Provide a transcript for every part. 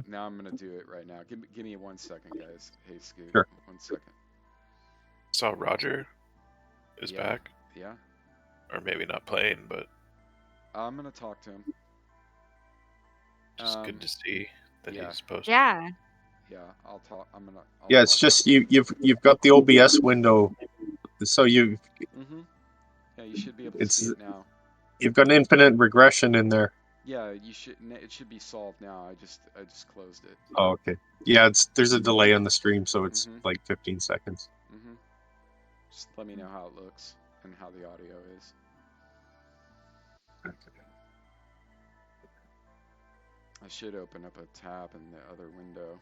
Now I'm gonna do it right now. Give me 1 second, guys. Hey, Scoot. Sure. 1 second. Saw Roger is Yeah. back, Yeah. or maybe not playing, but I'm gonna talk to him. just good to see that yeah. he's posted. Yeah. Yeah. I'll talk. I'll Yeah, it's talk just to him. you've got the OBS window, so Yeah, you should be able to see it's it now. you've got infinite regression in there. Yeah, you should. It should be solved now. I just closed it. Oh, okay. Yeah, there's a delay on the stream, so it's like 15 seconds. Just let me know how it looks and how the audio is. I should open up a tab in the other window.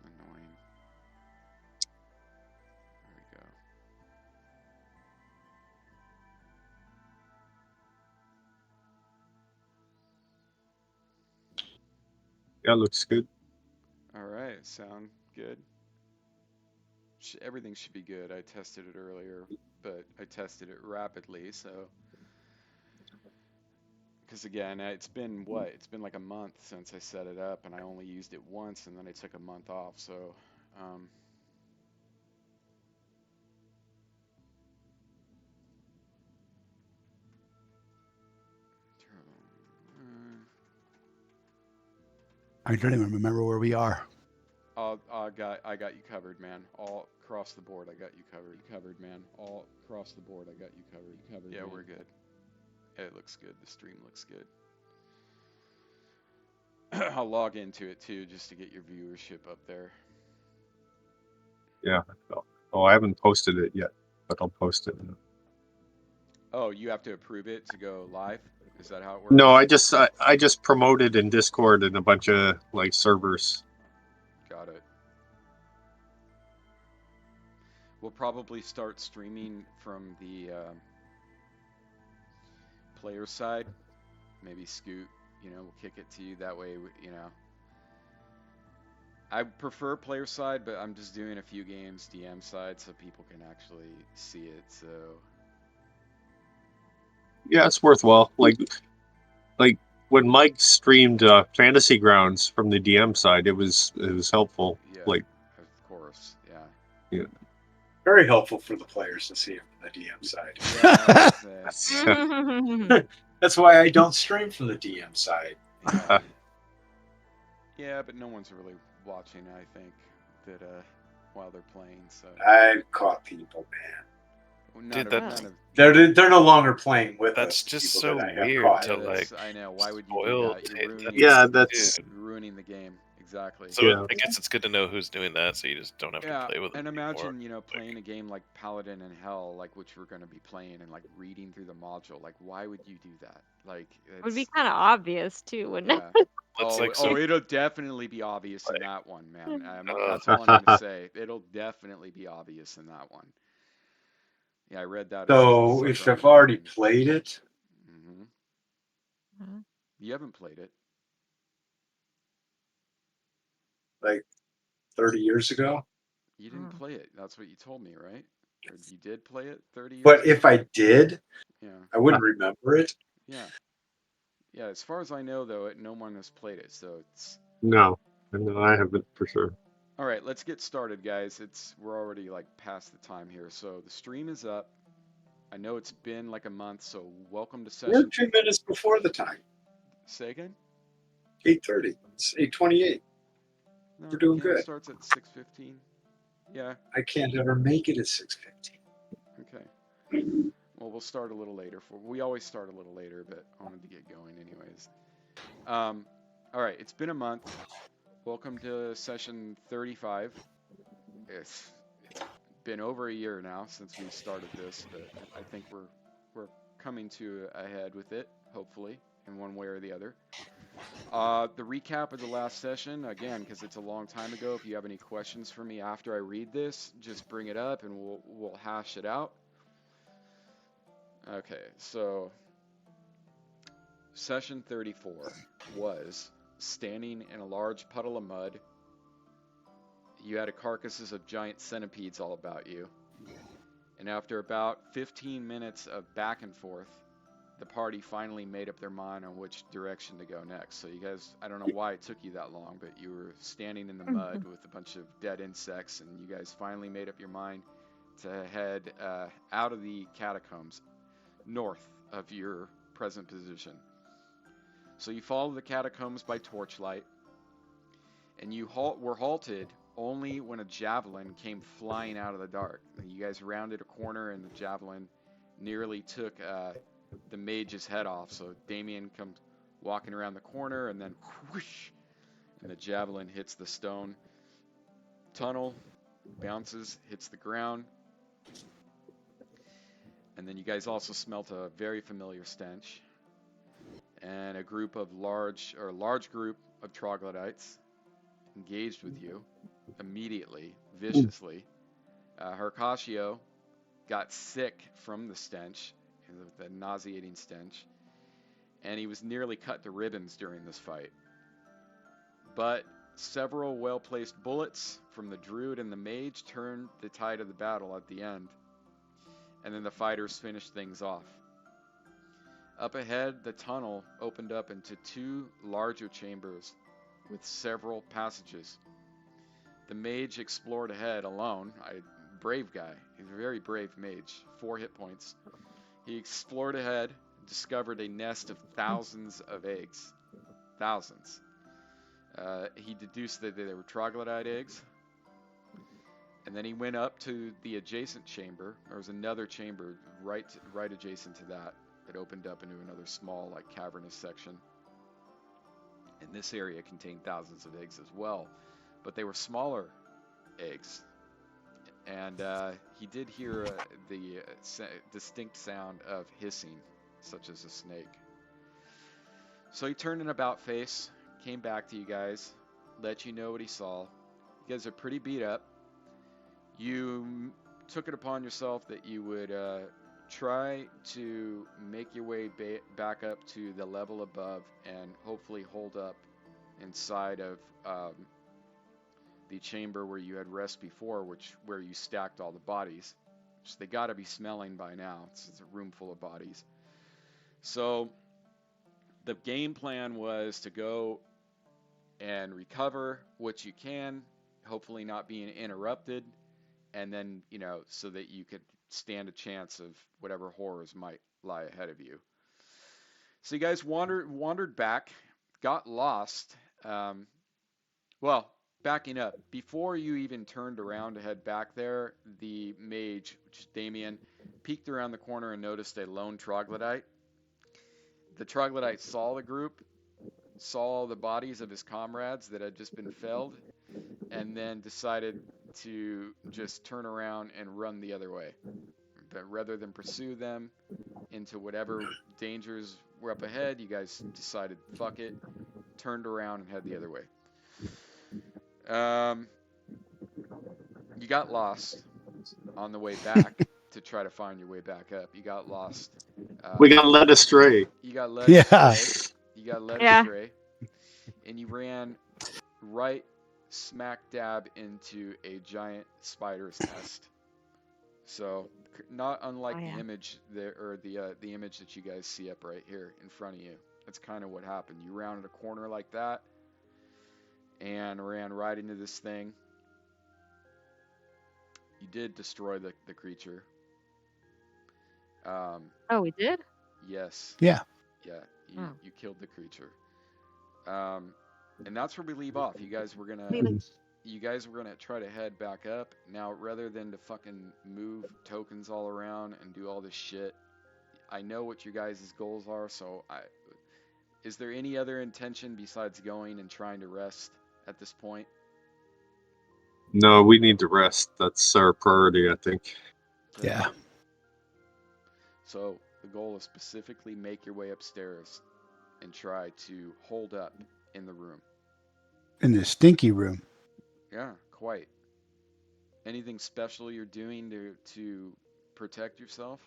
Annoying. There we go. Yeah, looks good. All right, sound good. Everything should be good. I tested it earlier, but I tested it rapidly, so. Because again, it's been what? It's been like a month since I set it up, and I only used it once, and then I took a month off, so. I don't even remember where we are. I got you covered, man. All across the board, I got you covered. You covered, man. All across the board, I got you covered. You covered. Yeah, man. We're good. It looks good. The stream looks good. I'll log into it too, just to get your viewership up there. Yeah. Oh, I haven't posted it yet, but I'll post it. Oh, you have to approve it to go live? Is that how it works? No, I just promoted in Discord and a bunch of like servers. Got it. We'll probably start streaming from the player side. Maybe Scoot, we'll kick it to you. That way, I prefer player side, but I'm just doing a few games DM side so people can actually see it. So yeah, it's worthwhile. Like when Mike streamed Fantasy Grounds from the DM side, it was helpful. Yeah, like, of course, yeah. Yeah. Very helpful for the players to see it from the DM side. Yeah, that's why I don't stream from the DM side. Yeah, but no one's really watching. I think that while they're playing. So I've caught people, man. They're no longer playing with us. That's just so weird to like. I know. Why would you do that? You're ruining that's ruining the game. Exactly. So I guess it's good to know who's doing that, so you just don't have to play with them. And imagine, anymore. Playing a game like Paladin and Hell, like which we're going to be playing, and like reading through the module. Like, why would you do that? Like, it would be kind of obvious too, wouldn't it? It'll definitely be obvious in that one, man. That's all I'm going to say. It'll definitely be obvious in that one. Yeah, I read that. So if I've already played it, you haven't played it. Like 30 years ago? You didn't play it. That's what you told me, right? Or you did play it 30 years But ago? if I did, yeah, I wouldn't remember it. Yeah. Yeah, as far as I know, though, no one has played it, so it's... No, I haven't for sure. All right, let's get started, guys. We're already, like, past the time here. So the stream is up. I know it's been, like, a month, so welcome to session... We're 2 minutes before the time. Say again? 8:30. It's 8:28. No, we're doing good. It starts at 6:15. Yeah. I can't ever make it at 6:15. Okay. Well, we'll start a little later. We always start a little later, but I wanted to get going anyways. All right, it's been a month. Welcome to session 35. It's been over a year now since we started this, but I think we're coming to a head with it, hopefully, in one way or the other. The recap of the last session, again, because it's a long time ago. If you have any questions for me after I read this, just bring it up and we'll hash it out. Okay, so session 34 was standing in a large puddle of mud. You had carcasses of giant centipedes all about you, And after about 15 minutes of back and forth, the party finally made up their mind on which direction to go next. So you guys, I don't know why it took you that long, but you were standing in the mud with a bunch of dead insects, and you guys finally made up your mind to head out of the catacombs, north of your present position. So you follow the catacombs by torchlight, and you were halted only when a javelin came flying out of the dark. You guys rounded a corner, and the javelin nearly took the mage's head off. So Damien comes walking around the corner, and then whoosh, and the javelin hits the stone tunnel, bounces, hits the ground. And then you guys also smelt a very familiar stench, and a large group of troglodytes engaged with you immediately, viciously. Hercatio got sick from the stench, the nauseating stench, and he was nearly cut to ribbons during this fight. But several well-placed bullets from the druid and the mage turned the tide of the battle at the end, and then the fighters finished things off. Up ahead, the tunnel opened up into two larger chambers with several passages. The mage explored ahead alone. Brave guy. He's a very brave mage. 4 hit points. He explored ahead, discovered a nest of thousands of eggs. Thousands. He deduced that they were troglodyte eggs. And then he went up to the adjacent chamber. There was another chamber right adjacent to that opened up into another small, cavernous section. And this area contained thousands of eggs as well, but they were smaller eggs. And he did hear the distinct sound of hissing, such as a snake. So he turned an about face, came back to you guys, let you know what he saw. You guys are pretty beat up. You took it upon yourself that you would try to make your way back up to the level above and hopefully hold up inside of the chamber where you had rest before, where you stacked all the bodies. So they got to be smelling by now. It's a room full of bodies. So the game plan was to go and recover what you can, hopefully not being interrupted, and then, so that you could stand a chance of whatever horrors might lie ahead of you. So you guys wandered back, got lost. Backing up, before you even turned around to head back there, the mage, which is Damien, peeked around the corner and noticed a lone troglodyte. The troglodyte saw the group, saw the bodies of his comrades that had just been felled, and then decided to just turn around and run the other way. But rather than pursue them into whatever dangers were up ahead, you guys decided, fuck it, turned around and head the other way. You got lost on the way back to try to find your way back up. You got lost. We got led astray. You got led Yeah. astray. You got led astray. And you ran right smack dab into a giant spider's nest. So not unlike the image there, or the image that you guys see up right here in front of you. That's kind of what happened. You rounded a corner like that and ran right into this thing. You did destroy the creature. Oh, we did? Yes. Yeah. Yeah, you killed the creature. And that's where we leave off. You guys were gonna try to head back up. Now, rather than to fucking move tokens all around and do all this shit, I know what your guys' goals are. So, is there any other intention besides going and trying to rest at this point? No, we need to rest. That's our priority, I think. Okay. Yeah. So the goal is specifically make your way upstairs and try to hold up in the room. In the stinky room. Yeah, quite. Anything special you're doing to protect yourself?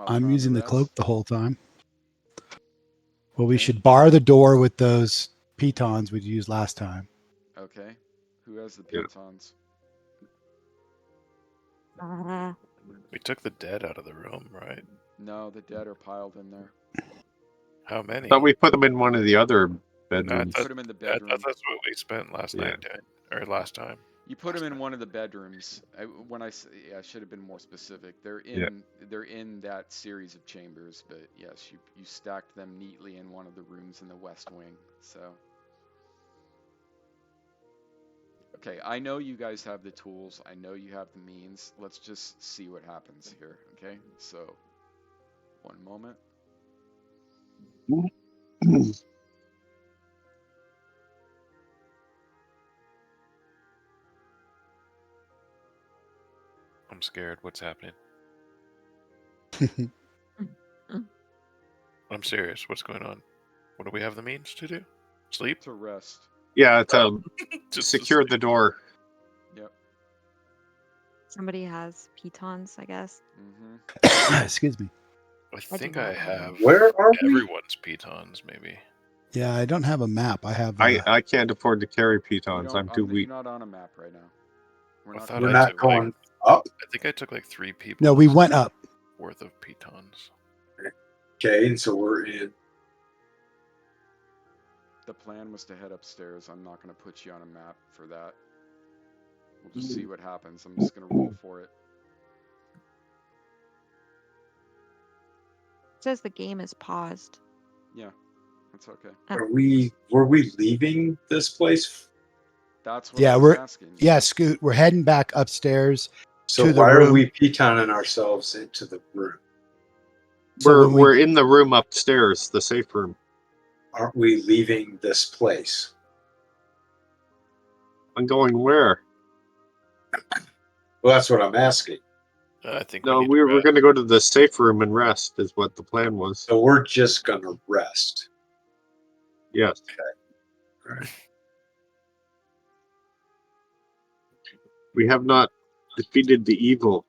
I'm using the cloak the whole time. Well, we Okay. should bar the door with those pitons we'd used last time. Okay. Who has the Yeah. pitons? We took the dead out of the room, right? No, the dead are piled in there. How many? I thought we put them in one of the other No, bedrooms. Put them in the I bedroom. thought that's what we spent last Yeah. night doing, or last time. You put them in one of the bedrooms. I should have been more specific. They're in that series of chambers, but yes, you stacked them neatly in one of the rooms in the west wing. So, okay, I know you guys have the tools. I know you have the means. Let's just see what happens here. Okay, so 1 moment. I'm scared. What's happening? I'm serious. What's going on? What do we have the means to do? Sleep? To rest. Yeah, to Just secure the door. Yep. Somebody has pitons, I guess. Mm-hmm. Excuse me. I do think not I know. have Where are we? everyone's pitons, maybe. Yeah, I don't have a map. I have. I can't afford to carry You pitons. don't, I'm too you're weak. not on a map right now. I thought We're I not took going like, up. I think I took like 3 people. No, we went up. worth of pitons. Okay, and so we're in. The plan was to head upstairs. I'm not going to put you on a map for that. We'll just see what happens. I'm just going to roll for it. It says the game is paused. Yeah, that's okay. Were we leaving this place? That's what Yeah, I was we're asking. yeah, Scoot. We're heading back upstairs. So To the why are room. we pitoning ourselves into the room? So when We're in the room upstairs, the safe room. Aren't we leaving this place? I'm going where? Well, that's what I'm asking. I think No, we need we're going to go to the safe room and rest. Is what the plan was. So we're just gonna rest. Yes. Right. We have not defeated the evil.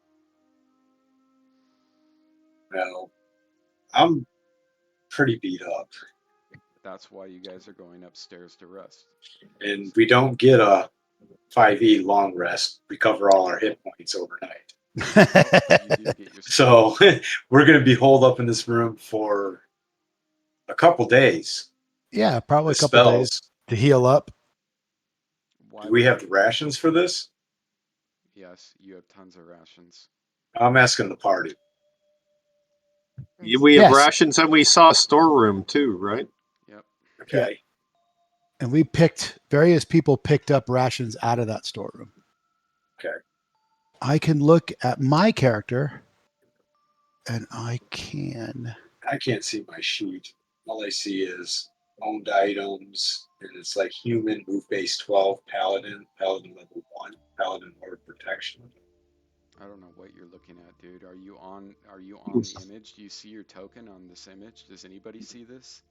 Now, I'm pretty beat up, That's why you guys are going upstairs to rest. and we don't get a 5e long rest. Recover all our hit points overnight. You do get your So we're gonna be holed up in this room for a couple days. yeah, probably a The couple days spells. to heal up. Why Do we would have the rations for this? Yes, you have tons of rations. I'm asking the party. We have Yes. rations and we saw a storeroom too, right? Yep. Okay. And various people picked up rations out of that storeroom. Okay. I can look at my character and I can't see my sheet. All I see is owned items, and it's like human, move base 12, paladin level 1, paladin order protection. I don't know what you're looking at, dude. Are you on the image? Do you see your token on this image? Does anybody see this?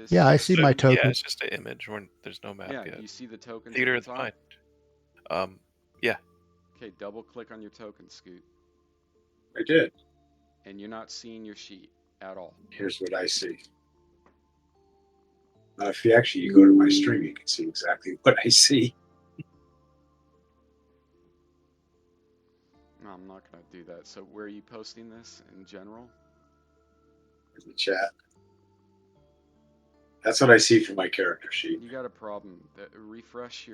Yeah, I see my token. Yeah, it's just an image. There's no map Yeah, yet. you see the tokens Theater at of the the top? mind. Yeah. Okay, double click on your token, Scoot. I did. And you're not seeing your sheet at all. Here's what I see. If you go to my stream, you can see exactly what I see. No, I'm not going to do that. So where are you posting this in general? In the chat. That's what I see from my character sheet. You got a problem. Refresh.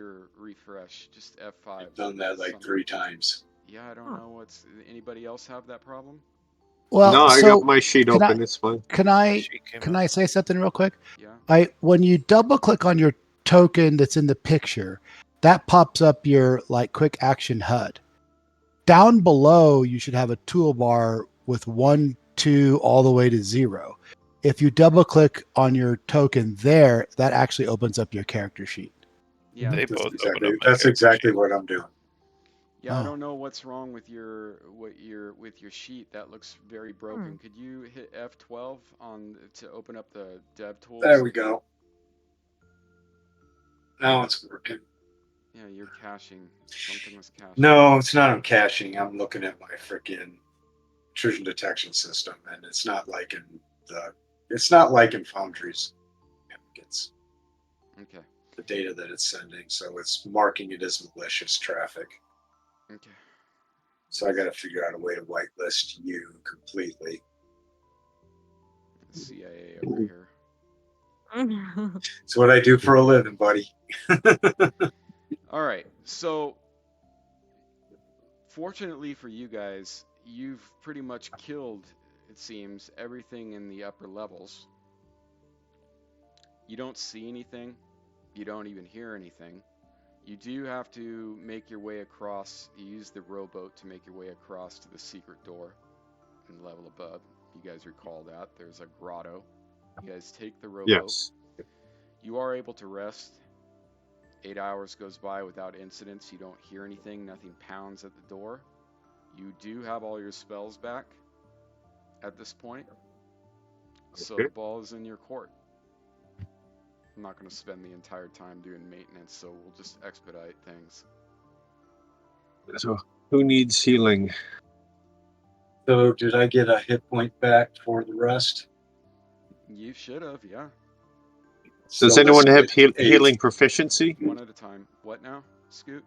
Just F5. I've done that like 3 times. Yeah, I don't know anybody else have that problem? Well, no, I so got my sheet open. It's fine. Can I say something real quick? Yeah. When you double click on your token that's in the picture, that pops up your like quick action HUD. Down below, you should have a toolbar with 1, 2, all the way to 0. If you double click on your token there, that actually opens up your character sheet. Yeah, that's exactly what I'm doing. Yeah, I don't know what's wrong with your sheet. That looks very broken. Could you hit F12 to open up the dev tools? There we go. Now it's working. Yeah, you're caching. Something was caching. No, it's not. I'm caching. I'm looking at my freaking intrusion detection system, and it's not like in Foundry's. It's the data that it's sending, so it's marking it as malicious traffic. Okay. So I got to figure out a way to whitelist you completely. The CIA over here. It's what I do for a living, buddy. All right. So, fortunately for you guys, you've pretty much killed, it seems, everything in the upper levels. You don't see anything. You don't even hear anything. You do have to make your way across. You use the rowboat to make your way across to the secret door in the level above. You guys recall that. There's a grotto. You guys take the rowboat. Yes. You are able to rest. 8 hours goes by without incidents. You don't hear anything. Nothing pounds at the door. You do have all your spells back at this point. So Okay. the ball is in your court. I'm not going to spend the entire time doing maintenance, so we'll just expedite things. So who needs healing? So did I get a hit point back for the rest? You should have, yeah. Does Still anyone lists me have at 8. healing proficiency? One at a time. What now, Scoot?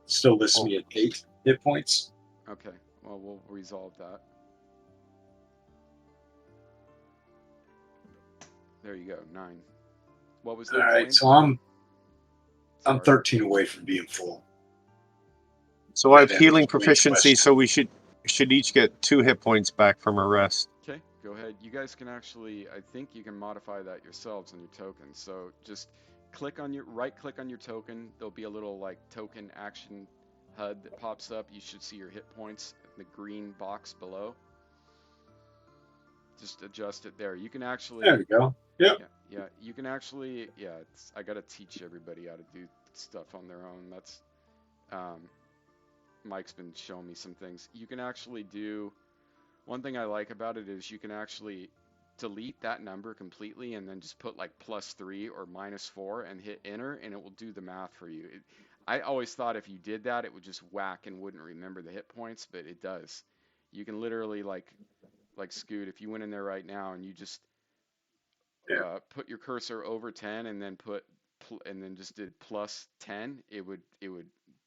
Still lists me at 8 hit points. Okay, well, we'll resolve that. There you go, 9. What was the All right, point? so I'm Sorry. 13 away from being full. So I have That healing answers Wayne's proficiency, question. so we should each get 2 hit points back from our rest. Okay, go ahead. You guys can actually, I think you can modify that yourselves on your token. So just click on your, right-click on your token. There'll be a little like token action HUD that pops up. You should see your hit points in the green box below. Just adjust it there. You can actually. There we go. Yep. Yeah. You can actually. Yeah. I gotta teach everybody how to do stuff on their own. That's. Mike's been showing me some things. You can actually do. One thing I like about it is you can actually delete that number completely and then just put like +3 or -4 and hit enter, and it will do the math for you. I always thought if you did that, it would just whack and wouldn't remember the hit points, but it does. You can literally like Scoot, if you went in there right now and you just put your cursor over 10 and then just did +10, it would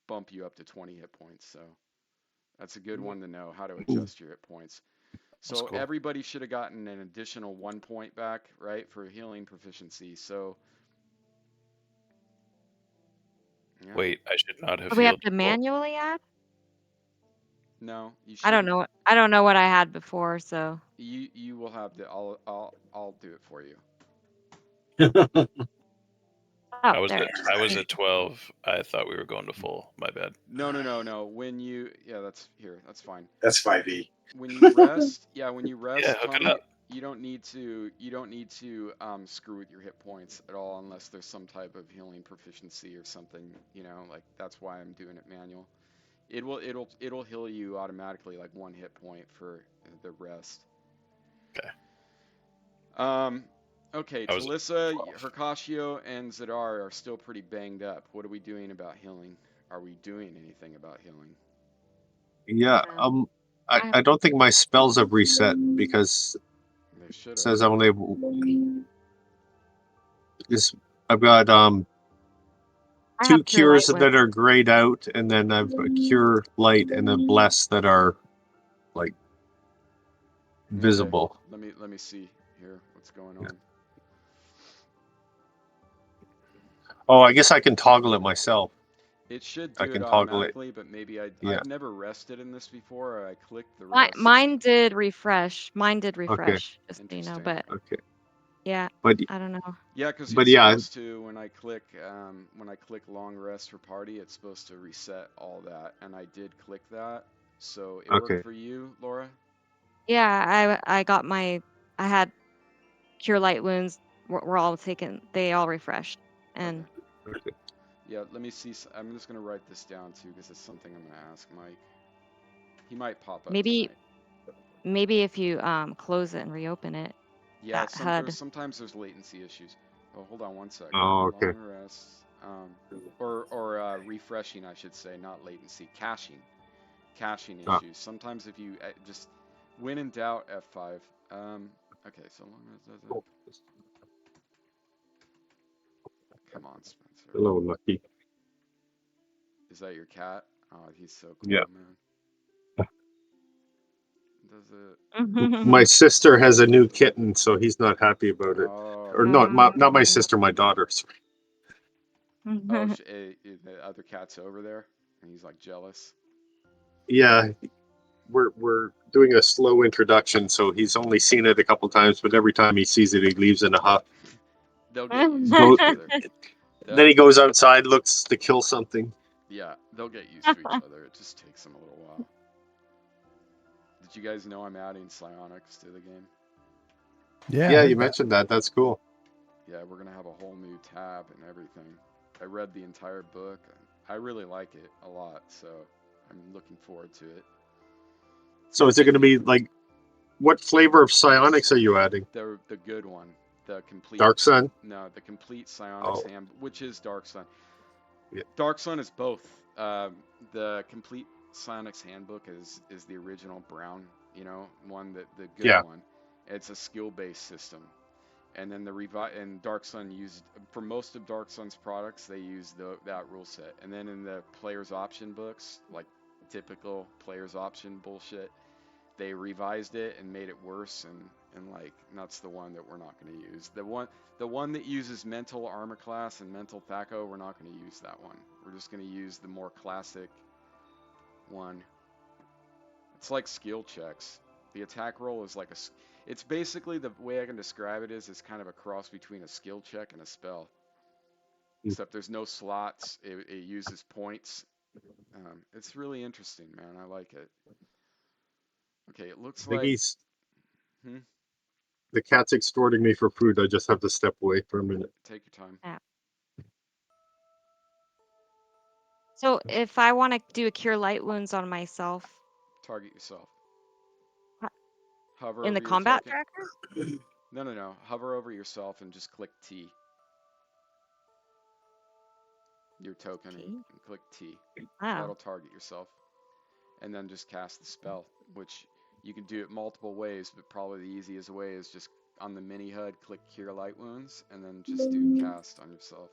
bump you up to 20 hit points. So that's a good one to know, how to adjust your hit points. So cool. Everybody should have gotten an additional 1 point back, right, for healing proficiency. So yeah. Wait, I should not have Do we have healed. to manually add? No, you I don't shouldn't. know. I don't know what I had before, so. You will have to. I'll do it for you. I Oh, was there. at 12. I thought we were going to full. My bad. No. When you that's fine. That's 5e. When you rest, when you rest, Yeah, hook it Tommy, up. you don't need to screw with your hit points at all unless there's some type of healing proficiency or something, like that's why I'm doing it manual. It'll heal you automatically like 1 hit point for the rest. Okay. Okay, I was at Talissa, 12. Hercatio, and Zadar are still pretty banged up. What are we doing about healing? Are we doing anything about healing? Yeah. I don't think my spells have reset because They should it have. says I only have this. I've got I 2 have Cure Light cures that are grayed out, and then I've a cure light and a bless that are like visible. Okay. Let me see here what's going on. Oh, I guess I can toggle it myself. It should I do can it toggle it. automatically, but maybe Yeah. I've never rested in this before. I clicked the rest. Mine did refresh. Okay. Just so you know, Interesting. but Okay. yeah, But I don't know. Yeah, because But it's yeah. supposed to, when I click long rest for party, it's supposed to reset all that, and I did click that, so it Okay. worked for you, Laura? Yeah, I had Cure Light wounds were all taken. They all refreshed, and Okay. Yeah, let me see. I'm just gonna write this down too, because it's something I'm gonna ask Mike. He might pop up maybe tonight. if you close it and reopen it, Yeah, that HUD. sometimes there's latency issues. Oh, hold on one second. Oh, okay. Long rest, or refreshing, I should say, not latency. Caching issues. Sometimes if you just, when in doubt, F5. Okay, so long rest. Come on, Spencer. Hello, Lucky. Is that your cat? Oh, he's so cool, Yeah. man. it? My sister has a new kitten, so he's not happy about it. Oh, Or not my sister, my daughter. Sorry. oh, the other cat's over there, and he's like jealous. Yeah, we're doing a slow introduction, so he's only seen it a couple times, but every time he sees it, he leaves in a huff. They'll get used to Go- each other. Then he goes outside, looks to kill something. Yeah, they'll get used to each other. It just takes them a little while. Did you guys know I'm adding psionics to the game? Yeah, I Yeah, heard you that. mentioned that. That's cool. Yeah, we're gonna have a whole new tab and everything. I read the entire book. I really like it a lot, so I'm looking forward to it. So is it going to be like, what flavor of psionics are you adding? The good one, the complete Dark Sun? No, the complete psionics Oh. hand, which is Dark Sun. Yeah. Dark Sun is both. The complete psionics handbook is the original brown, one, that the good Yeah. one. It's a skill-based system. And then and Dark Sun used, for most of Dark Sun's products, they use that rule set. And then in the player's option books, like typical player's option bullshit, they revised it and made it worse, and like that's the one that we're not going to use. The one that uses mental armor class and mental thaco, we're not going to use that one. We're just going to use the more classic one. It's like skill checks. The attack roll is like it's basically, the way I can describe it is it's kind of a cross between a skill check and a spell. Except there's no slots. It uses points. It's really interesting, man. I like it. Okay, it looks like... Biggie's. Hmm? The cat's extorting me for food. I just have to step away for a minute. Take your time. Yeah. So if I want to do a cure light wounds on myself Target yourself. Huh. Hover in over the your combat token. tracker, No. Hover over yourself and just click T. Your token T? and click T. Oh, That'll target yourself. And then just cast the spell, which you can do it multiple ways, but probably the easiest way is just on the mini HUD, click Cure Light Wounds, and then just do cast on yourself.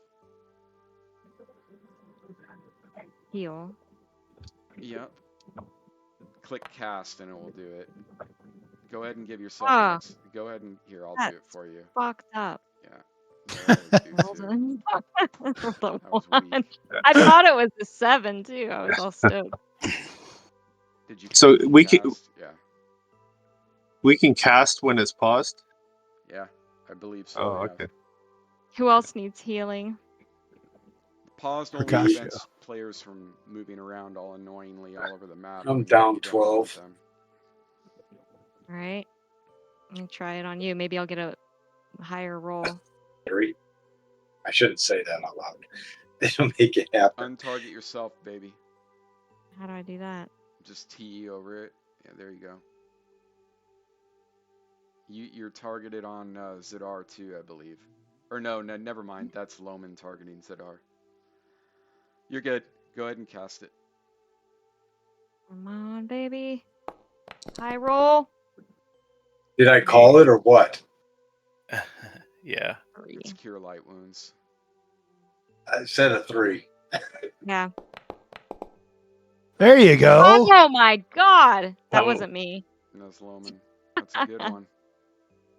heal. Yep. Click cast and it will do it. Go ahead and give yourself Ah, next. Go ahead and here, I'll do that's it for you. fucked up. Yeah. There, I do Rolled too. Rolled a That was 1. weak. I thought it was a 7 too. I was all stoked. Did you So we cast? can Yeah. we can cast when it's paused. Yeah, I believe so. Oh, Yeah. okay. Who else needs healing? Paused only Percussion. prevents players from moving around all annoyingly all over the map. I'm when down you don't want 12. them. All right. Let me try it on you. Maybe I'll get a higher roll. 3. I shouldn't say that out loud. It'll make it happen. Untarget yourself, baby. How do I do that? Just TE over it. Yeah, there you go. You're targeted on Zidar too, I believe. Or no, never mind. That's Loman targeting Zidar. You're good. Go ahead and cast it. Come on, baby. High roll. Did I call it or what? Yeah. 3. It's Cure Light Wounds. I said a 3. Yeah. There you go. Oh my god. That Oh. wasn't me. And that's Loman. That's a good one.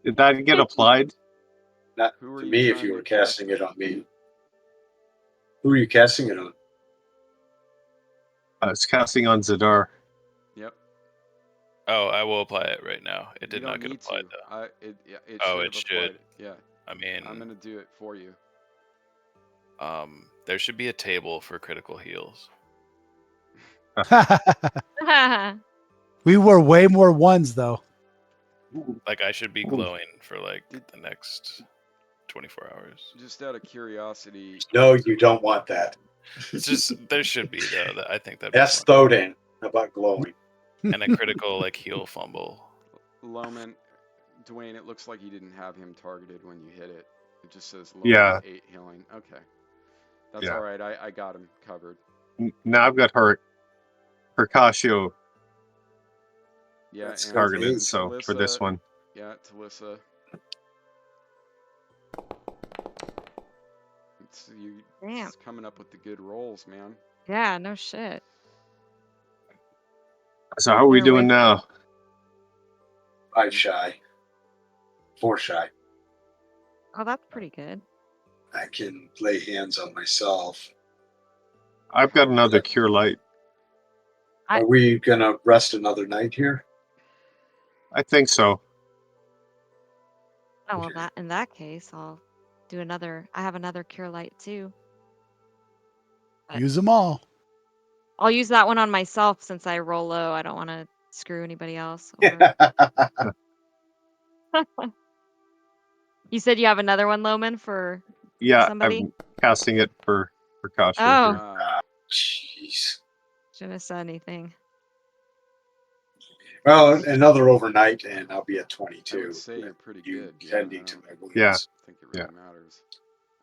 Did that get applied? Not Who are to you me if trying you to were casting cast it on me. Who are you casting it on? It's casting on Zadar. Yep. Oh, I will apply it right now. It You did don't not get need applied to. though. It Oh, should it have applied should. it. Yeah. I mean, I'm gonna do it for you. there should be a table for critical heals. We were way more ones though. Like I should be Ooh. glowing for like Did- the next 24 hours. Just out of curiosity, No, you don't want that. It's just there should be though. I think that'd That's be fun. Thoden about glowing. And a critical like heal fumble. Loman, Dwayne, it looks like you didn't have him targeted when you hit it. It just says Loman Yeah. 8 healing. Okay. That's Yeah. all right. I got him covered. Now I've got Hercatio Yeah, That's and, targeted. and So for this Talissa, one, yeah, Talissa. Damn. It's coming up with the good rolls, man. Yeah, no shit. so how are we They're way- doing now? 5 shy. 4 shy. Oh, that's pretty good. I can lay hands on myself. I've got another cure light. I- Are we gonna rest another night here? I think so. Oh well, that in that case, I'll do another. I have another cure light too. Use them all. I'll use that one on myself since I roll low. I don't want to screw anybody else over. You said you have another one, Loman, for Yeah, somebody? I'm casting it for Kasia Oh, here. Jeez. shouldn't have said anything. Well, another overnight, and I'll be at I 22. would say you're pretty You good. Yeah, tending I to don't my wounds. Yeah. think it Yeah. really matters.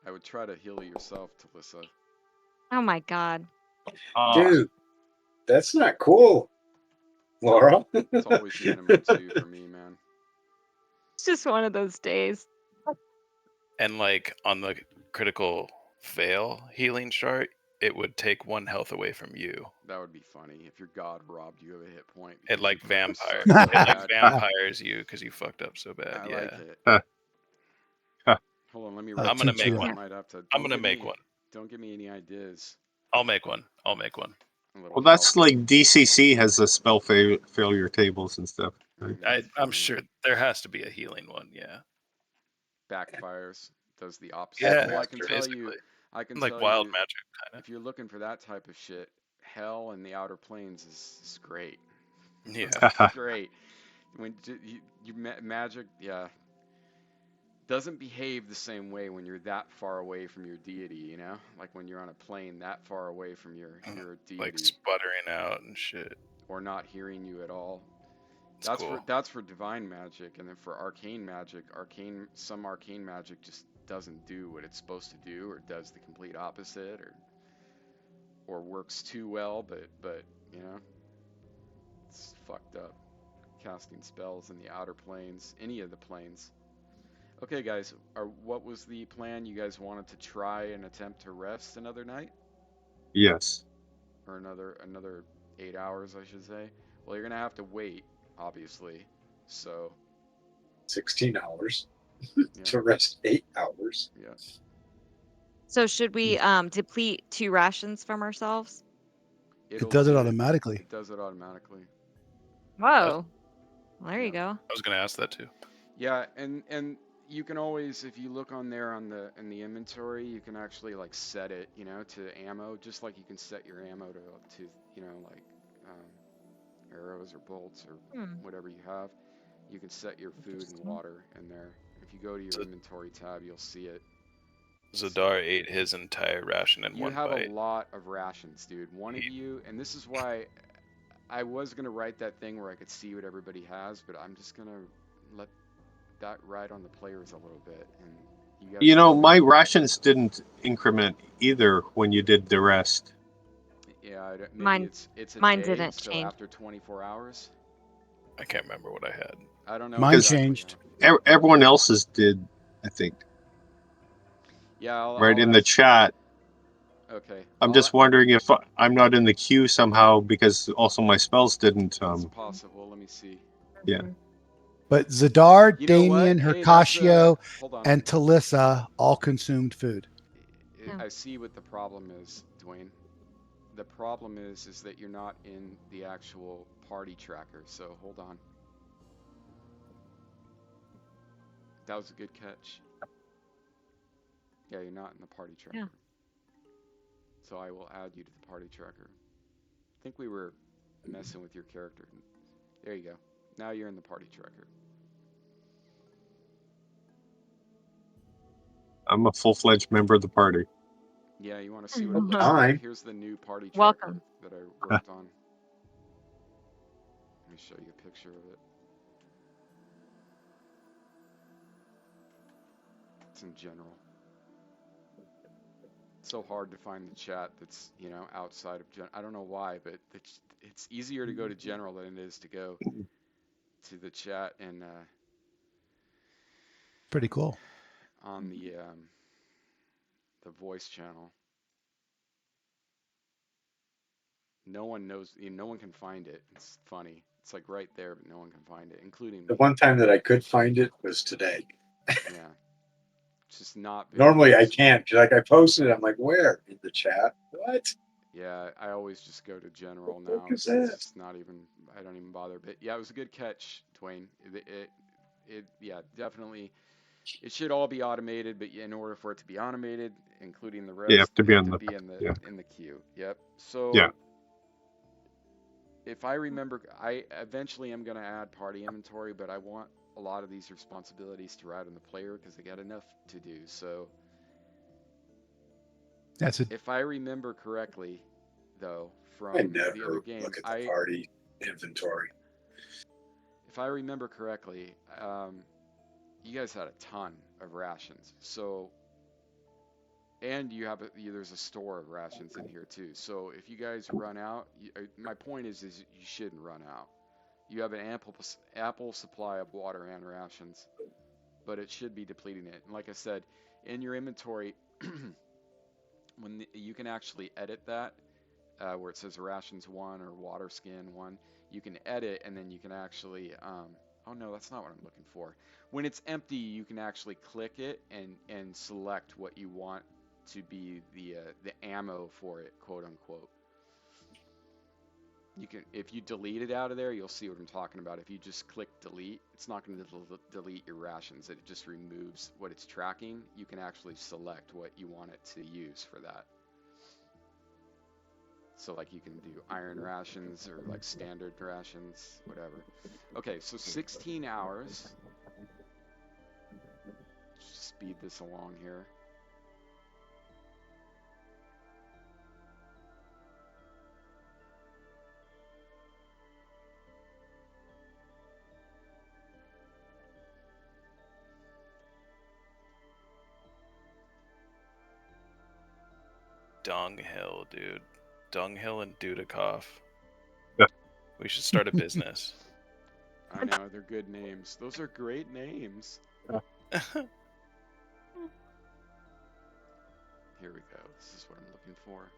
I would try to heal yourself, Talissa. Oh my God. Dude, that's not cool, Laura. It's always minimum 2 for me, man. It's just one of those days. And like on the critical fail healing chart, it would take 1 health away from you. That would be funny if your god robbed you of a hit point. It because like you fucking vampire. sucked so It like bad. vampires you because you fucked up so bad. I Yeah. like it. Huh. Hold on, let me. I'll I'm gonna teach make you. one. I might have to. I'm don't gonna give make me- one. Don't give me any ideas. I'll make one. I'll make one. A little Well, that's help. like DCC has the spell failure tables and stuff. Right? That's I'm funny. sure there has to be a healing one. Yeah. Backfires. Does the opposite. Yeah. Well, I can tell basically. you. I can Like tell wild you. magic kind If you're looking for that type of shit, Hell and the Outer Planes is great. of. Yeah. It's great. When magic, yeah, doesn't behave the same way when you're that far away from your deity. You know, like when you're on a plane that far away from your deity, Like sputtering out and shit. or not hearing you at all. It's That's cool. that's for divine magic, and then for arcane magic, some arcane magic just doesn't do what it's supposed to do, or does the complete opposite, or works too well, but you know, it's fucked up. Casting spells in the outer planes, any of the planes. Okay, guys, what was the plan? You guys wanted to try and attempt to rest another night, Yes. or another 8 hours, I should say. Well, you're gonna have to wait, obviously. So 16 hours yeah, to rest 8 hours. yeah. So should we deplete 2 rations from ourselves? It does it do automatically. It does it automatically. Whoa. Well, there Yeah. you go. I was gonna ask that too. Yeah, and you can always, if you look on there in the inventory, you can actually like set it, you know, to ammo, just like you can set your ammo to you know, like arrows or bolts or whatever you have. You can set your food and water in there. If you go to your So- inventory tab, you'll see it. Zadar ate his entire ration in You one have bite. a lot of rations, dude. One of you, and this is why I was gonna write that thing where I could see what everybody has, but I'm just gonna let that ride on the players a little bit, and you guys. You know, my rations didn't increment either when you did the rest. Yeah, maybe Mine- it's a mine day, didn't so change. after 24 hours. I can't remember what I had. I don't know. Mine exactly changed. Everyone else's did, I think. Yeah, Right I'll in the ask- chat. Okay. I'm just wondering if I'm not in the queue somehow because also my spells didn't. It's possible. Let me see. Yeah. But Zadar, You know what? Damien, Hey, that's Hercatio, hold on. and Talissa all consumed food. Yeah. I see what the problem is, Dwayne. The problem is that you're not in the actual party tracker. So hold on. That was a good catch. Yeah, you're not in the party tracker. Yeah. So I will add you to the party tracker. I think we were messing with your character. There you go. Now you're in the party tracker. I'm a full-fledged member of the party. Yeah, you want to see what it looks Time. like? Here's the new party tracker Welcome. that I worked on. Let me show you a picture of it. It's in general. It's so hard to find the chat that's, you know, outside of I don't know why, but it's easier to go to general than it is to go to the chat and Pretty cool. on the voice channel. No one knows, no one can find it. It's funny. It's like right there, but no one can find it, including me. The one time that I could find it was today. Yeah. It's just not very Normally I useful. can't. Like I posted it, I'm like, where? In the chat. What? Yeah, I always just go to general What the now. fuck is So it's that? just not even, I don't even bother. But yeah, it was a good catch, Dwayne. Yeah, definitely. It should all be automated, but in order for it to be automated, including the You rest, have to they be have on to the. be Yeah. in the queue. Yep. Yeah. So if I remember, I eventually am going to add party inventory, but I want a lot of these responsibilities to ride on the player because they got enough to do. So That's it. if I remember correctly, though, I from the other never game, look at the party inventory. if I remember correctly, you guys had a ton of rations. So, and there's a store of rations in here too. So if you guys run out, my point is you shouldn't run out. You have an ample supply of water and rations, but it should be depleting it. And like I said, in your inventory, you can actually edit that where it says rations 1 or water skin 1, you can edit and then you can actually, oh no, that's not what I'm looking for. When it's empty, you can actually click it and select what you want to be the ammo for it, quote unquote. You can, if you delete it out of there, you'll see what I'm talking about. If you just click delete, it's not going to delete your rations. It just removes what it's tracking. You can actually select what you want it to use for that. So like you can do iron rations or like standard rations, whatever. Okay, so 16 hours. Just speed this along here. Dunghill, dude. Dunghill and Dudikoff. Yeah. We should start a business. I know, they're good names. Those are great names. Here we go. This is what I'm looking for.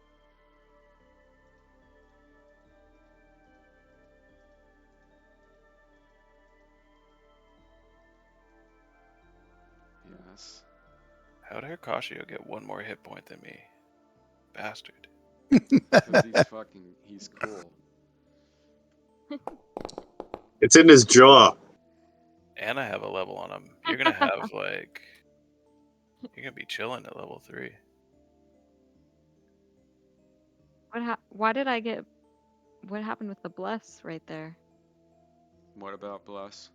Yes. How did Hirashio get one more hit point than me? Bastard. Because he's cool. It's in his jaw. And I have a level on him. You're gonna have like, you're gonna be chilling at level 3. Why did I get? What happened with the bless right there? What about Bless?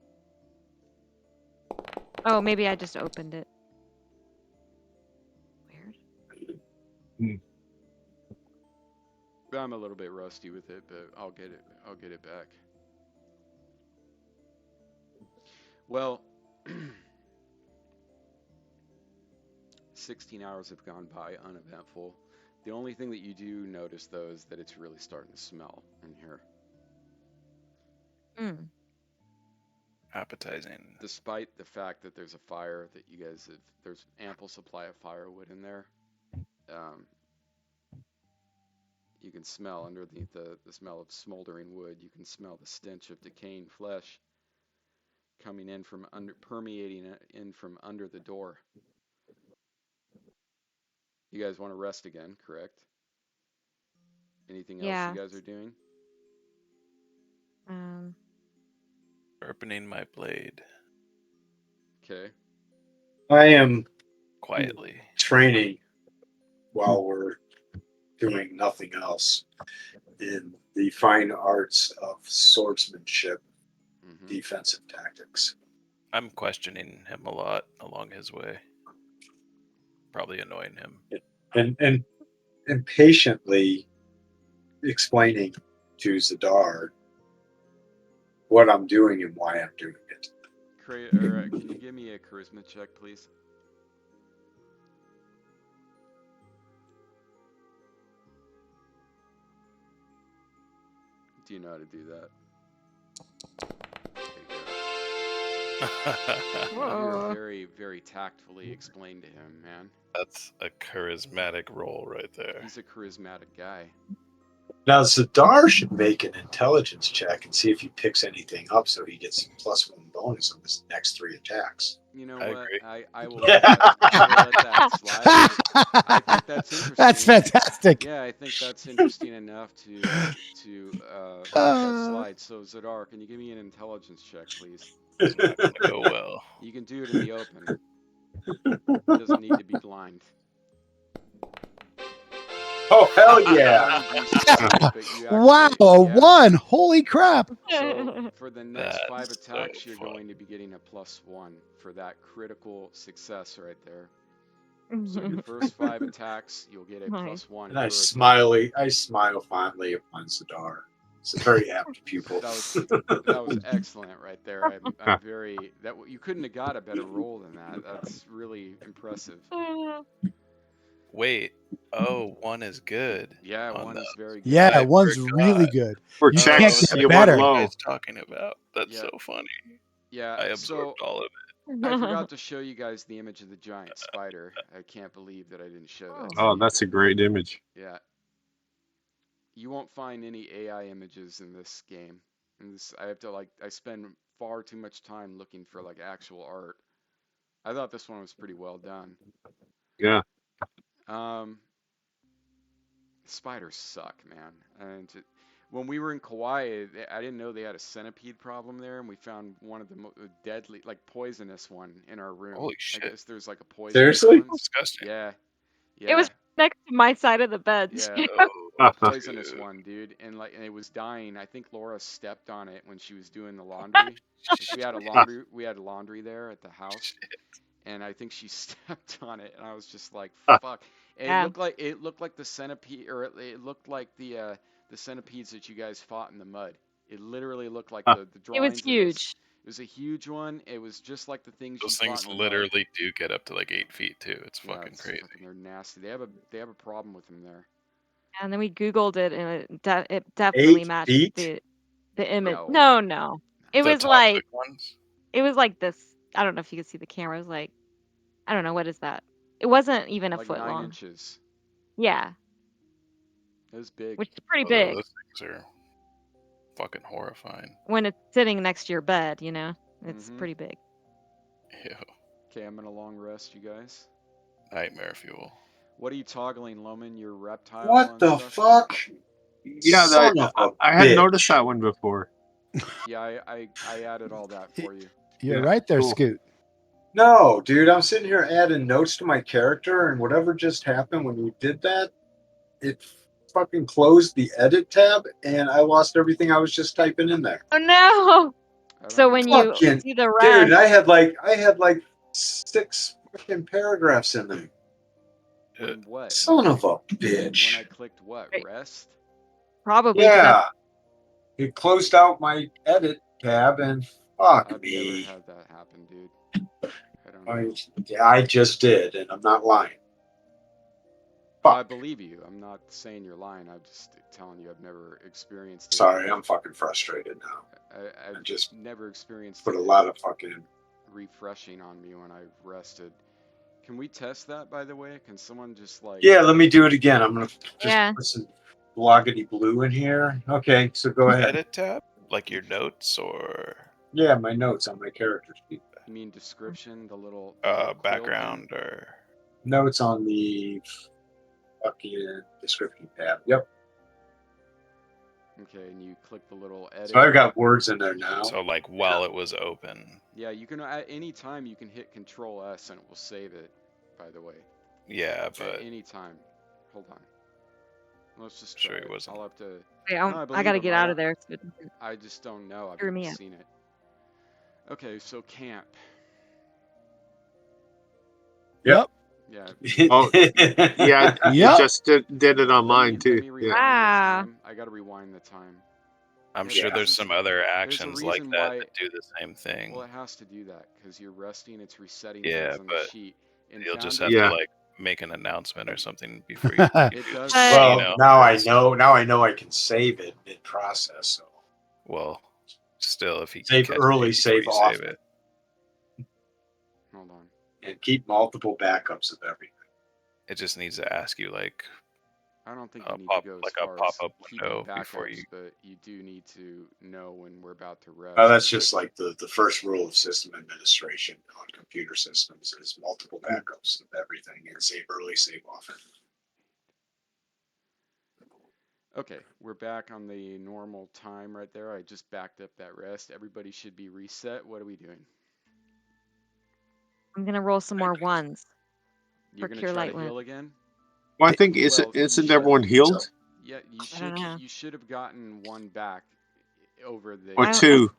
Oh, maybe I just opened it. Weird. I'm a little bit rusty with it, but I'll get it back. Well, 16 hours have gone by uneventful. The only thing that you do notice, though, is that it's really starting to smell in here. Mm. Appetizing. Despite the fact that there's a fire that you guys have, there's ample supply of firewood in there. You can smell underneath the smell of smoldering wood. You can smell the stench of decaying flesh coming in from permeating in from under the door. You guys want to rest again, correct? Anything else Yeah. you guys are doing? Sharpening my blade Okay. I am quietly. training while we're doing nothing else in the fine arts of swordsmanship, defensive tactics. I'm questioning him a lot along his way. Probably annoying him. And patiently explaining to Zadar what I'm doing and why I'm doing it. Can you give me a charisma check, please? Do you know how to do that? You're very, very tactfully explained to him, man. That's a charismatic role right there. He's a charismatic guy. Now Zadar should make an intelligence check and see if he picks anything up, so he gets +1 bonus on his next 3 attacks. You know I what? agree. I will let that slide. I think that's interesting. That's fantastic. Yeah, I think that's interesting enough to let that Uh, slide. So Zadar, can you give me an intelligence check, please? It's not gonna go well. You can do it in the open. Doesn't need to be blind. Oh hell It's yeah! only DC 2, but you wow, actually, a yeah. 1. Holy crap. So for the next 5 That's so attacks, you're fun. going to be getting a +1 for that critical success right there. So your first 5 attacks, you'll get a Nice. +1 And I per attack. smile fondly upon Zadar. It's a very apt pupil. That was excellent right there. I'm very that you couldn't have got a better roll than that. That's really impressive. Wait. Oh, 1 is good. Yeah, on 1 that. is very good. Yeah, I one's forgot. really good. For You Oh, can't checks, get you that's went what better. you low. guys talking about. That's Yeah. so funny. Yeah, I absorbed all of it. I forgot to show you guys the image of the giant spider. I can't believe that I didn't show that. Oh, to that's a you. great image. Yeah. You won't find any AI images in this game. And this, I have to I spend far too much time looking for like actual art. I thought this one was pretty well done. Yeah. Spiders suck, man. And when we were in Kauai, I didn't know they had a centipede problem there, and we found one of the deadly, like poisonous one in our room. Holy I shit. guess there's like a poisonous Seriously? one. Disgusting. Yeah, It was next to my side of the bed. yeah, Oh, poisonous dude. one, dude, and it was dying. I think Laura stepped on it when she was doing the laundry. 'Cause we had laundry there at the house, and I think she stepped on it, and I was just like, "Fuck!" And Yeah. it looked like the centipede, or it looked like the centipedes that you guys fought in the mud. It literally looked like the It drawings. was huge. It was a huge one. It was just like the things Those you fought things in the mud. literally do get up to like 8 feet too. It's Yeah, fucking it's crazy. fucking, they're nasty. They have a problem with them there. And then we Googled it, and it definitely 8 matched feet? the image. No. No. It The was toxic ones? like this. I don't know if you could see the camera. It was like, I don't know, what is that? It wasn't even a Like foot 9 long. inches. Yeah, It was big. which is pretty Oh, big those things are fucking horrifying. when it's sitting next to your bed. It's Mhm. pretty big. Ew. Okay, I'm gonna long rest, you guys. Nightmare fuel. What are you toggling, Loman? Your reptile What and the stuff? fuck? Yeah, Son of a I hadn't bitch. noticed that one before. Yeah, I added all that for you. You're Yeah, right there, cool. Scoot. No, dude, I'm sitting here adding notes to my character, and whatever just happened when you did that, it fucking closed the edit tab, and I lost everything I was just typing in there. Oh no! I don't So know when why. you Fucking see the dude, rest, I had like 6 fucking paragraphs in there. When what? Son of a When I bitch. clicked what? Right. Rest? probably 'cause Yeah, it closed out my edit tab, and fuck I've never me. had that happen, dude. I don't know. I just did, and I'm not lying. Well, I Fuck. believe you. I'm not saying you're lying. I'm just telling you I've never experienced it. Sorry, I'm fucking frustrated now. I've I just never experienced put it a lot of fucking. refreshing on me when I've rested. Can we test that, by the way? Can someone just like... Yeah, let me do it again. I'm gonna just Yeah. put some bloggity blue in here. Okay, so go ahead. Edit tab? Like your notes or Yeah, my notes on my character sheet. You mean description, the little quill background thing? or Notes on the fucking description tab. Yep. Okay, and you click the little edit. So I've got words in there now. so like while it was open. Yeah, you can at any time you can hit Control S and it will save it. By the way, Yeah, at but any time. Hold on. Let's just Sure try he it. wasn't. I'll have to. wait, No, I I believe gotta him. get I out don't- of there. I just don't know. I've Screw never me up. seen it. Okay, so camp. Yep. Yeah. Oh, Yeah, you Yep. just did it on mine Let too. me rewind Yeah. the Wow. time. I gotta rewind the time. I'm Yeah, sure this there's is- some other there's a actions like reason that why- that do the same thing. Well, it has to do that because you're resting. It's resetting Yeah, things on the but sheet. In You'll just Foundr, have Yeah. to like make an announcement or something before you. It does. But- Well, you know, now I it's- know. Now I know I can save it mid process. So Well, still, if you Save can catch early, it before save you often. save it. Hold on. and keep multiple backups of everything. It just needs to ask you like I don't think A you need pop- to go as like a far as pop-up keeping window before backups, you- but you do need to know when we're about to rest. Oh, that's just like the first rule of system administration on computer systems is multiple backups of everything and save early, save often. Okay, we're back on the normal time right there. I just backed up that rest. Everybody should be reset. What are we doing? I'm gonna roll some more ones You're for gonna Cure try Light to Wound. heal again? Well, I think Well, you isn't should- everyone healed? Yeah, you I don't know. should have gotten one back over the Or I- two?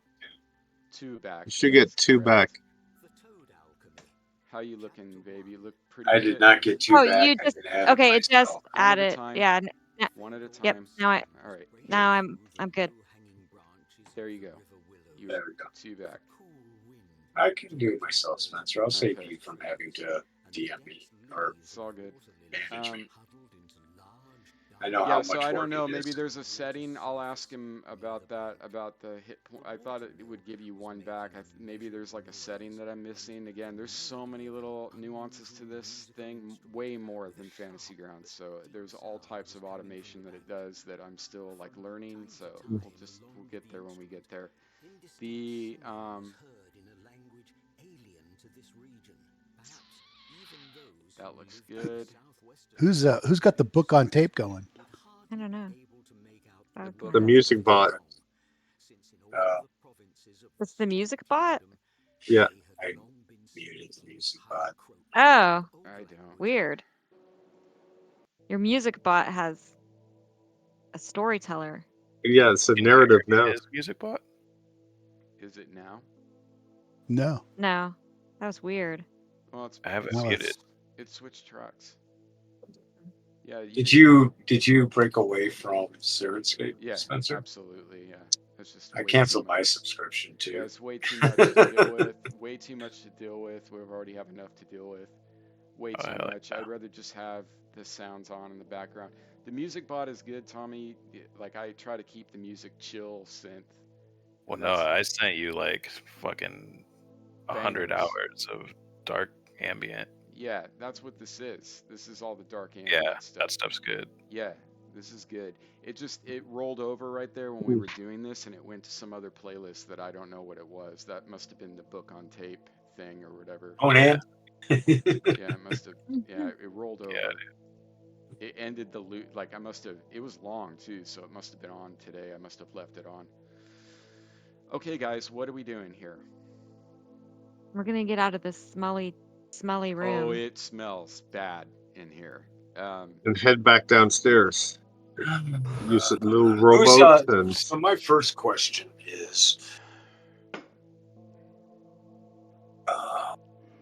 two back. You should That get is two correct. back. How you looking, baby? You look pretty I good. did not get two Oh, back. you I just can add okay. It just myself. One at a added. time. Yeah. One at a time. Yep. Now All right. I'm good. There you go. You There we go. two back. I can do it myself, Spencer. I'll save Okay. you from having to DM me or It's all good. manage me. Um, I know yeah, how so much I work don't know. it Maybe is. there's a setting. I'll ask him about that, about the hit point. I thought it would give you one back. Maybe there's like a setting that I'm missing. Again, there's so many little nuances to this thing, way more than Fantasy Grounds. So there's all types of automation that it does that I'm still like learning. So we'll get there when we get there. The that looks good. Who's got the book on tape going? I don't know. The book The on music tape. bot. It's the music bot. Yeah. I muted the music bot. Oh, I don't. weird. Your music bot has a storyteller. Yeah, it's a Can you narrative hear now. his music bot? Is it now? No. No, that was weird. Well, it's I have it No, muted. it's- it switched tracks. Yeah. Did you break away from Sirenscape, Yeah, Spencer? absolutely. Yeah. It's just I way too canceled my much. subscription Yeah, too. it's way too much to deal with. Way too much to deal with. We already have enough to deal with. Way Oh, too hell much. yeah. I'd rather just have the sounds on in the background. The music bot is good, Tommy. Like I try to keep the music chill synth. Well, and no, that's I sent you like fucking 100 bangers. hours of dark ambient. Yeah, that's what this is. This is all the dark ambient Yeah, stuff. that stuff's good. Yeah, this is good. It rolled over right there when we were doing this, and it went to some other playlist that I don't know what it was. That must have been the book on tape thing or whatever. Conan? Yeah, it must have. Yeah, it rolled over. Yeah. It ended the loop. Like I must have. It was long too, so it must have been on today. I must have left it on. Okay, guys, what are we doing here? We're gonna get out of this smelly room. Oh, it smells bad in here. And head back downstairs. Use a little Who's, rowboat and so my first question is,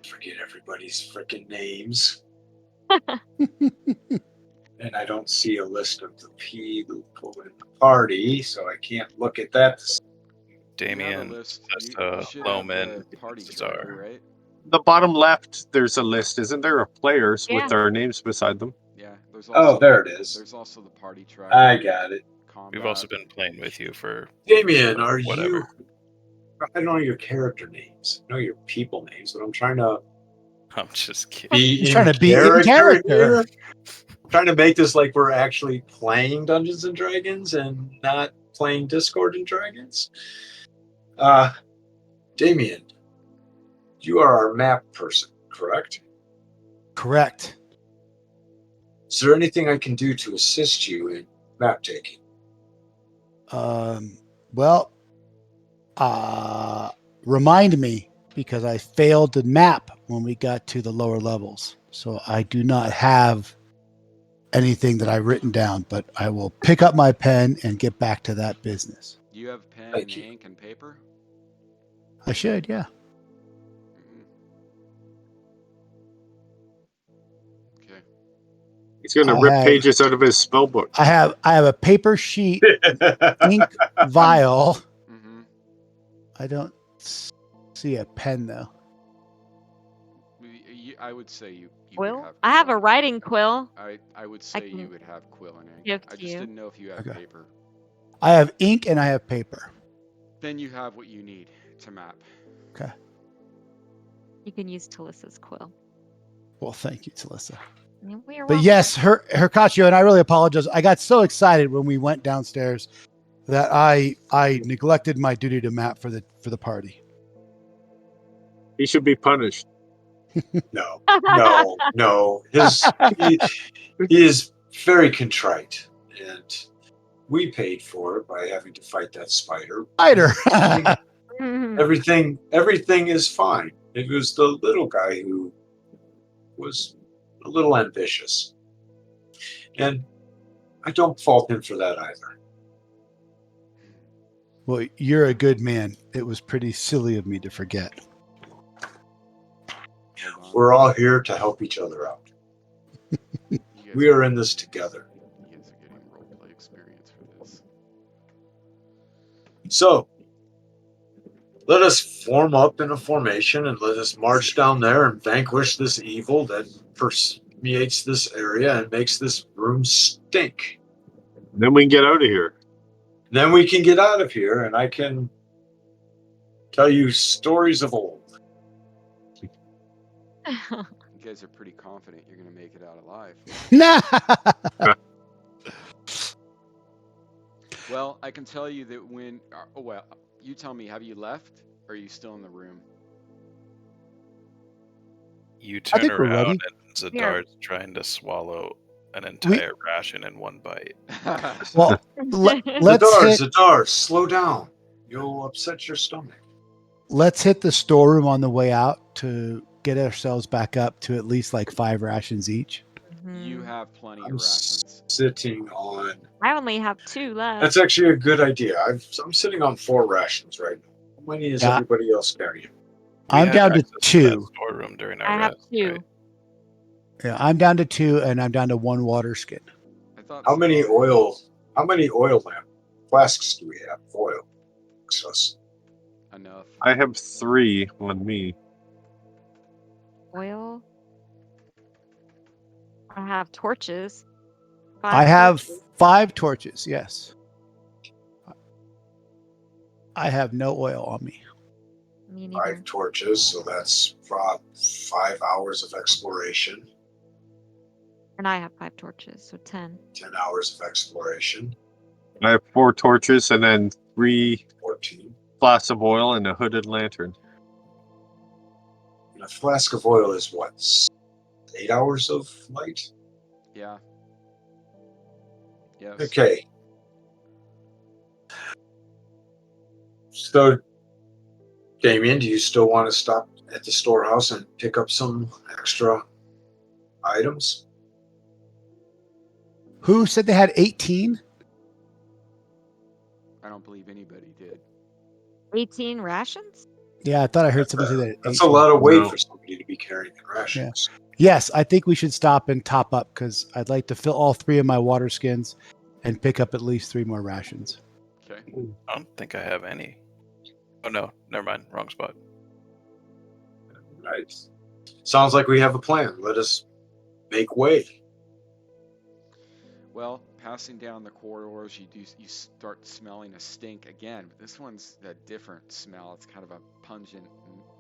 forget everybody's freaking names. And I don't see a list of the people in the party, so I can't look at that. You have a Damien, list. Cesta, should have Loman, the party Cesar. driver, right? the bottom left. There's a list, isn't there, of players Yeah. with their names beside them? Yeah. There's Oh, also there it is. There's also the party tracker. I got it. Combat. We've also been playing with you for Damien, are whatever. you? I don't know your character names. I know your people names, but I'm trying to I'm just kidding. be He's in trying to be in character. here. Trying to make this like we're actually playing Dungeons and Dragons and not playing Discord and Dragons. Damien, you are our map person, correct? Correct. Is there anything I can do to assist you in map taking? Well, remind me, because I failed to map when we got to the lower levels. So I do not have anything that I've written down, but I will pick up my pen and get back to that business. Do you have pen Thank and you. ink and paper? I should, yeah. Mhm. Okay. He's going to I rip have- pages out of his spell book. I have a paper sheet, ink vial. Mm-hmm. I don't see a pen though. I would say you Quill? would have. I have a quill. writing quill. I would say you can would have quill and ink. give I to just you. didn't know if you had Okay. paper. I have ink and I have paper. Then you have what you need to map. You can use Talissa's quill. Well, thank you, Talissa. We are But welcome. yes, Hercaccio, and I really apologize. I got so excited when we went downstairs that I neglected my duty to map for the party. He should be punished. No. He is very contrite, and we paid for it by having to fight that spider. Spider. Everything is fine. It was the little guy who was a little ambitious, and I don't fault him for that either. Well, you're a good man. It was pretty silly of me to forget. Hold on. We're all here to help each other out. You guys We are in this together. You guys are getting roleplay experience for this. So, let us form up in a formation and let us march down there and vanquish this evil that permeates this area and makes this room stink. Then we can get out of here. Then we can get out of here and I can tell you stories of old. You guys are pretty confident you're going to make it out alive. Nah. Well, I can tell you that when... well, you tell me, have you left? Or are you still in the room? You I turn think we're around ready. and Yeah. Zadar's trying to swallow an entire ration in one bite. Well, let's Zadar, slow down. You'll upset your stomach. let's hit the storeroom on the way out to get ourselves back up to at least like 5 rations each. You have plenty I'm of rations. sitting on... I only have 2 left. That's actually a good idea. I'm sitting on 4 rations right now. How many is Yeah. everybody else carrying? We I'm had down to access that 2. storeroom during our I have rest, 2. right? Yeah, I'm down to 2, and I'm down to 1 water skin. I thought How many Zadar oil lamp flasks do we have? Oil. Us. enough. I have 3 on me. Oil. I have torches. I 5 have torches. 5 torches, yes. I have no oil on me. Me neither. 5 torches, so that's 5 hours of exploration. And I have 5 torches, so 10. 10 hours of exploration. I have 4 torches and then 3 14. flasks of oil and a hooded lantern. And a flask of oil is what? 8 hours of light? Yeah. Yes. Okay. So, Damien, do you still want to stop at the storehouse and pick up some extra items? Who said they had 18? I don't believe anybody did. 18 rations? Yeah, I thought I heard somebody say that. At That's 18. a lot of weight No. for somebody to be carrying in rations. Yes, I think we should stop and top up because I'd like to fill all 3 of my water skins and pick up at least 3 more rations. Okay. I don't think I have any. Oh no, never mind. Wrong spot. Right. Sounds like we have a plan. Let us make way. Well, passing down the corridors, you start smelling a stink again, but this one's a different smell. It's kind of a pungent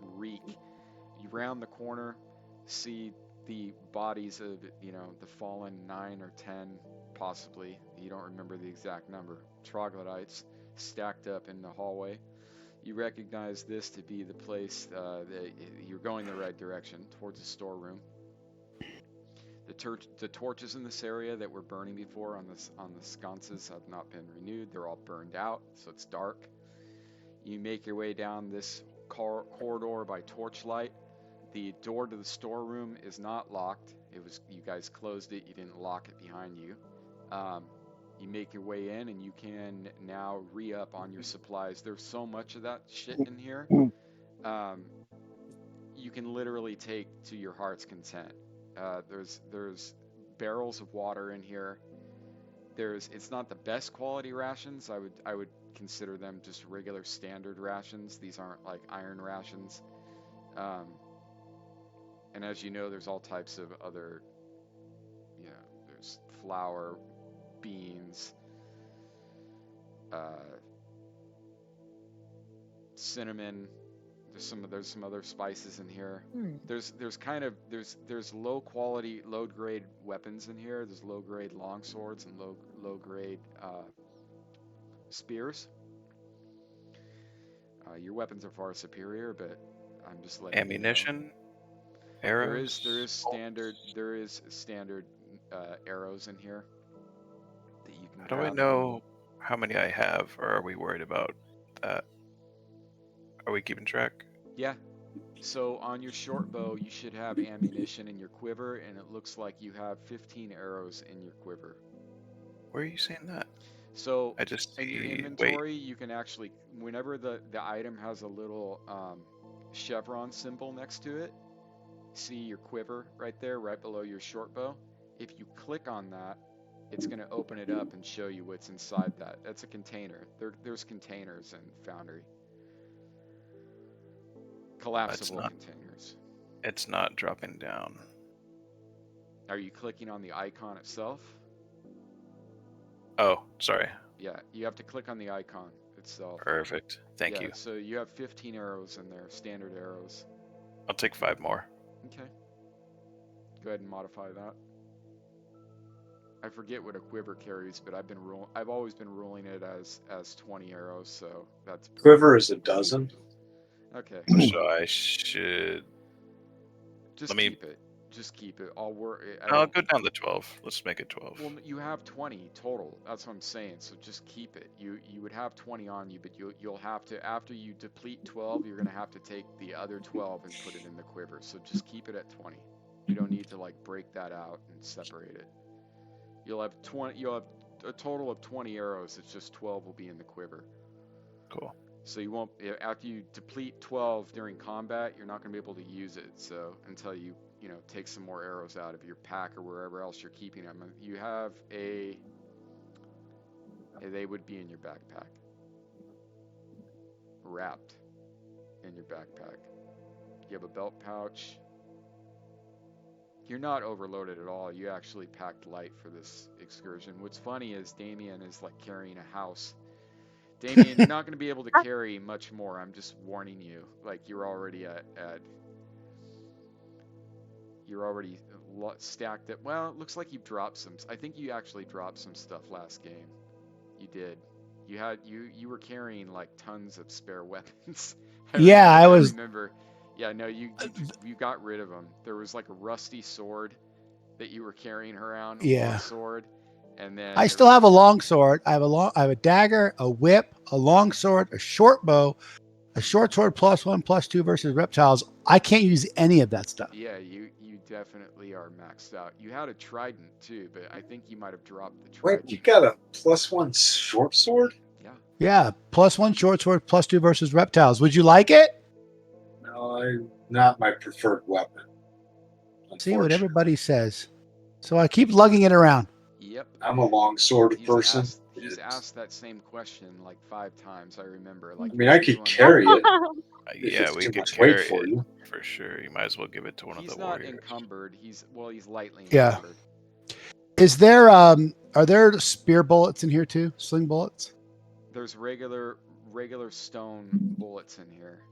reek. You round the corner, see the bodies of the fallen 9 or 10, possibly. You don't remember the exact number. Troglodytes stacked up in the hallway. You recognize this to be the place that you're going the right direction towards the storeroom. The torches in this area that were burning before on the sconces have not been renewed. They're all burned out, so it's dark. You make your way down this corridor by torchlight. The door to the storeroom is not locked. You guys closed it. You didn't lock it behind you. You make your way in, and you can now re-up on your supplies. There's so much of that shit in here. You can literally take to your heart's content. There's barrels of water in here. It's not the best quality rations. I would consider them just regular standard rations. These aren't like iron rations. And as you know, there's all types of other, there's flour, beans, cinnamon, There's some other spices in here. Hmm. There's low quality, low grade weapons in here. There's low grade long swords and low grade spears. Your weapons are far superior, but I'm just letting you know. Ammunition, arrows. There is standard arrows in here that you can How do I grab. know how many I have, or are we worried about that? Are we keeping track? Yeah. So on your short bow, you should have ammunition in your quiver, and it looks like you have 15 arrows in your quiver. Where are you seeing that? So I just in your see. Wait. inventory, you can actually, whenever the item has a little chevron symbol next to it, see your quiver right there, right below your short bow. If you click on that, it's going to open it up and show you what's inside that. That's a container. There's containers in Foundry. Collapsible containers. It's not dropping down. Are you clicking on the icon itself? Oh, sorry. Yeah, you have to click on the icon itself. Perfect. Thank you. So you have 15 arrows in there, standard arrows. I'll take 5 more. Okay. Go ahead and modify that. I forget what a quiver carries, but I've always been ruling it as 20 arrows, so that's Quiver is a dozen. okay. So I should. Just keep it. Just keep it. I'll go down to 12. Let's make it 12. Well, you have 20 total. That's what I'm saying. So just keep it. You would have 20 on you, but you'll have to, after you deplete 12, you're gonna have to take the other 12 and put it in the quiver. So just keep it at 20. You don't need to like break that out and separate it. You'll have a total of 20 arrows. It's just 12 will be in the quiver. Cool. So you won't, after you deplete 12 during combat, you're not going to be able to use it. So until you take some more arrows out of your pack or wherever else you're keeping them, you have they would be in your backpack, wrapped in your backpack. You have a belt pouch. You're not overloaded at all. You actually packed light for this excursion. What's funny is Damien is like carrying a house. Damien, you're not going to be able to carry much more. I'm just warning you. Like you're already you're already stacked up. Well, it looks like you've dropped some. I think you actually dropped some stuff last game. You did. You were carrying like tons of spare weapons. I remember. Yeah, no, you got rid of them. There was like a rusty sword that you were carrying around. Yeah. Long sword. And then I still have a long sword. I have a dagger, a whip, a long sword, a short bow, a short sword +1, +2 versus reptiles. I can't use any of that stuff. Yeah, you definitely are maxed out. You had a trident too, but I think you might have dropped the trident. Wait, you got a +1 short sword? Yeah. Yeah, +1 short sword, +2 versus reptiles. Would you like it? No, not my preferred weapon. See what everybody says. So I keep lugging it around. Yep. I'm a long sword person. He's asked that same question like 5 times. I remember. I mean, I could carry it. Yeah, we could carry carry for you. For sure. You might as well give it to one of the warriors. He's not encumbered. He's lightly Yeah. encumbered. Is there are there spear bullets in here too? Sling bullets? There's regular stone bullets in here.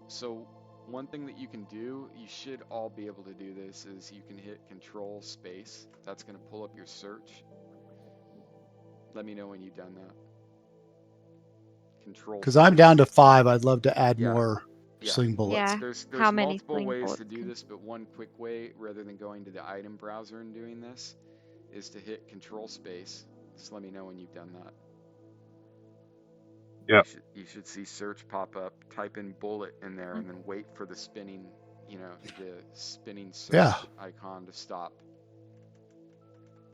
So one thing that you can do, you should all be able to do this, is you can hit Control Space. That's going to pull up your search. Let me know when you've done that. Control. Because I'm down to 5. I'd love to add more sling bullets. Yeah. There's How many multiple sling ways bullets to do this, but one quick way, rather than going to the item browser and doing this, is to hit Control Space. Just let me know when you've done that. Yeah. You should see search pop up. Type in bullet in there, and then wait for the spinning, the spinning search icon to stop.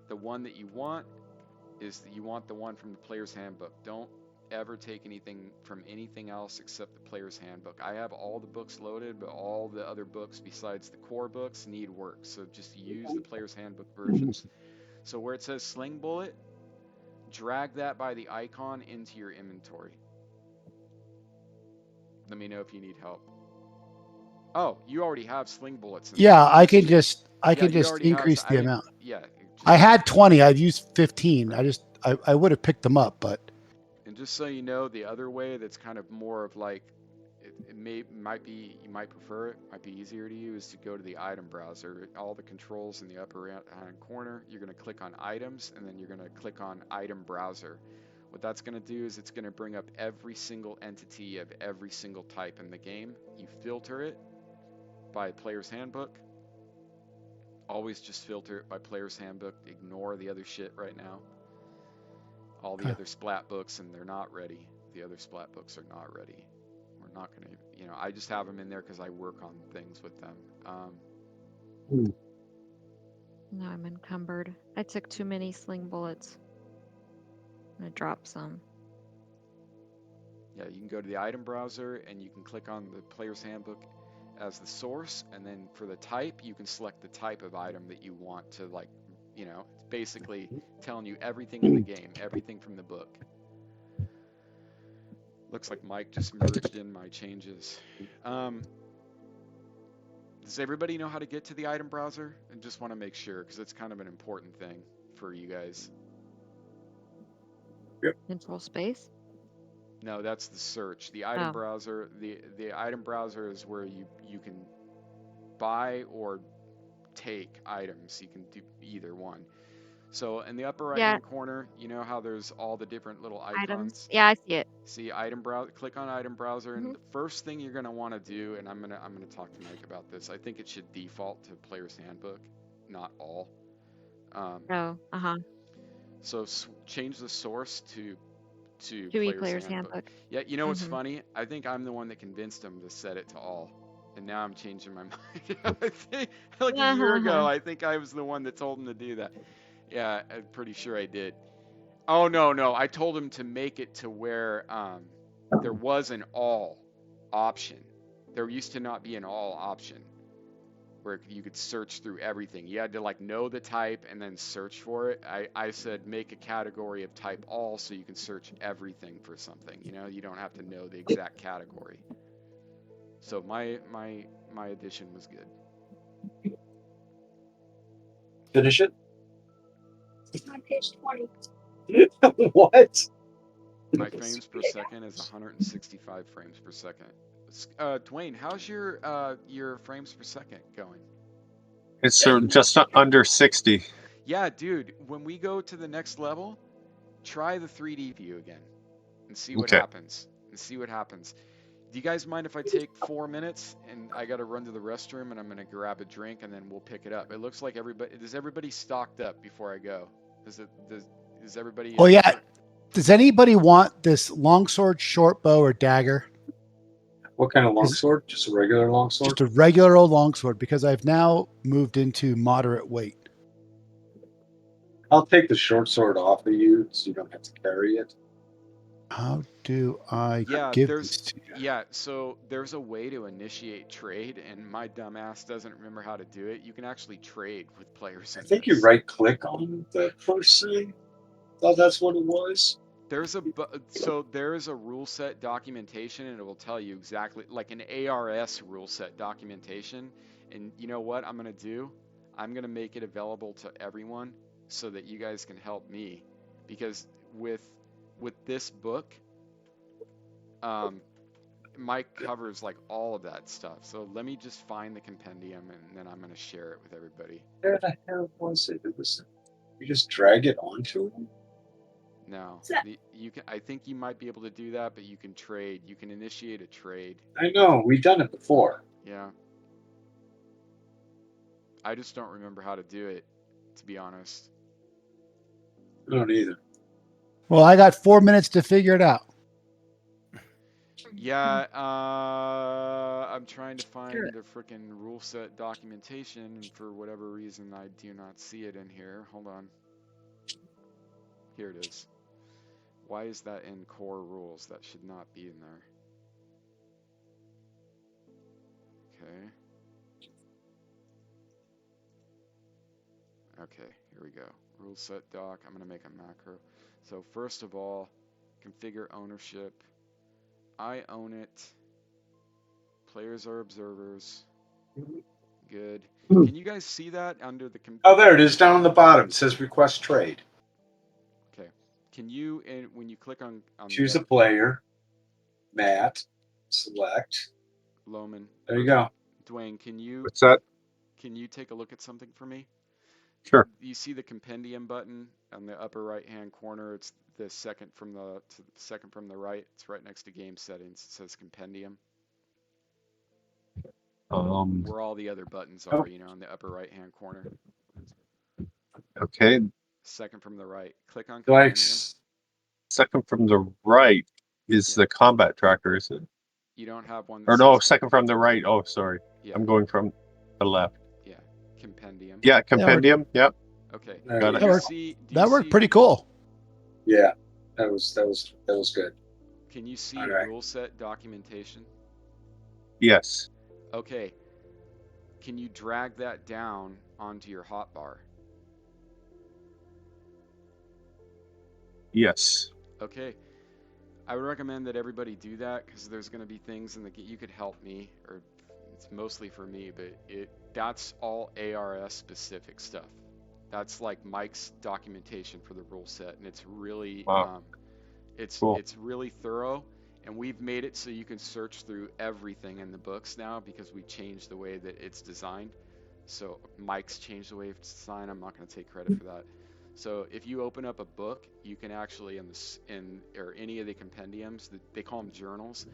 The one that you want is you want the one from the player's handbook. Don't ever take anything from anything else except the player's handbook. I have all the books loaded, but all the other books besides the core books need work. So just use the player's handbook versions. So where it says sling bullet, drag that by the icon into your inventory. Let me know if you need help. Oh, you already have sling bullets. I can just increase the amount. Yeah. I had 20. I've used 15. I would have picked them up, but. And just so you know, the other way that's kind of more of like, you might prefer it, might be easier to you, is to go to the item browser. All the controls in the upper right-hand corner, you're going to click on items, and then you're going to click on item browser. What that's going to do is it's going to bring up every single entity of every single type in the game. You filter it by player's handbook. Always just filter it by player's handbook. Ignore the other shit right now. All the other splat books, and they're not ready. The other splat books are not ready. We're not going to, I just have them in there because I work on things with them. No, I'm encumbered. I took too many sling bullets. I'm gonna drop some. Yeah, you can go to the item browser and you can click on the player's handbook as the source, and then for the type, you can select the type of item that you want to, like, it's basically telling you everything in the game, everything from the book. Looks like Mike just merged in my changes. Does everybody know how to get to the item browser? I just want to make sure, because it's kind of an important thing for you guys. Control space. No, that's the search. The item browser, the item browser is where you can buy or take items. You can do either one. So in the upper right hand corner, you know how there's all the different little icons? Yeah, I see it. See item browser, click on item browser, and the first thing you're gonna want to do, and I'm gonna talk to Mike about this. I think it should default to player's handbook, not all. So change the source to player's handbook. Yeah, you know what's funny? I think I'm the one that convinced him to set it to all, and now I'm changing my mind. I think like a year ago, I think I was the one that told him to do that. Yeah, I'm pretty sure I did. Oh no, I told him to make it to where there was an all option. There used to not be an all option where you could search through everything. You had to like know the type and then search for it. I said make a category of type all so you can search everything for something. You don't have to know the exact category. So my addition was good. Finish it. It's on page 20. What? My frames per second is 165 frames per second. Dwayne, how's your frames per second going? It's just under 60. Yeah, dude, when we go to the next level, try the 3D view again and see what happens. Do you guys mind if I take 4 minutes and I got to run to the restroom and I'm going to grab a drink and then we'll pick it up? It looks like everybody stocked up before I go? Is everybody? Oh yeah. Does anybody want this longsword, short bow, or dagger? What kind of longsword? Just a regular longsword? Just a regular old longsword, because I've now moved into moderate weight. I'll take the short sword off of you so you don't have to carry it. How do I give this to you? Yeah, so there's a way to initiate trade, and my dumbass doesn't remember how to do it. You can actually trade with players. I think you right-click on the person. Thought that's what it was. There is a rule set documentation, and it will tell you exactly, like an ARS rule set documentation. And you know what I'm going to do? I'm going to make it available to everyone so that you guys can help me. Because with this book, Mike covers like all of that stuff. So let me just find the compendium, and then I'm going to share it with everybody. Where the hell was it? You just drag it onto him? No, you can. I think you might be able to do that, but you can trade. You can initiate a trade. I know, we've done it before. Yeah. I just don't remember how to do it, to be honest. I don't either. Well, I got 4 minutes to figure it out. Yeah, I'm trying to find the freaking rule set documentation, and for whatever reason, I do not see it in here. Hold on. Here it is. Why is that in core rules? That should not be in there. Okay. Okay, here we go. Rule set doc. I'm going to make a macro. So first of all, configure ownership. I own it. Players are observers. Good. Can you guys see that under the... Oh, there it is down on the bottom. It says request trade. Okay. Can you, when you click on choose a player, Matt, Select. Loman. There you go. Dwayne, can you What's that? take a look at something for me? Sure. You see the compendium button on the upper right hand corner? It's the second from the right. It's right next to game settings. It says compendium. Where all the other buttons are, in the upper right hand corner. Okay. Second from the right. Click on Like, compendium. Second from the right is Yeah. the combat tracker, is it? You don't have one that Or no, says second from the right. Oh, sorry. Yeah. I'm going from the left. Yeah. Compendium. Yeah, compendium. Yep. Okay. There Got you it. That go. worked. Do That you worked see, pretty cool. Yeah, that was good. Can you see All right. rule set documentation? Yes. Okay. Can you drag that down onto your hotbar? Yes. Okay. I would recommend that everybody do that because there's going to be things in the game. You could help me, or it's mostly for me, but that's all ARS specific stuff. That's like Mike's documentation for the rule set, and it's really Wow. Cool. it's really thorough. And we've made it so you can search through everything in the books now because we changed the way that it's designed. So Mike's changed the way it's designed. I'm not going to take credit for that. So if you open up a book, you can actually or any of the compendiums, they call them journals,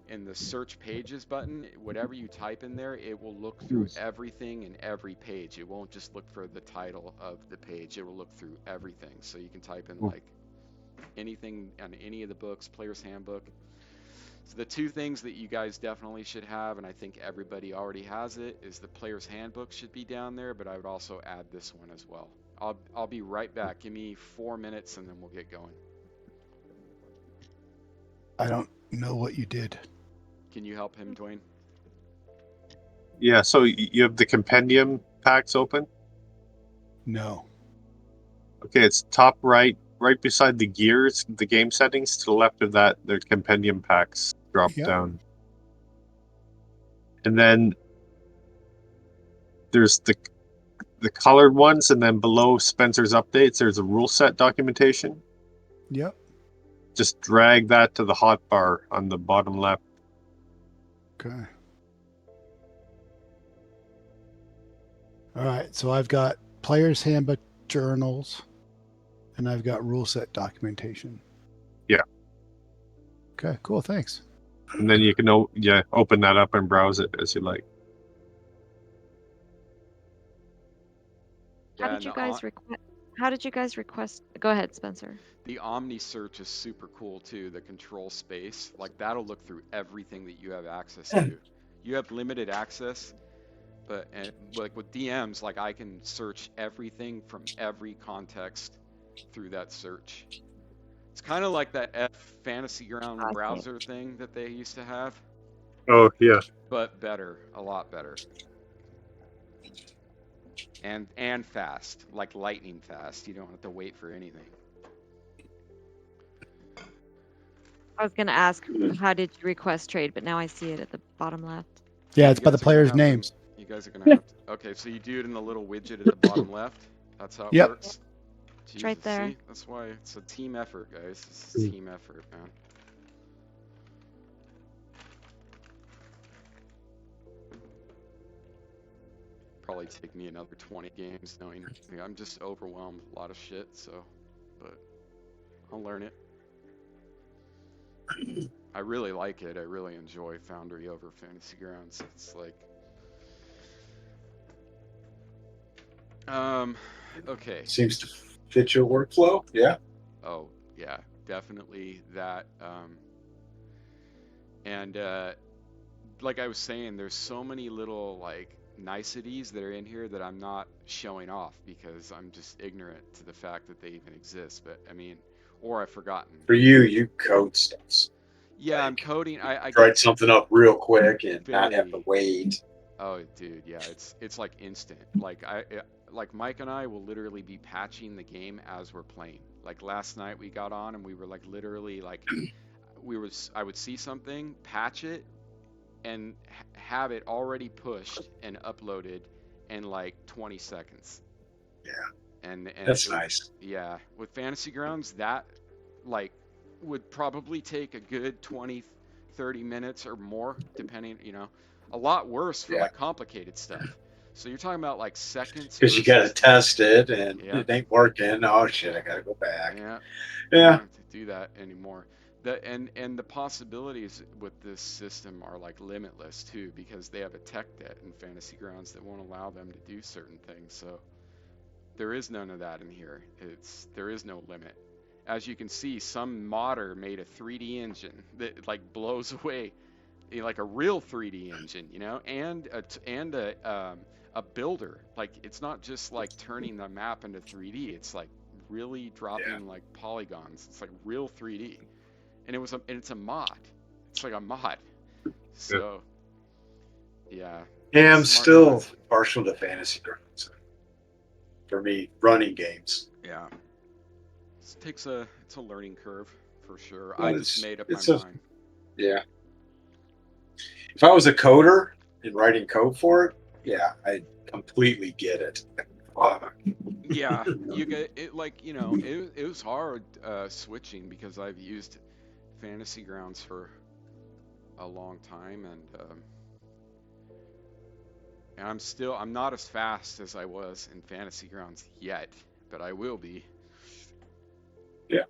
in the search pages button, whatever you type in there, it will look through everything in every page. It won't just look for the title of the page. It will look through everything. So you can type in like anything on any of the books, Player's Handbook. So the two things that you guys definitely should have, and I think everybody already has it, is the Player's Handbook should be down there, but I would also add this one as well. I'll be right back. Give me 4 minutes and then we'll get going. I don't know what you did. Can you help him, Dwayne? Yeah. So you have the compendium packs open. No. Okay, it's top right, right beside the gears, the game settings. To the left of that, the compendium packs drop Yep. down. And then there's the colored ones, and then below Spencer's updates, there's a rule set documentation. Yep. Just drag that to the hotbar on the bottom left. Okay. All right. So I've got Player's Handbook journals, and I've got rule set documentation. Yeah. Okay. Cool. Thanks. And then you can open that up and browse it as you like. How Yeah, did you guys request? How did you guys request? Go ahead, Spencer. The Omni search is super cool too. The control space, like that'll look through everything that you have access to. You have limited access, but like with DMs, like I can search everything from every context through that search. It's kind of like that F Fantasy Ground I see. browser thing that they used to have, Oh yeah. but better, a lot better. And fast, like lightning fast. You don't have to wait for anything. I was gonna ask how did you request trade, but now I see it at the bottom left. Yeah, You it's by the guys are gonna players' have to- names. You guys are gonna have to. Okay, so you do it in the little widget at the bottom left. That's how it Yep. works. It's right Jesus, there. See? That's why it's a team effort, guys. This is a team effort, man. Probably take me another 20 games, knowing I'm just overwhelmed with a lot of shit. So, but I'll learn it. I really like it. I really enjoy Foundry over Fantasy Grounds. It's like, okay. Seems to fit your workflow. Yeah. Oh yeah, definitely that. And like I was saying, there's so many little like niceties that are in here that I'm not showing off because I'm just ignorant to the fact that they even exist. But I mean, or I've forgotten. For you code stuff. Yeah, I'm like, coding. I Write something up real quick and not have to Very- wait. Oh, dude, yeah, it's like instant. Like Mike and I will literally be patching the game as we're playing. Like last night we got on and we were like literally like I would see something, patch it, and have it already pushed and uploaded in like 20 seconds. Yeah. And That's nice. Yeah, with Fantasy Grounds that like would probably take a good 20 30 minutes or more, depending, a lot worse for Yeah. like complicated stuff. So you're talking about like seconds. Because you got to versus- test it, and Yeah. it ain't working. Oh shit! I got to go back. Yeah. You Yeah. don't have to do that anymore. And the possibilities with this system are like limitless too, because they have a tech debt in Fantasy Grounds that won't allow them to do certain things. So there is none of that in here. There is no limit. As you can see, some modder made a 3D engine that like blows away, like a real 3D engine, and a builder. Like it's not just like turning the map into 3D. It's like really dropping like polygons. It's like real 3D, and it's a mod. It's like a mod. So yeah. Yeah, I'm Smart still mods. partial to Fantasy Grounds. For me, running games. Yeah. It's a learning curve for sure. Well, I just made up my it's a- mind. Yeah. If I was a coder and writing code for it, yeah, I completely get it. Fuck. Yeah, you get it. Like it was hard switching because I've used Fantasy Grounds for a long time, and I'm not as fast as I was in Fantasy Grounds yet, but I will be. Yeah.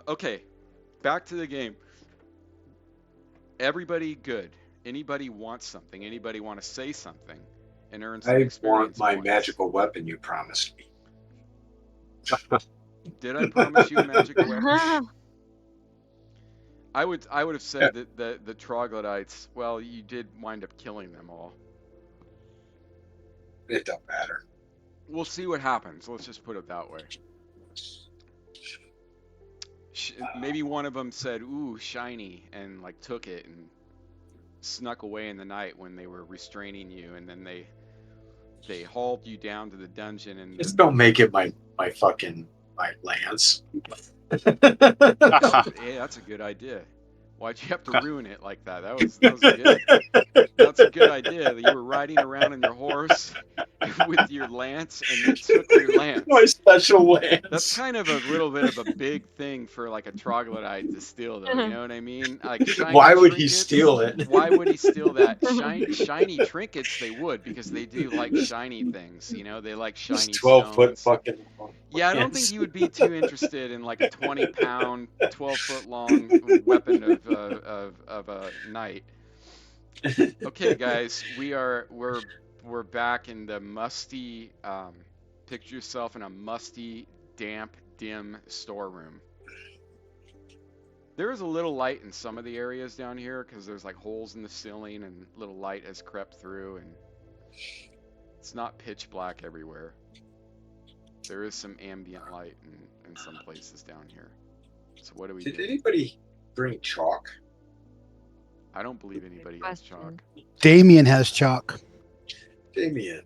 Okay, back to the game. Everybody good. Anybody want something? Anybody want to say something and earn some I want experience my points? magical weapon you promised me. Did I promise you a magical weapon? I would have said that the troglodytes. Well, you did wind up killing them all. It don't matter. We'll see what happens. Let's just put it that way. Maybe one of them said, "Ooh, shiny," and like took it and snuck away in the night when they were restraining you, and then they hauled you down to the dungeon and Just don't make it my lance. Hey, that's a good idea. Why'd you have to ruin it like that? That was good. That's a good idea. That you were riding around on your horse with your lance, and they took your lance. My special lance. That's kind of a little bit of a big thing for like a troglodyte to steal, though. You know what I mean? Like shiny Why would he trinkets. steal it? Why would he steal that? Shiny trinkets, they would, because they do like shiny things. They like shiny Just 12-foot stones. fucking. Yeah, I don't think you would be too interested in like a 20-pound, 12-foot long weapon of a knight. Okay, guys, we're back in the musty. Picture yourself in a musty, damp, dim storeroom. There is a little light in some of the areas down here because there's like holes in the ceiling and little light has crept through, and it's not pitch black everywhere. There is some ambient light in some places down here. So what do we Did do? anybody bring chalk? I don't believe anybody has chalk. Damien has chalk. Damien,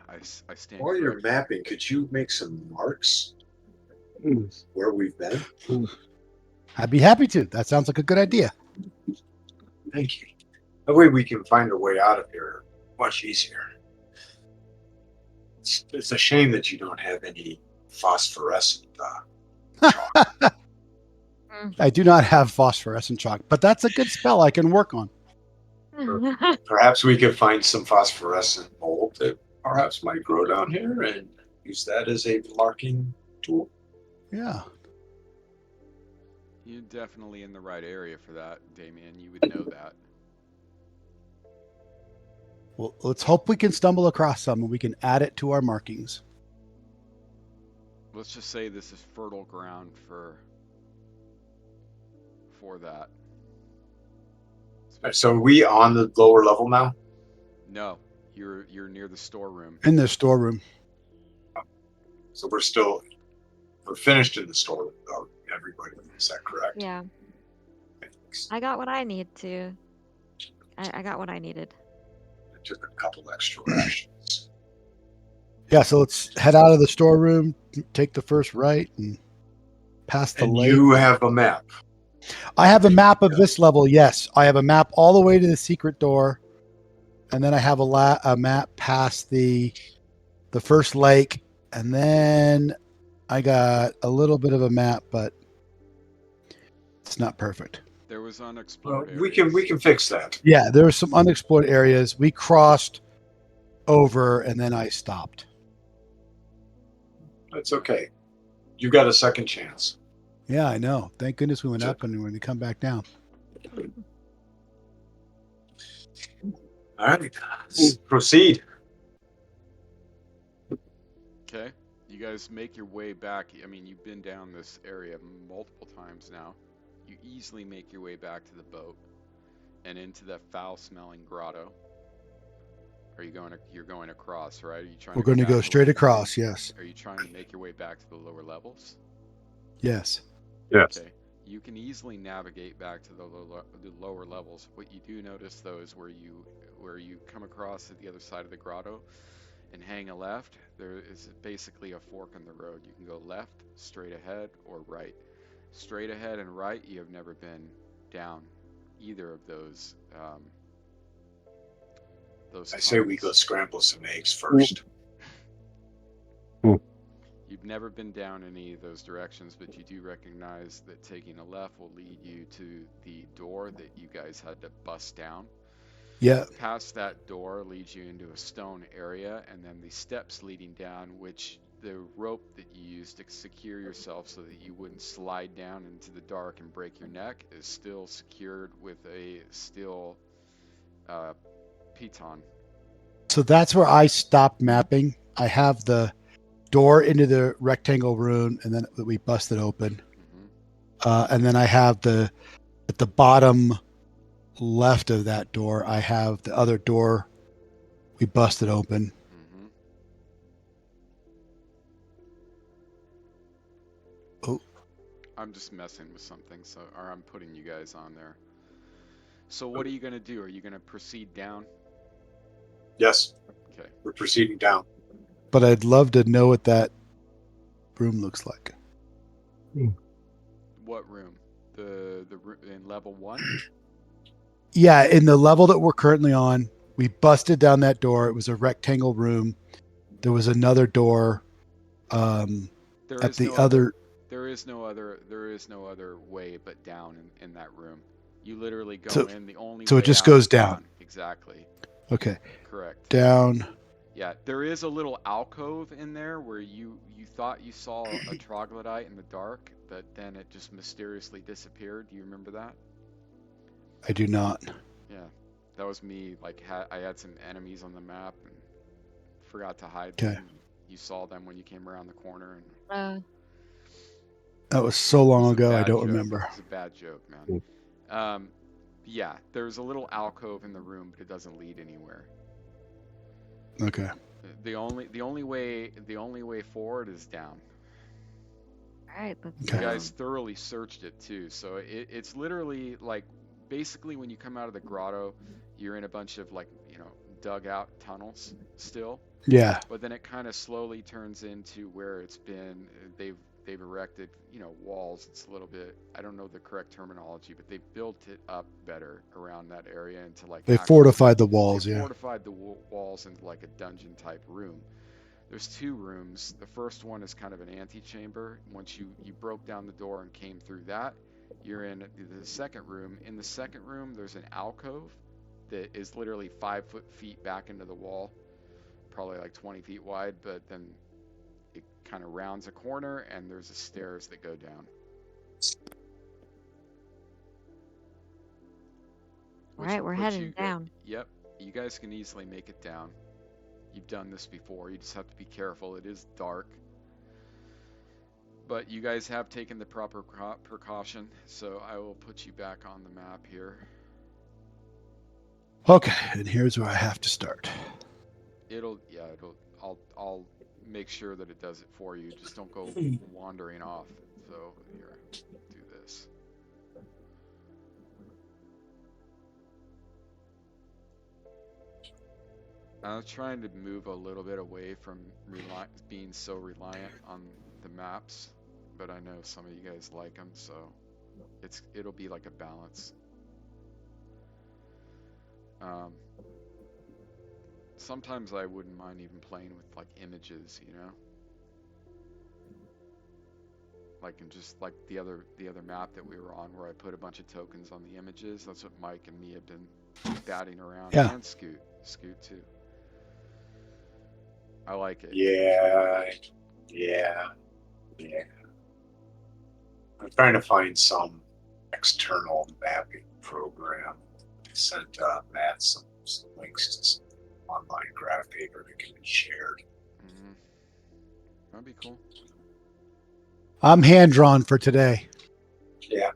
I stand while you're corrected. mapping, could you make some marks where we've been? I'd be happy to. That sounds like a good idea. Thank you. That way we can find a way out of here much easier. It's a shame that you don't have any phosphorescent chalk. I do not have phosphorescent chalk, but that's a good spell I can work on. Perhaps we could find some phosphorescent mold that perhaps might grow down here and use that as a marking tool. Yeah. You're definitely in the right area for that, Damien. You would know that. Well, let's hope we can stumble across some and we can add it to our markings. Let's just say this is fertile ground for that. So are we on the lower level now? No, you're near the storeroom. In the storeroom. So we're finished in the storeroom, though. Everybody, is that correct? Yeah, I got what I need to. I got what I needed. I took a couple extra rations. Yeah, so let's head out of the storeroom, take the first right, and past the And lake. you have a map. I have a map of this level, yes. I have a map all the way to the secret door, and then I have a map past the first lake, and then I got a little bit of a map, but it's not perfect. There was unexplored we areas. can fix that. Yeah, there were some unexplored areas. We crossed over, and then I stopped. That's okay. You got a second chance. Yeah, I know. Thank goodness we went Sure. up and we're going to come back down. All right, let's proceed. Okay. You guys make your way back. I mean, you've been down this area multiple times now. You easily make your way back to the boat and into that foul-smelling grotto. Are you going? You're going across, right? Are you trying? We're going to go back straight the- across. Yes. Are you trying to make your way back to the lower levels? Yes. Yes. Okay. You can easily navigate back to the lower levels. What you do notice though is where you come across at the other side of the grotto and hang a left, there is basically a fork in the road. You can go left, straight ahead, or right. Straight ahead and right, you have never been down either of those. I say we go tunnels. scramble some eggs first. You've never been down any of those directions, but you do recognize that taking a left will lead you to the door that you guys had to bust down. Yeah. Past that door leads you into a stone area, and then the steps leading down, which the rope that you used to secure yourself so that you wouldn't slide down into the dark and break your neck, is still secured with a steel piton. So that's where I stopped mapping. I have the door into the rectangle room, and then we busted open. And then I have at the bottom left of that door, I have the other door we busted open. Oh, I'm just messing with something, or I'm putting you guys on there. So what are you going to do? Are you going to proceed down? Yes. Okay. We're proceeding down. but I'd love to know what that room looks like. What room? The in level 1? Yeah, in the level that we're currently on, we busted down that door. It was a rectangle room. There was another door at the other. There is no other way but down in that room. You literally go in the only So way it just out goes is down. Exactly. Okay. Correct. Down. Yeah, there is a little alcove in there where you thought you saw a troglodyte in the dark, but then it just mysteriously disappeared. Do you remember that? I do not. Yeah, that was me. Like, I had some enemies on the map and forgot to hide them. You saw them when you came around the corner, and that was so long ago. I don't remember. It's a bad joke, man. Yeah, there's a little alcove in the room, but it doesn't lead anywhere. Okay. The only way forward is down. All right, let's You guys thoroughly searched it too, so it's literally like basically when you come out of the grotto, you're in a bunch of dug out tunnels still. Yeah. But then it kind of slowly turns into where it's been. They've erected walls. It's a little bit, I don't know the correct terminology, but they built it up better around that area into They fortified the walls. Yeah. Fortified the walls into like a dungeon type room. There's 2 rooms. The first one is kind of an antechamber. Once you broke down the door and came through that, you're in the second room. In the second room, there's an alcove that is literally 5 feet back into the wall, probably like 20 feet wide, but then it kind of rounds a corner and there's a stairs that go down. All right, we're heading down. Yep, you guys can easily make it down. You've done this before. You just have to be careful. It is dark. But you guys have taken the proper precaution, so I will put you back on the map here. Okay, and here's where I have to start. I'll make sure that it does it for you. Just don't go wandering off. So here, do this. I was trying to move a little bit away from being so reliant on the maps, but I know some of you guys like them, so it'll be like a balance. Sometimes I wouldn't mind even playing with like images, like in just like the other map that we were on, where I put a bunch of tokens on the images. That's what Mike and me have been batting around, Yeah. and Scoot too. I like it. Yeah. I'm trying to find some external mapping program. I sent Matt some links to some online graph paper that can be shared. Hmm. That'd be cool. I'm hand drawn for today. Yeah.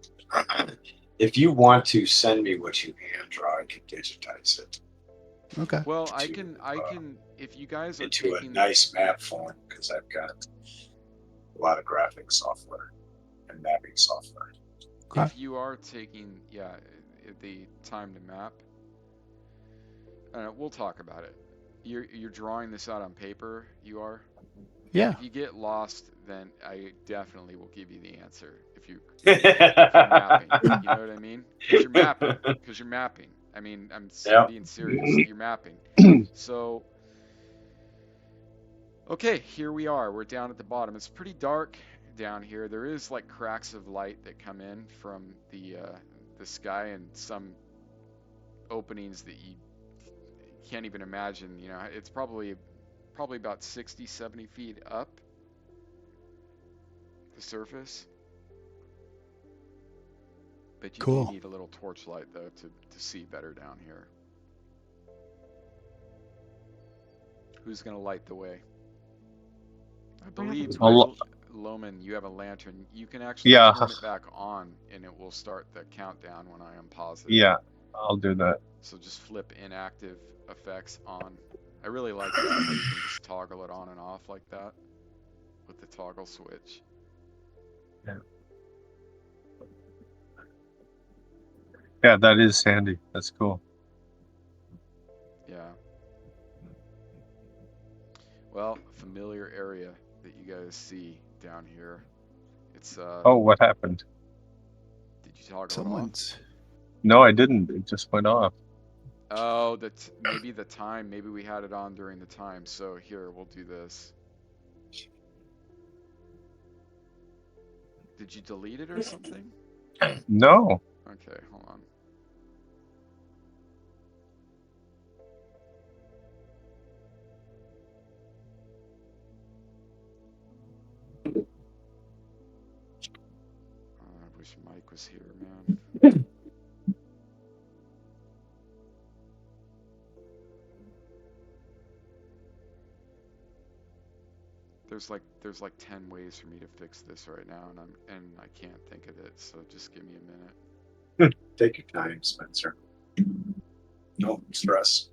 If you want to send me what you hand draw, I can digitize it Okay. Well, I can if you guys are into a taking nice map form because I've got a lot of graphic software and mapping software. Okay. if you are taking the time to map, we'll talk about it. You're drawing this out on paper. You are. Yeah. If you get lost, then I definitely will give you the answer. If you're mapping, you know what I mean? Because you're mapping. I mean, I'm Yep. being serious. You're mapping. So, okay, here we are. We're down at the bottom. It's pretty dark down here. There is like cracks of light that come in from the sky and some openings that you can't even imagine. You know, it's probably about 60, 70 feet up the surface. But you Cool. do need a little torchlight though to see better down here. Who's gonna light the way? I believe Loman, you have a lantern. You can actually Yeah. turn it back on, and it will start the countdown when I unpause it. Yeah, I'll do that. So just flip inactive effects on. I really like that, how you can just toggle it on and off like that with the toggle switch. Yeah, that is handy. That's cool. Yeah. Well, familiar area that you guys see down here. It's Oh, what happened? Did you toggle it Someone's. No, I didn't. It just went off. off? Oh, maybe the time. Maybe we had it on during the time. So here, we'll do this. Did you delete it or something? No. Okay, hold on. I wish Mike was here, man. There's like 10 ways for me to fix this right now, and I can't think of it. So just give me a minute. Take your time, Spencer. No stress.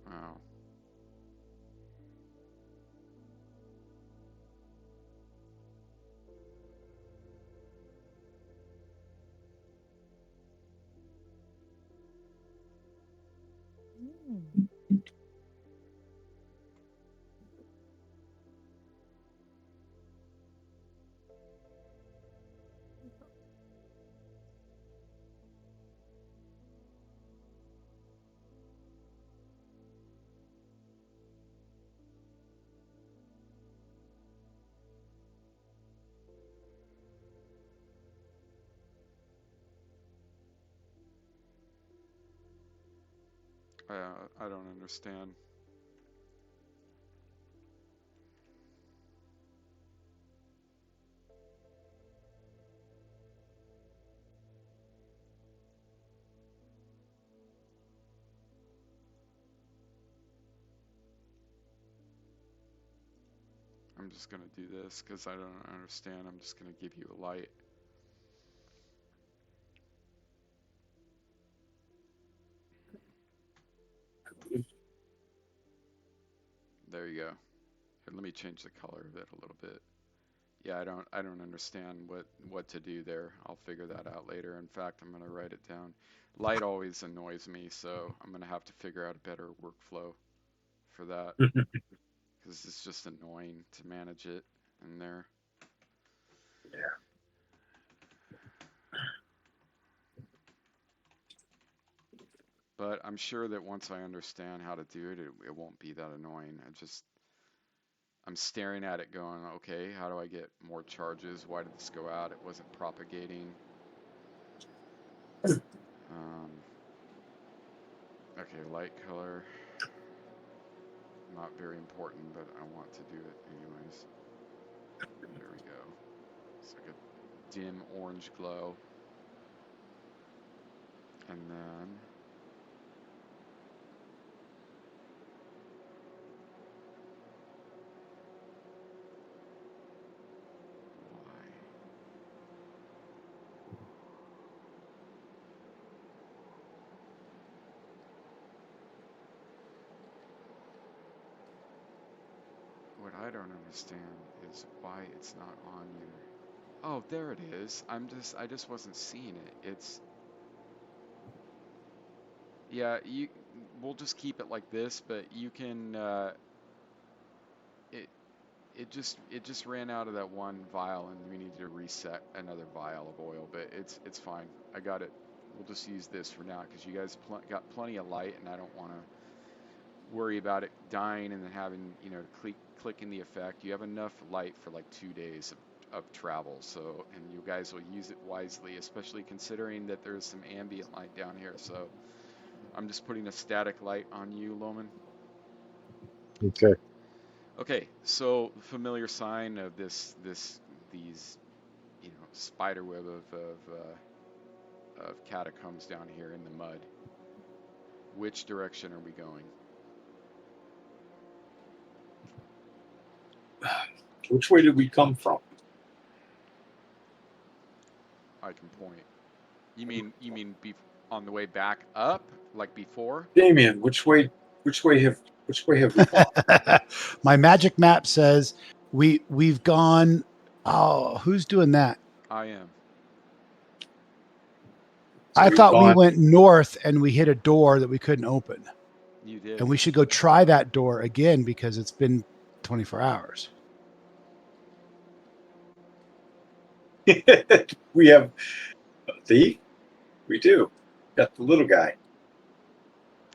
Oh. I don't understand. I'm just gonna do this because I don't understand. I'm just gonna give you a light. There you go. Here, let me change the color of it a little bit. Yeah, I don't understand what to do there. I'll figure that out later. In fact, I'm gonna write it down. Light always annoys me, so I'm gonna have to figure out a better workflow for that because it's just annoying to manage it in there. Yeah. But I'm sure that once I understand how to do it, it won't be that annoying. I'm staring at it going, okay, how do I get more charges? Why did this go out? It wasn't propagating. Okay, light color. Not very important, but I want to do it anyways. There we go. It's like a dim orange glow. And then why? What I don't understand is why it's not on your. Oh, there it is. I just wasn't seeing it. It's yeah, we'll just keep it like this, but you can it it just ran out of that one vial and we need to reset another vial of oil, but it's fine. I got it. We'll just use this for now because you guys got plenty of light and I don't want to worry about it dying and then having, you know, clicking the effect. You have enough light for like 2 days of travel, so, and you guys will use it wisely, especially considering that there's some ambient light down here. So I'm just putting a static light on you, Loman. Okay. Okay, so the familiar sign of these, you know, spider web of catacombs down here in the mud. Which direction are we going? Which way did we come from? I can point. You mean on the way back up, like before? Damien, which way have we gone? My magic map says we've gone. Oh, who's doing that? I am. So I we've thought we gone- went north and we hit a door that we couldn't open. You did. And we should go try that door again because it's been 24 hours. We have a thief? We do. Got the little guy.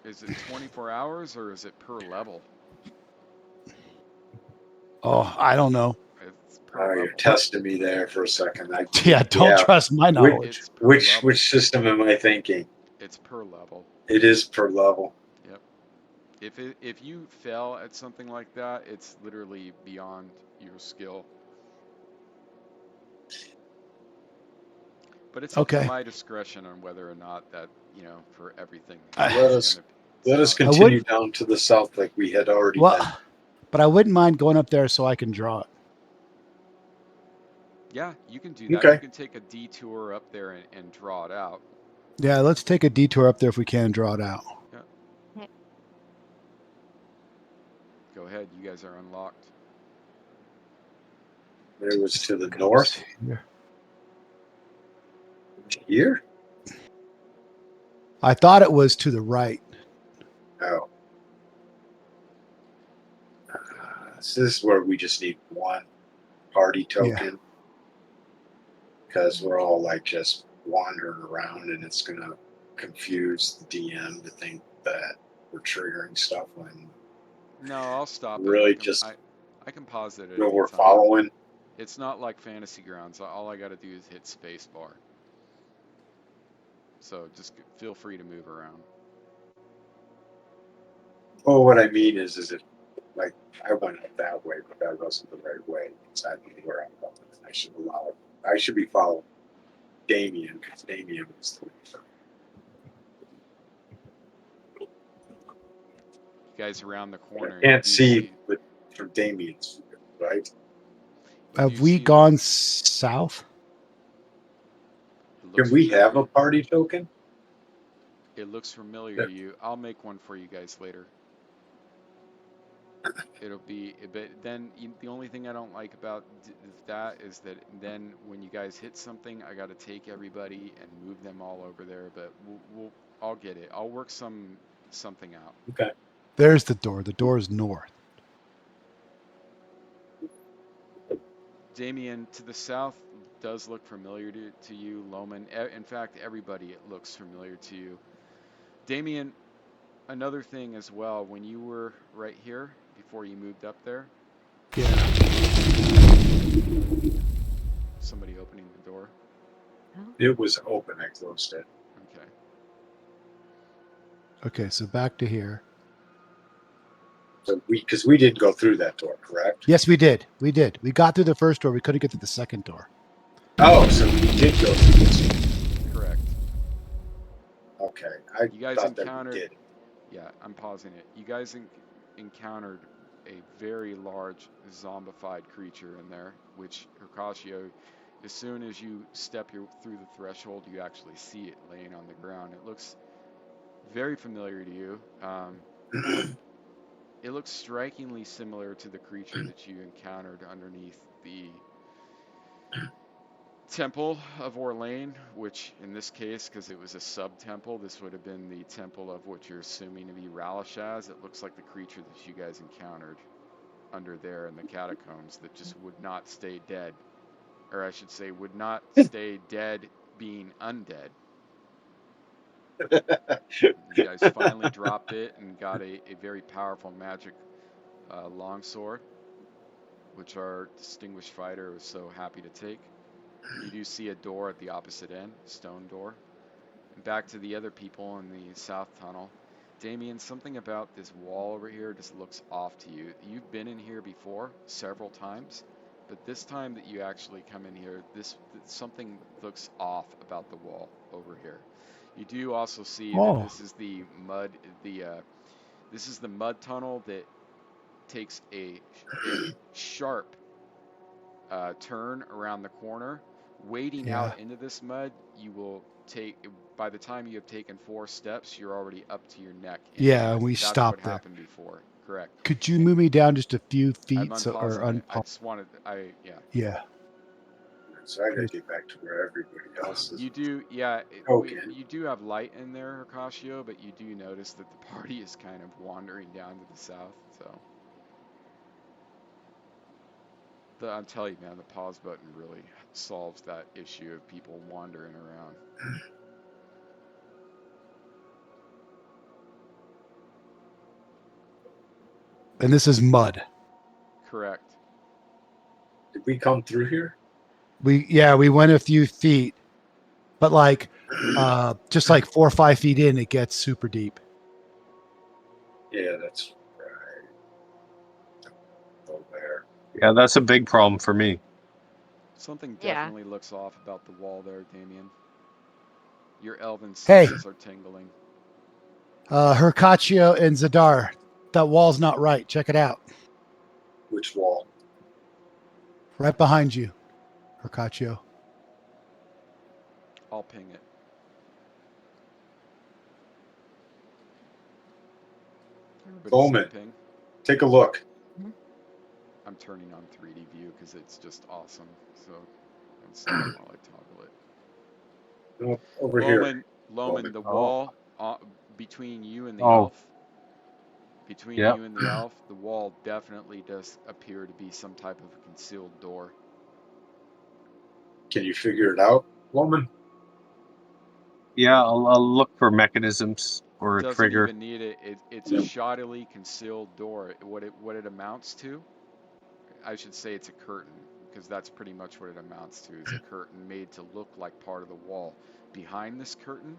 Is it 24 hours or is it per level? Oh, I don't know. It's Oh, per you're level. testing me there for a second. Yeah, don't trust my knowledge. It's per level. Which system am I thinking? It's per level. It is per level. Yep. If you fail at something like that, it's literally beyond your skill. But it's up to Okay. my discretion on whether or not that, you know, for everything. Let us continue down to the south like we had already been. But I wouldn't mind going up there so I can draw it. Yeah, you can do that. Okay. You can take a detour up there and draw it out. Yeah, let's take a detour up there if we can and draw it out. Yeah. Go ahead. You guys are unlocked. It was to the north. Here? I thought it was to the right. Oh. So this is where we just need one party token. Because we're all like just wandering around and it's going to confuse the DM to think that we're triggering stuff when No, I'll stop really it. I can pause it at any we're time. following. It's not like Fantasy Grounds. All I got to do is hit space bar. So just feel free to move around. Well, what I mean is it like I went up that way, but that wasn't the right way. It's not where I'm going. I should allow it. I should be following Damien because Damien was the leader. You guys around the corner. I can't see from Damien's view, right? Have we gone south? Can we have a party token? It looks familiar to you. I'll make one for you guys later. It'll be, but then the only thing I don't like about that is that then when you guys hit something, I got to take everybody and move them all over there. But I'll get it. I'll work something out. Okay. There's the door. The door is north. Damien, to the south does look familiar to you. Loman, in fact, everybody, it looks familiar to you. Damien, another thing as well, when you were right here before you moved up there, Yeah. somebody opening the door. It was open. I closed it. Okay. Okay, so back to here. So because we didn't go through that door, correct? Yes, we did. We did. We got through the first door. We couldn't get to the second door. Oh, so we did go through this. Correct. Okay. You guys thought that encountered. we did. Yeah, I'm pausing it. You guys encountered a very large zombified creature in there, which Hirocashio, as soon as you step through the threshold, you actually see it laying on the ground. It looks very familiar to you. It looks strikingly similar to the creature that you encountered underneath the Temple of Orlane, which in this case, because it was a sub-temple, this would have been the temple of what you're assuming to be Ralashaz. It looks like the creature that you guys encountered under there in the catacombs that just would not stay dead. Or I should say, would not stay dead being undead. You guys finally dropped it and got a very powerful magic longsword, which our distinguished fighter was so happy to take. You do see a door at the opposite end, stone door. And back to the other people in the south tunnel. Damien, something about this wall over here just looks off to you. You've been in here before several times, but this time that you actually come in here, something looks off about the wall over here. You do also see that this is the mud, this is the mud tunnel that takes a sharp turn around the corner. Wading out into this mud, you will take, by the time you have taken 4 steps, you're already up to your neck. Yeah, we That's stopped what there. happened before. Correct. Could you move me down just a few feet? I'm So, or unpausing it. I just wanted, yeah. Yeah. So I gotta get back to where everybody else is. You do, yeah. Okay. You do have light in there, Hirocashio, but you do notice that the party is kind of wandering down to the south, so. I'm telling you, man, the pause button really solves that issue of people wandering around. And this is mud. Correct. Did we come through here? We went a few feet, but like just like 4 or 5 feet in, it gets super deep. Yeah, that's right. Over there. Yeah, that's a big problem for me. Something Yeah. definitely looks off about the wall there, Damien. Your elven Hey. senses are tingling. Hirocashio and Zadar, that wall's not right. Check it out. Which wall? Right behind you, Hirocashio. I'll ping it. Everybody Bowman. see ping? Take a look. I'm turning on 3D view because it's just awesome. So, one second while I toggle it. No, over here. Loman, the wall between you and the Oh. elf. Between Yep. you and the elf, the wall definitely does appear to be some type of a concealed door. Can you figure it out, woman? Yeah, I'll look for mechanisms or a Doesn't trigger. even need it. It's a shoddily concealed door. What it amounts to, I should say it's a curtain, because that's pretty much what it amounts to, is a curtain made to look like part of the wall. Behind this curtain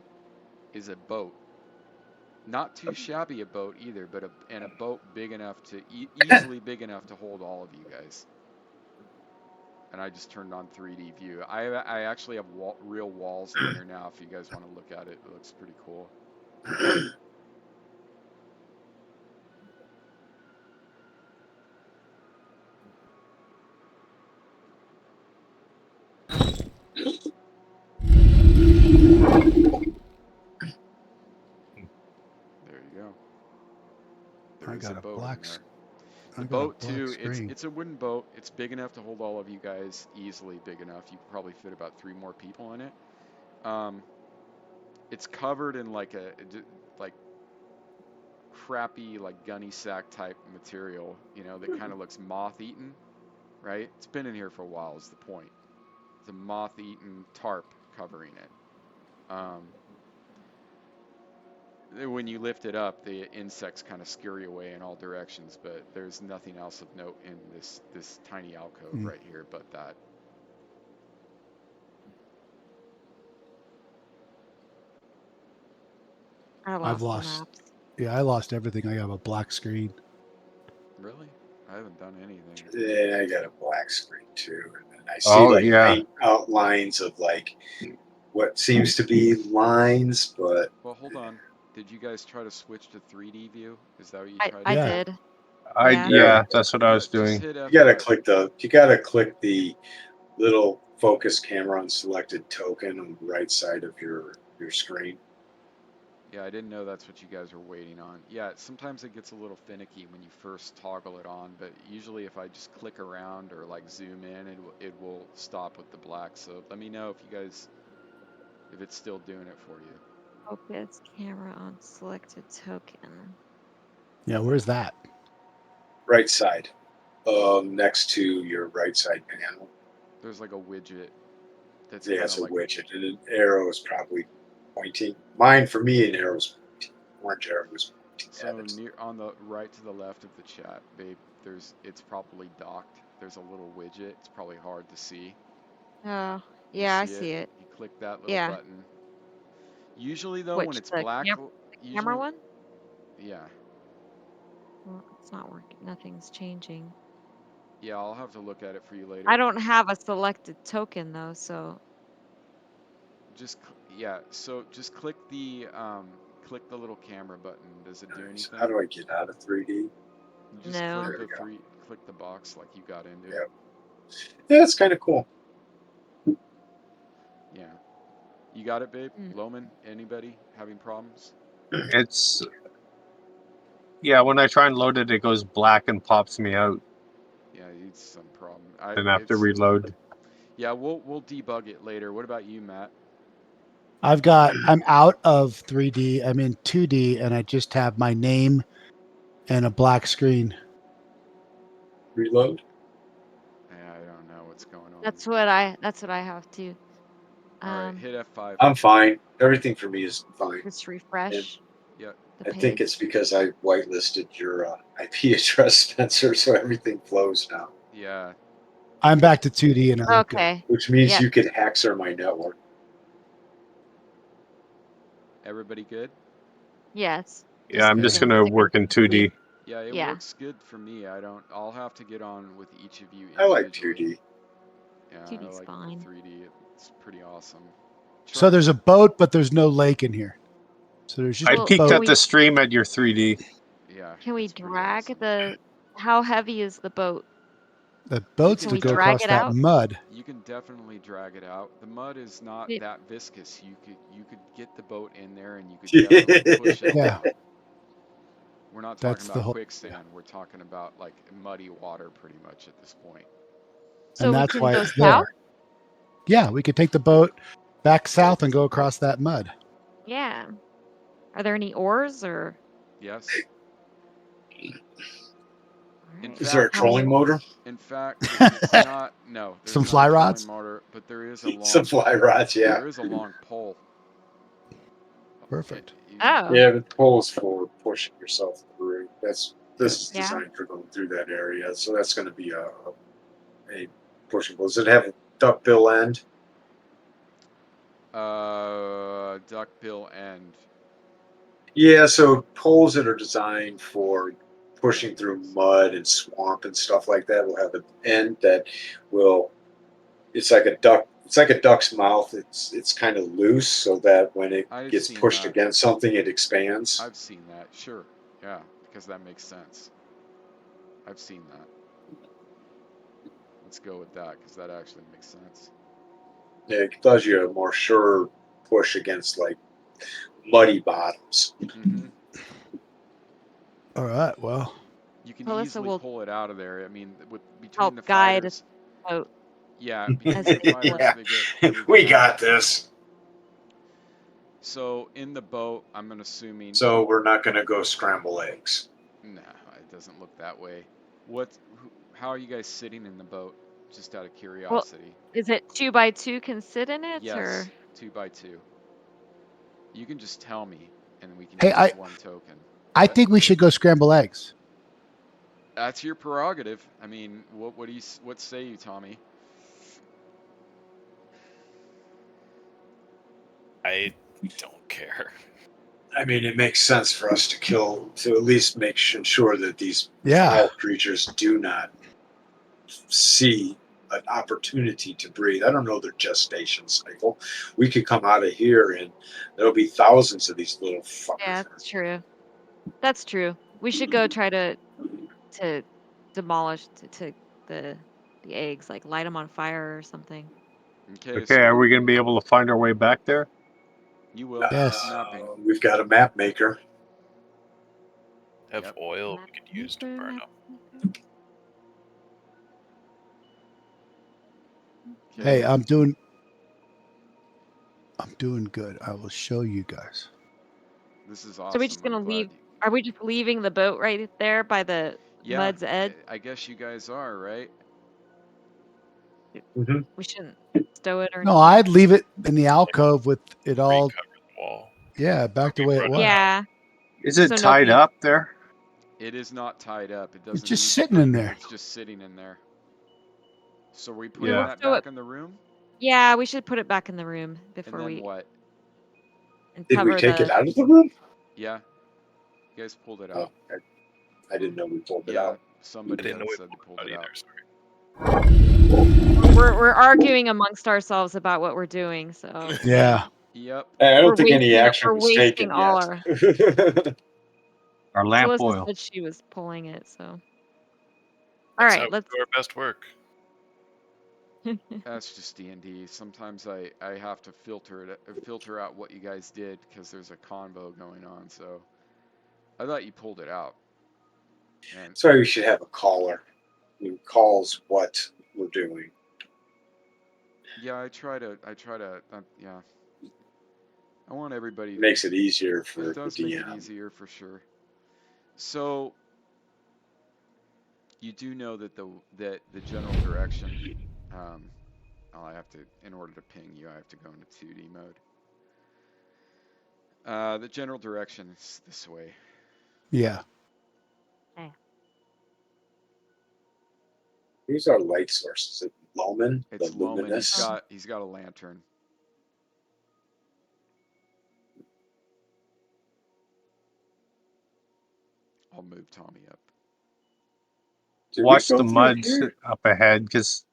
is a boat. Not too shabby a boat either, but a boat big enough to, easily big enough to hold all of you guys. And I just turned on 3D view. I actually have real walls in here now if you guys want to look at it. It looks pretty cool. There you go. There I is got a a boat black in there. The I got a boat black too. screen. It's a wooden boat. It's big enough to hold all of you guys, easily big enough. You could probably fit about 3 more people in it. It's covered in like like crappy like gunny sack type material, you know, that kind of looks moth-eaten, right? It's been in here for a while. Is the point? It's a moth-eaten tarp covering it. When you lift it up, the insects kind of scurry away in all directions, but there's nothing else of note in this tiny alcove right here but that. I've lost. Yeah, I lost everything. I have a black screen. Really? I haven't done anything. Yeah, I got a black screen too, and then I see Oh, like yeah. faint outlines of like what seems to be lines, but Well, hold on. Did you guys try to switch to 3D view? Is that what you I tried to Yeah. do? did. Yeah, Yeah. that's what I was Just doing. hit F5. you gotta click the little focus camera on selected token on the right side of your screen. Yeah, I didn't know that's what you guys were waiting on. Yeah, sometimes it gets a little finicky when you first toggle it on, but usually if I just click around or like zoom in, it will stop with the black. So let me know if you guys, if it's still doing it for you. Focus camera on selected token. Yeah, where's that? Right side, next to your right side panel. There's like a widget that's Yeah, kind it's of a like, widget, and an arrow is probably pointing. Mine, for me, an arrow's pointing. Orange arrow is pointing at so it. near on the right to the left of the chat, babe, it's probably docked. There's a little widget. It's probably hard to see. Oh, You yeah, I see see it. You click that little Yeah. button. Usually though, when Which it's the black, camera usually, one? yeah. Well, it's not working. Nothing's changing. Yeah, I'll have to look at it for you later. I don't have a selected token though, so Yeah, so just click the little camera button. Does it do Nice. anything? How do I get out of 3D? You just no. There we go. click the box like you got into. Yep. Yeah, it's kind of cool. Yeah. You got it, babe? Mm. Loman, anybody having problems? It's when I try and load it, it goes black and pops me out, Yeah, it's some problem. and I have to reload. Yeah, we'll debug it later. What about you, Matt? I'm out of 3D. I'm in 2D, and I just have my name and a black screen. Reload. Yeah, I don't know what's going on. That's what I have too. All right, hit F5. I'm fine. Everything for me is fine. Just refresh. Yep. The I page. think it's because I whitelisted your IP address, Spencer, so everything flows now. Yeah. I'm back to 2D, and I look good. Okay. Which means Yep. you could hackser my network. Everybody good? Yes. Yeah, I'm just keep gonna sticking work in 2D. Yeah, it Yeah. works good for me. I'll have to get on with each of you I like individually. 2D. Yeah, 2D's I like fine. the 3D. It's pretty awesome. So there's a boat, but there's no lake in here. So there's just I a peeked boat. at the stream at your 3D. Yeah. Can we it's pretty drag awesome. how heavy is the boat? The boat's can to we go drag across it that out? mud. You can definitely drag it out. The mud is not It- that viscous. You could get the boat in there and you could definitely push it Yeah. along. We're not That's talking the about whole. quicksand. We're talking about like muddy water pretty much at this point. So And we that's can why go it's south? there. Yeah, we could take the boat back south and go across that mud. Yeah. Are there any oars or? Yes. In Is there a fact, trolling motor? In fact, it's not. No, there's Some not fly a trolling rods? motor, but there is a long. Some fly rods, yeah. There is a long pole. Perfect. Oh. Yeah, the pole is for pushing yourself through. This is Yeah. designed for going through that area, so that's going to be a pushing pole. Does it have a duckbill end? Duckbill end. Yeah, so poles that are designed for pushing through mud and swamp and stuff like that will have an end that will. It's like a duck. It's like a duck's mouth. It's kind of loose so that when it I've gets seen pushed that. against something, it expands. I've seen that. Sure. Yeah, because that makes sense. I've seen that. Let's go with that because that actually makes sense. Yeah, it does you a more sure push against like muddy bottoms. Mm-hmm. All right. Well, You can Melissa easily will pull it out of there. I mean, between help the guide us fighters, out yeah, as between we the pull it. fighters, they get moving We around. got this. So in the boat, I'm assuming. So we're not going to go scramble eggs. No, it doesn't look that way. How are you guys sitting in the boat? Just out of curiosity. Is it 2x2 can sit in it, Yes, or 2x2. You can just tell me, and we can Hey, use one token. I What? think we should go scramble eggs. That's your prerogative. I mean, what say you, Tommy? I don't care. I mean, it makes sense for us to at least make sure that these Yeah. foul creatures do not see an opportunity to breathe. I don't know their gestation cycle. We could come out of here and there'll be thousands of these little fuckers. yeah, that's true. That's true. We should go try to demolish to the eggs, like light them on fire or something. Okay, Okay, so are we going to be able to find our way back there? you will. Yes. Mapping. We've got a map maker. Have Yep. oil we could use to burn them. Okay. Hey, I'm doing good. I will show you guys. This is awesome. So we're just gonna I'm glad leave. Are we just leaving the boat right there by the Yeah, mud's edge? I guess you guys are, right? Mhm. We shouldn't stow it or No, anything. I'd leave it in the alcove with it all. Recover the wall. Yeah, back the way it was. Yeah. Is it So tied nobody- up there? It is not tied up. It It's doesn't just need to sitting be. in there. It's just sitting in there. So are we putting Yeah. that So back in the room? Yeah, we should put it back in the room And before then we what? and Did we cover take the. it out of the room? Yeah. You guys pulled it Oh, out. I didn't know we pulled it Yeah, out. I somebody didn't know had we said they pulled pulled it it out out. either. Sorry. We're arguing amongst ourselves about what we're doing, so Yeah. Yep. Hey, I don't we're think any wasting action we're was wasting taken all yet. Our lamp Melissa oil. said she was pulling it, so. All That's how right, we let's. do our best work. That's just D&D. Sometimes I have to filter out what you guys did because there's a convo going on. So I thought you pulled it out. And That's why we should have a caller who calls what we're doing. yeah, I try to yeah. I want everybody. It makes it easier for It the does make it DM. easier for sure. So you do know that the general direction. I have to, in order to ping you, I have to go into 2D mode. The general direction is this way. Yeah. Who's our light source? Is it Loman? It's The Loman. luminous? He's got a lantern. I'll move Tommy up. Did we Watch go the through mud here? up ahead because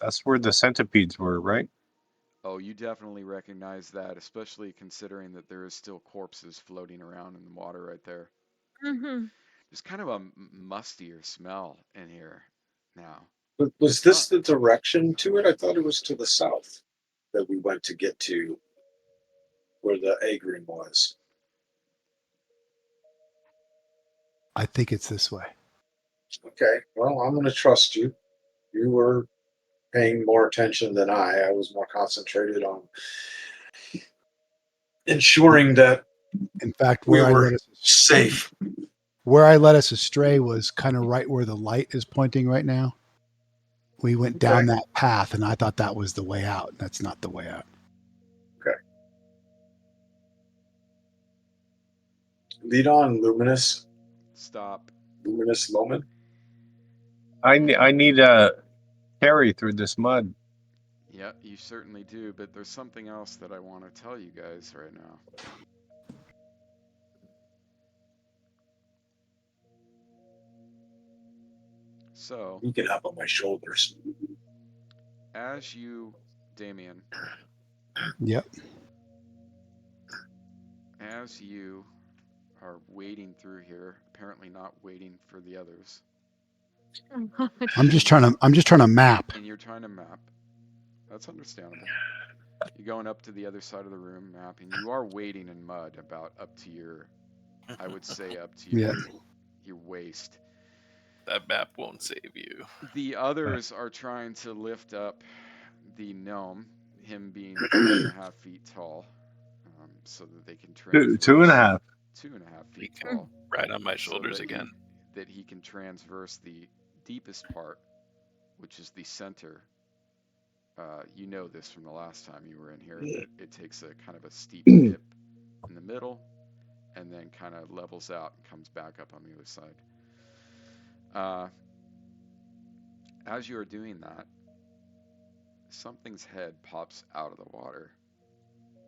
that's where the centipedes were, right? Oh, you definitely recognize that, especially considering that there is still corpses floating around in the water right there. Mm-hmm. There's kind of a mustier smell in here now. Was It's this not- the direction to it? I thought it was to the south that we went to get to where the egg room was. I think it's this way. Okay, well, I'm going to trust you. You were paying more attention than I. I was more concentrated on ensuring that In fact, we where I were led us safe. astray was kind of right where the light is pointing right now. We went down that path, and I thought that was the way out. That's not the way out. Okay. Lead on, Luminous. Stop. Luminous Loman. I need a carry through this mud. Yeah, you certainly do, but there's something else that I want to tell you guys right now. So, You can up on my shoulders. as you, Damien, Yep. as you are wading through here, apparently not waiting for the others, I'm just trying to map. and you're trying to map. That's understandable. You're going up to the other side of the room, mapping. You are wading in mud about up to your, I would say up to your Yeah. your waist. That map won't save you. The others are trying to lift up the gnome, him being 2.5 feet tall, so that they can transverse. 2.5. 2.5 He feet can tall. ride on my So shoulders that again. that he can transverse the deepest part, which is the center. You know this from the last time you were in here, that it takes a kind of a steep dip in the middle, and then kind of levels out and comes back up on the other side. As you are doing that, something's head pops out of the water.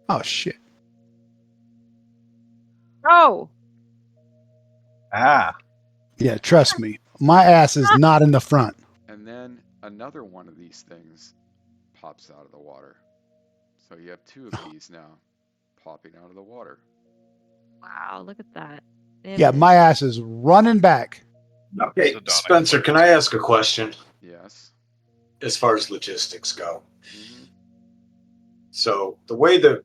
Oh shit. Oh, Ah. Yeah, trust me. My ass is not in the front. And then another one of these things pops out of the water. So you have two of these now popping out of the water. wow, look at that. Yeah, my ass is running back. Okay, So Donna Spencer, can I ask a question Yes. as far as logistics go? Mm-hmm. So the way that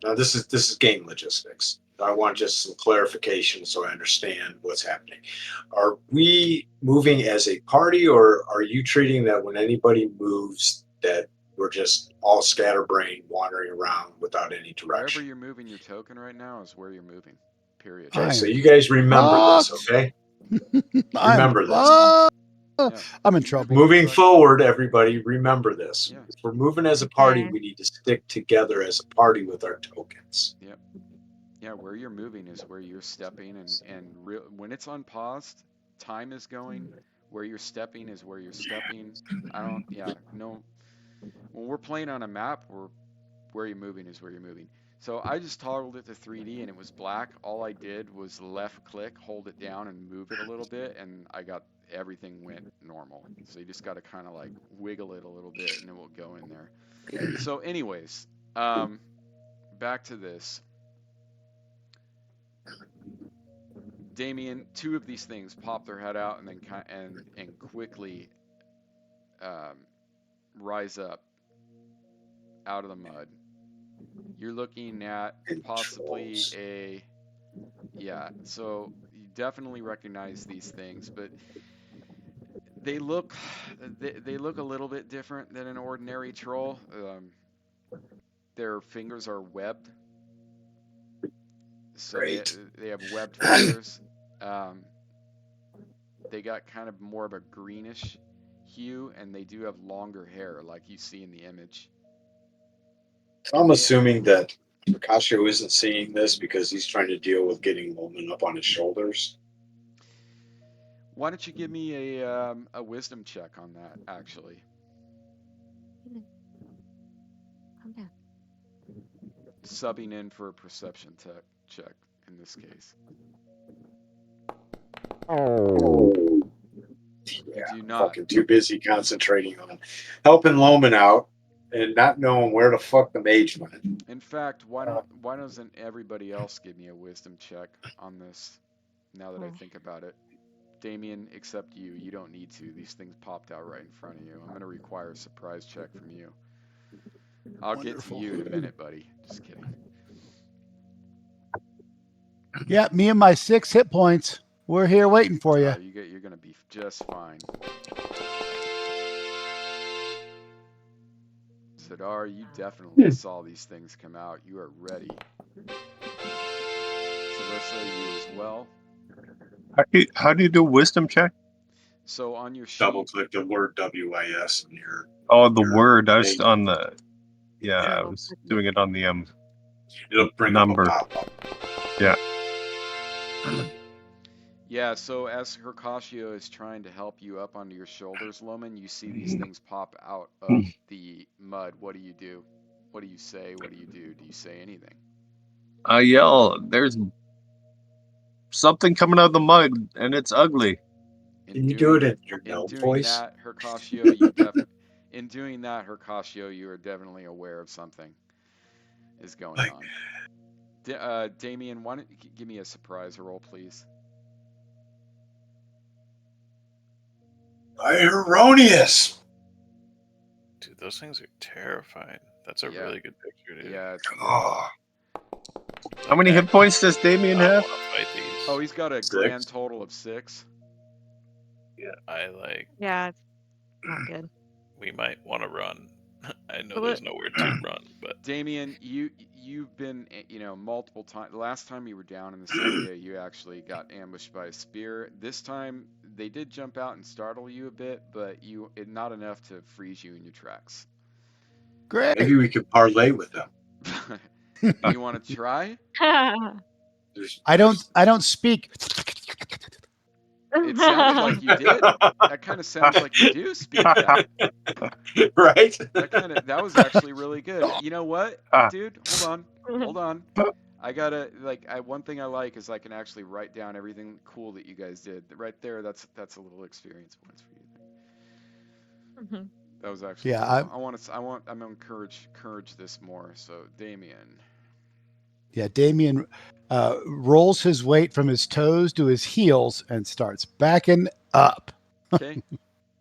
now this is game logistics. I want just some clarification so I understand what's happening. Are we moving as a party, or are you treating that when anybody moves that we're just all scatterbrained wandering around without any Wherever direction? you're moving your token right now is where you're moving. Period. Okay, I so am you guys remember this, fucked. okay? I am Remember this. fucked. Yeah. I'm in You trouble. Moving forward, everybody, remember this. Yeah. If we're moving as a party, Okay. we need to stick together as a party with our tokens. Yep. Yeah, where you're moving is where you're stepping, and when it's unpaused, time is going. Where you're stepping is where you're stepping. No. When we're playing on a map, where you're moving is where you're moving. So I just toggled it to 3D and it was black. All I did was left click, hold it down, and move it a little bit, and everything went normal. So you just got to kind of like wiggle it a little bit, and it will go in there. So, anyways, back to this. Damien, two of these things pop their head out and then and quickly rise up out of the mud. You're looking at possibly so you definitely recognize these things, but they look they look a little bit different than an ordinary troll. Their fingers are webbed, so Great. they have webbed fingers. They got kind of more of a greenish hue, and they do have longer hair, like you see in the image. So I'm assuming that Picasso isn't seeing this because he's trying to deal with getting Loman up on his shoulders. Why don't you give me a wisdom check on that, actually? Calm down. Subbing in for a perception check in this case. Oh, You yeah. do I'm not. fucking too busy concentrating on helping Loman out and not knowing where the fuck the mage went. In fact, why doesn't everybody else give me a wisdom check on this? Now that I think about it, Damien, except you. You don't need to. These things popped out right in front of you. I'm gonna require a surprise check from you. I'll Wonderful. get to you in a minute, buddy. Just kidding. Yeah, me and my 6 hit points. We're here waiting for you. You're gonna be just fine. Sadar, you definitely saw these things come out. You are ready. Celissa, you as well. How do you do wisdom check? So on your sheet, Double click the word WIS in your. Oh, the your word. I was name. on the. Yeah, I Double was click. doing it on the It'll bring number. up a pop-up. Yeah. Yeah, so as Hercatio is trying to help you up onto your shoulders, Loman, you see these things pop out of the mud. What do you do? What do you say? What do you do? Do you say anything? I yell, "There's something coming out of the mud, and it's ugly." Can you do it in your In gnome doing voice? that, Hercatio, in doing that, Hercatio, you are definitely aware of something is going on. Damien, why don't you give me a surprise roll, please? Erroneous. Dude, those things are terrifying. That's a really good picture, dude. Yeah, it's Oh, How many hit points does Damien I have? want to fight these. Oh, he's got a 6. grand total of 6. I like. Yeah, it's not good. We might want to run. I know But there's nowhere to run, but Damien, you've been multiple times. The last time you were down in this area, you actually got ambushed by a spear. This time they did jump out and startle you a bit, but not enough to freeze you in your tracks. Great. Maybe we could parlay with them. You want to try? I don't speak. It sounded like you did. That kind of sounds like you do speak that. Right? That was actually really good. You know what, dude? Hold on. I gotta one thing I like is I can actually write down everything cool that you guys did. Right there, that's a little experience points for you. That was actually Yeah, cool. I'm gonna encourage this more. So Damien. Yeah, Damien rolls his weight from his toes to his heels and starts backing up. Okay.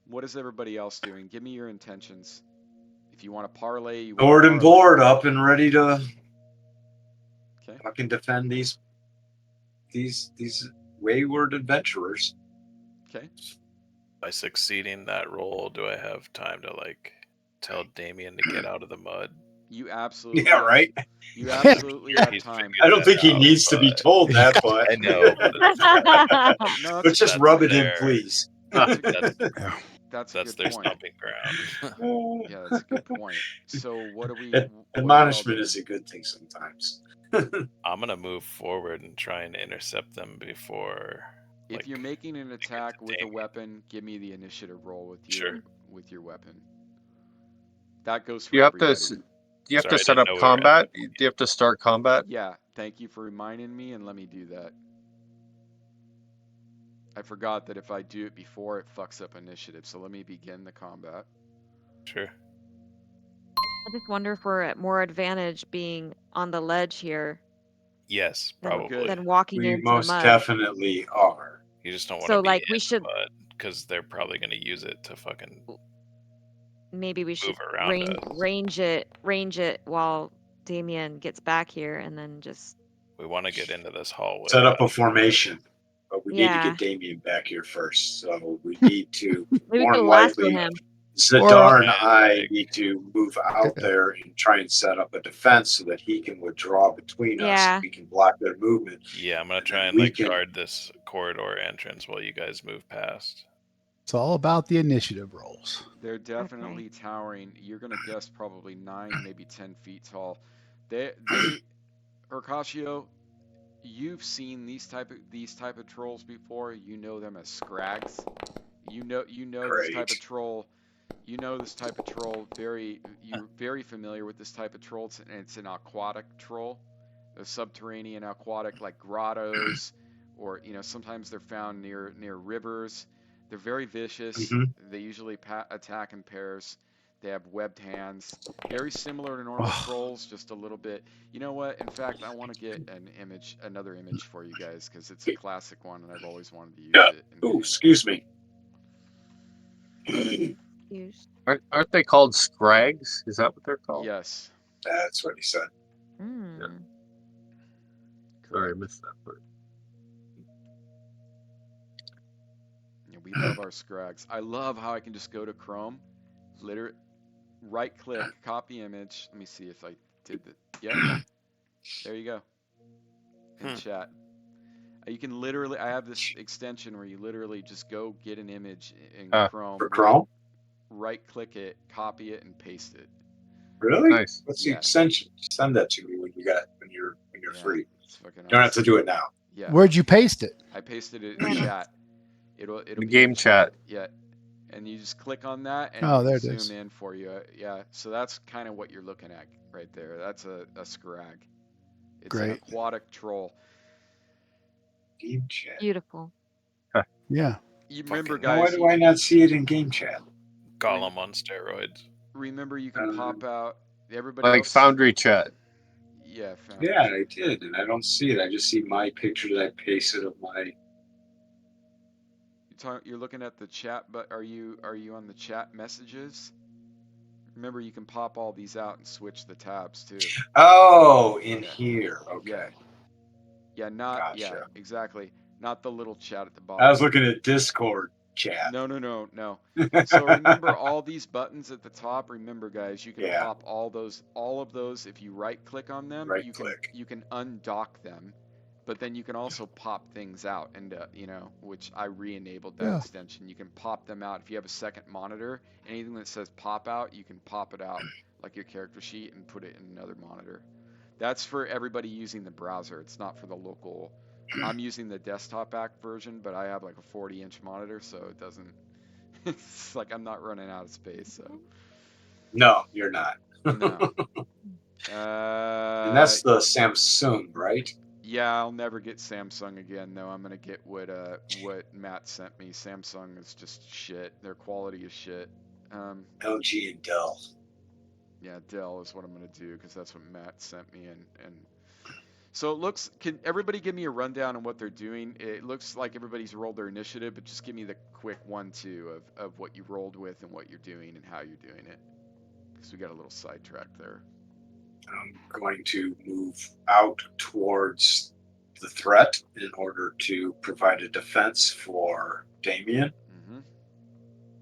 What is everybody else doing? Give me your intentions. If you want to parlay, you want Sword to and parlay. board up and ready to Okay. fucking defend these wayward adventurers. Okay. by succeeding that roll, do I have time to like tell Damien to get out of the mud? You absolutely. Yeah, right. You absolutely have He's time. I don't think he out, needs to be but- told that, but I know, but No, let's just that's rub it in, their- please. that's a that's that's a that's good their point. stomping ground. Yeah, that's a good point. So what do we? Admonishment is a good thing sometimes. I'm gonna move forward and try and intercept them before. If you're making an attack with a Damien. weapon, give me the initiative roll with Sure. your weapon. That goes for You have everybody. to. You have Sorry, I to set didn't up know we were at combat. that point. You have to start combat. Yeah, thank you for reminding me, and let me do that. I forgot that if I do it before, it fucks up initiative. So let me begin the combat. Sure. I just wonder if we're at more advantage being on the ledge here Yes, than, probably. than walking We into most the mud. definitely are. You just don't want So, to be like, in we the should- mud because they're probably gonna use it to fucking Maybe we should move around us. range it while Damien gets back here, and then just We want to get into this hallway. Set up out a of the mud. formation. But we need to Yeah. get Damien back here first. So we need to maybe we more can than lasso likely him. Zadar and Yeah, I like- need to move out there and try and set up a defense so that he can withdraw between us Yeah. and we can block their movement. Yeah, I'm gonna And try then and we like can- guard this corridor entrance while you guys move past. It's all about the initiative rolls. They're definitely towering. You're gonna guess probably 9, maybe 10 feet tall. Hercatio, you've seen these type of trolls before. You know them as scrags. You know this type Great. of troll. You know this type of troll. You're very familiar with this type of troll. It's an aquatic troll, a subterranean aquatic, like grottos, or sometimes they're found near rivers. They're very vicious. Mhm. They usually attack in pairs. They have webbed hands. Very similar to normal trolls, just a little bit. You know what? In fact, I want to get another image for you guys because it's a classic one, and I've always wanted to use Yeah. it. Ooh, excuse me. Use. Aren't they called scrags? Is that what they're called? Yes. That's what he said. Mm. Sorry, I missed that part. Yeah, we love our scrags. I love how I can just go to Chrome, right click, copy image. Let me see if I did that. Yeah. There you go. In chat. You can literally, I have this extension where you literally just go get an image in Chrome. For Chrome? Right click it, copy it, and paste it. Really? Nice. What's the Yeah. extension? Send that to me when you're Yeah, free. it's fucking You don't have awesome. to do it now. Yeah. Where'd you paste it? I pasted it in chat. It'll The be game chat. Yeah. And you just click on that and Oh, it'll there it zoom is. in for you. Yeah. So that's kind of what you're looking at right there. That's a scrag. It's an Great. aquatic troll. Game chat. Beautiful. Yeah. You remember, Fucking- Now, why guys, do I not see it in game chat? Golem on steroids. remember you can pop out everybody Like else. Foundry chat. Yeah, Foundry. Yeah, I did, and I don't see it. I just see my picture that I pasted of my. You're looking at the chat, but are you on the chat messages? Remember, you can pop all these out and switch the tabs too. Oh, in Yeah. here. Okay. Yeah, not Gotcha. exactly. Not the little chat at the bottom. I was looking at Discord. chat. No. So remember all these buttons at the top. Remember, guys, you can Yeah. pop all of those. If you right click on them, Right you click. can undock them, but then you can also pop things out, and which I re-enabled that Yeah. extension. You can pop them out if you have a second monitor. Anything that says pop out, you can pop it out like your character sheet and put it in another monitor. That's for everybody using the browser. It's not for the local. I'm using the desktop app version, but I have like a 40-inch monitor, so it doesn't. It's like I'm not running out of space. So No, you're not. no. And that's the Samsung, right? Yeah, I'll never get Samsung again. No, I'm gonna get what Matt sent me. Samsung is just shit. Their quality is shit. LG and Dell. Yeah, Dell is what I'm gonna do because that's what Matt sent me, and so it looks. Can everybody give me a rundown on what they're doing? It looks like everybody's rolled their initiative, but just give me the quick 1-2 of what you rolled with and what you're doing and how you're doing it, because we got a little sidetracked there. I'm going to move out towards the threat in order to provide a defense for Damien,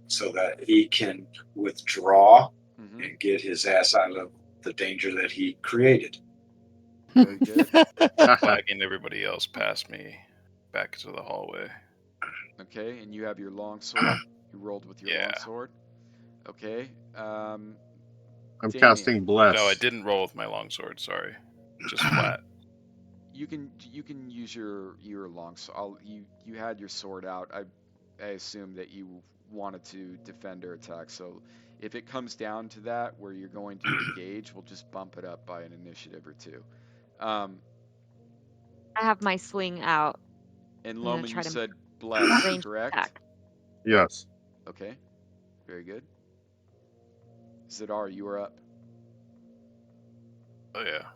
so that he can withdraw and get his ass out of the danger that he created. Very good. Flagging everybody else past me back to the hallway. Okay, and you have your longsword. You rolled with your Yeah. longsword. Okay. I'm Damien. casting Bless. No, I didn't roll with my longsword. Sorry, just flat. You can use your longsword. You had your sword out. I assume that you wanted to defend or attack. So if it comes down to that, where you're going to engage, we'll just bump it up by an initiative or 2. I have my sling out. And I'm gonna Loma, try you to said Bless, range correct? attack. Yes. Okay. Very good. Zadar, you are up. Oh yeah.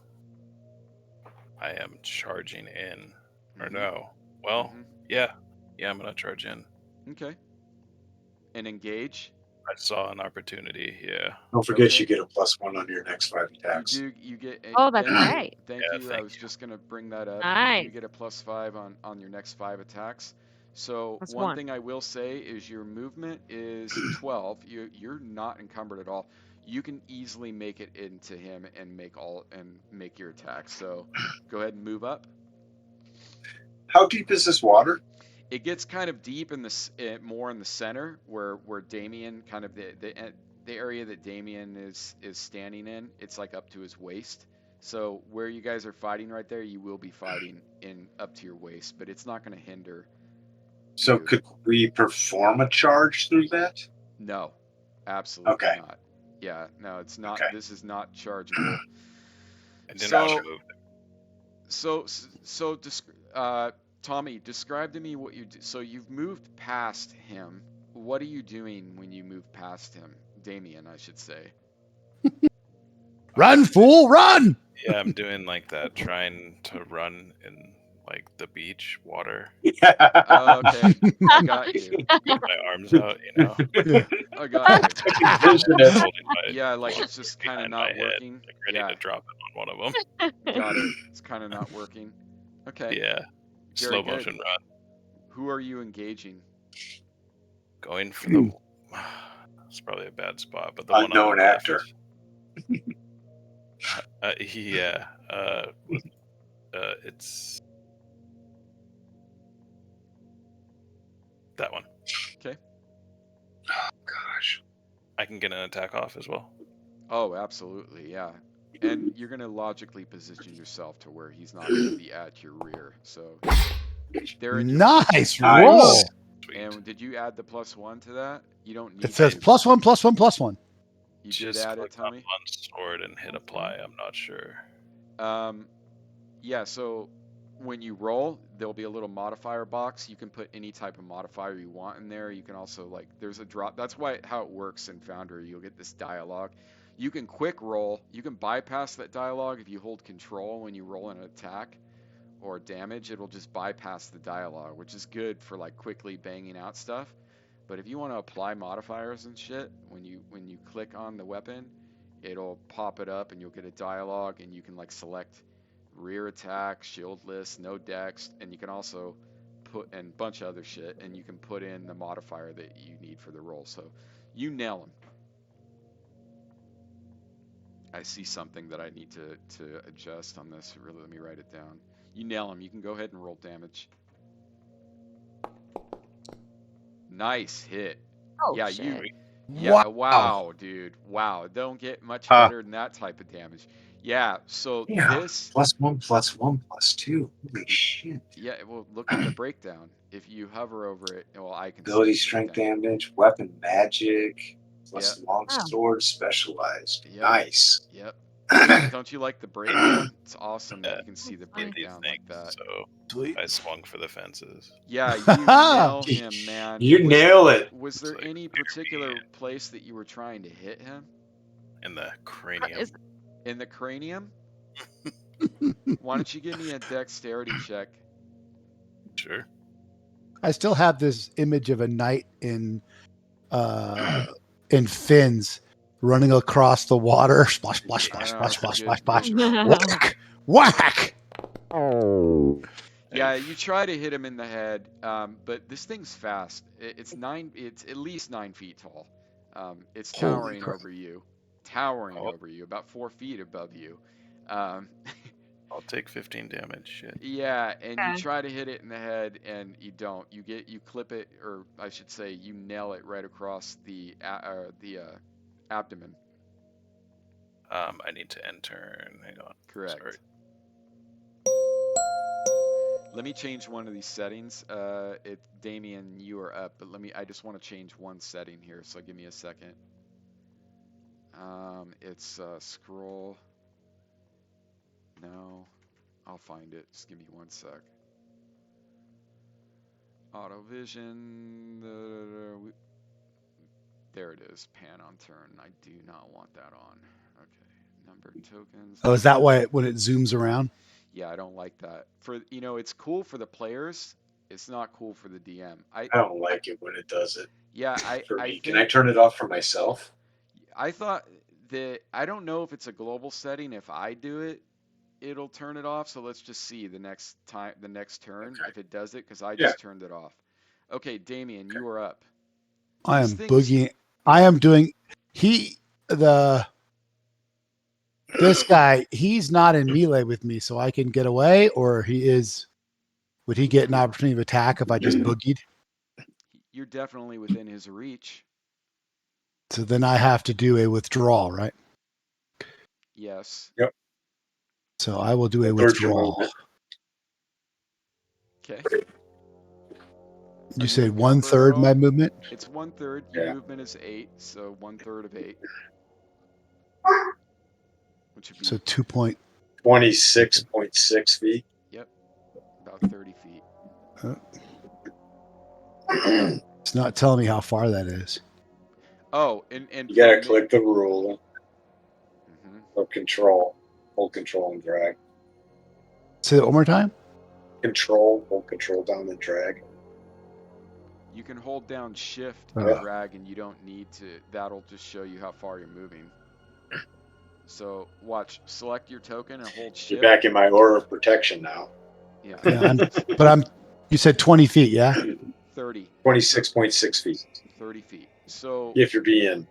I am charging in. Or no. Well, yeah. Yeah, I'm gonna charge in. Okay. And engage. I saw an opportunity, yeah. Don't forget you get a +1 on your next 5 attacks. You get. Oh, that's right. Thank Yeah, you. thank I was just gonna bring that up. Nice. You get a +5 on your next 5 attacks. So That's one one. thing I will say is your movement is 12. You're not encumbered at all. You can easily make it into him and make your attacks. So go ahead and move up. How deep is this water? It gets kind of deep in the more in the center where Damien kind of the area that Damien is standing in. It's like up to his waist. So where you guys are fighting right there, you will be fighting in up to your waist, but it's not going to hinder. So could we perform a charge through that? No, absolutely Okay. not. Yeah, no, it's not. Okay. This is not chargeable. I didn't move. So Tommy, describe to me what you do. So you've moved past him. What are you doing when you move past him? Damien, I should say. Run, fool, run! Yeah, I'm doing like that, trying to run in like the beach water. Yeah. Okay, I got you. With my arms out, you know. Yeah. I got you. Holding my Yeah, like it's just kind of behind not my head, working. like ready Yeah, to drop it on one of them. got it. It's kind of not working. Okay. Yeah, Very slow good. motion run. Who are you engaging? Going for the. It's probably a bad spot, but the one on Unknown the actor. left. Yeah. It's that one. Okay. Oh gosh. I can get an attack off as well. Oh, absolutely, yeah. And you're gonna logically position yourself to where he's not gonna be at your rear. So they're in your Nice roll. Nice. Sweet. And did you add the +1 to that? You don't need It says to. +1, +1, +1. You Just did add it, click on Tommy? one sword and hit apply. I'm not sure. Yeah, so when you roll, there'll be a little modifier box. You can put any type of modifier you want in there. You can also, like, there's a drop. That's how it works in Foundr. You'll get this dialogue. You can quick roll. You can bypass that dialogue if you hold control when you roll an attack or damage. It'll just bypass the dialogue, which is good for, like, quickly banging out stuff. But if you want to apply modifiers and shit, when you click on the weapon, it'll pop it up and you'll get a dialogue, and you can, like, select rear attack, shieldless, no dex, and you can also put and a bunch of other shit, and you can put in the modifier that you need for the roll. So you nail him. I see something that I need to adjust on this. Really, let me write it down. You nail him. You can go ahead and roll damage. Nice hit. Oh Yeah, shit. Yeah, Wow. wow, dude. Wow. Don't get much Huh. better than that type of damage. Yeah, so Yeah. this, +1, +1, +2. Holy shit. yeah, well, look at the breakdown. If you hover over it, well, I can see Ability the strength breakdown. damage, weapon magic, plus Yep. long Oh. sword specialized. Yep. Nice. Yep. Don't you like the breakdown? It's awesome that you can see the That's fine. Did these breakdown like things, that. so Sweet. I swung for the fences. Yeah, you nail him, man. You nail it. Was It's there like any particular place that you were trying to hit him? in the cranium. Is In the cranium? Why don't you give me a dexterity check? Sure. I still have this image of a knight in fins running across the water. Splash, splash, I splash, know, splash, it's a splash, good splash, visual. splash. Whack! Whack! Yeah, you try to hit him in the head, but this thing's fast. It's at least 9 feet tall. It's Holy towering crap. over you, Oh. about 4 feet above you. Um, I'll take 15 damage. Shit. yeah, and you Okay. try to hit it in the head, and you don't. You clip it, or I should say, you nail it right across the abdomen. I need to end turn. Hang on. Correct. Sorry. Let me change one of these settings. Damien, you are up, but I just want to change one setting here, so give me a second. It's scroll. No, I'll find it. Just give me one sec. Auto vision. There it is. Pan on turn. I do not want that on. Okay. Numbered tokens. Oh, is that why when it zooms around? Yeah, I don't like that. It's cool for the players. It's not cool for the DM. I don't like it when it does it. Yeah, For I me, think can I turn it off for myself? I thought that I don't know if it's a global setting. If I do it, it'll turn it off. So let's just see the next turn Okay. if it does it, because I Yeah. just turned it off. Okay, Damien, you are up. I am This thing's- boogieing. I am doing. This guy, he's not in melee with me, so I can get away, or he is. Would he get an opportunity of attack if I just boogied? You're definitely within his reach. So then I have to do a withdrawal, right? Yes. So I will do a Third your withdrawal. movement. Okay. You Are said encumbered at 1/3 my all? movement. It's 1/3. Your Yeah. movement is 8, so 1/3 of 8, which would be So 2 26.6 feet. about 30 feet. It's not telling me how far that is. Oh, and You gotta click the rule hmm of control. Hold control and drag. Say that one more time. Hold control down and drag. You can hold down shift Oh. and drag, and you don't need to. That'll just show you how far you're moving. So watch. Select your token and hold You're shift. back in my aura of protection now. Yeah. Yeah, you said 20 feet, yeah? 30. 26.6 feet. 30 feet. So If you're being.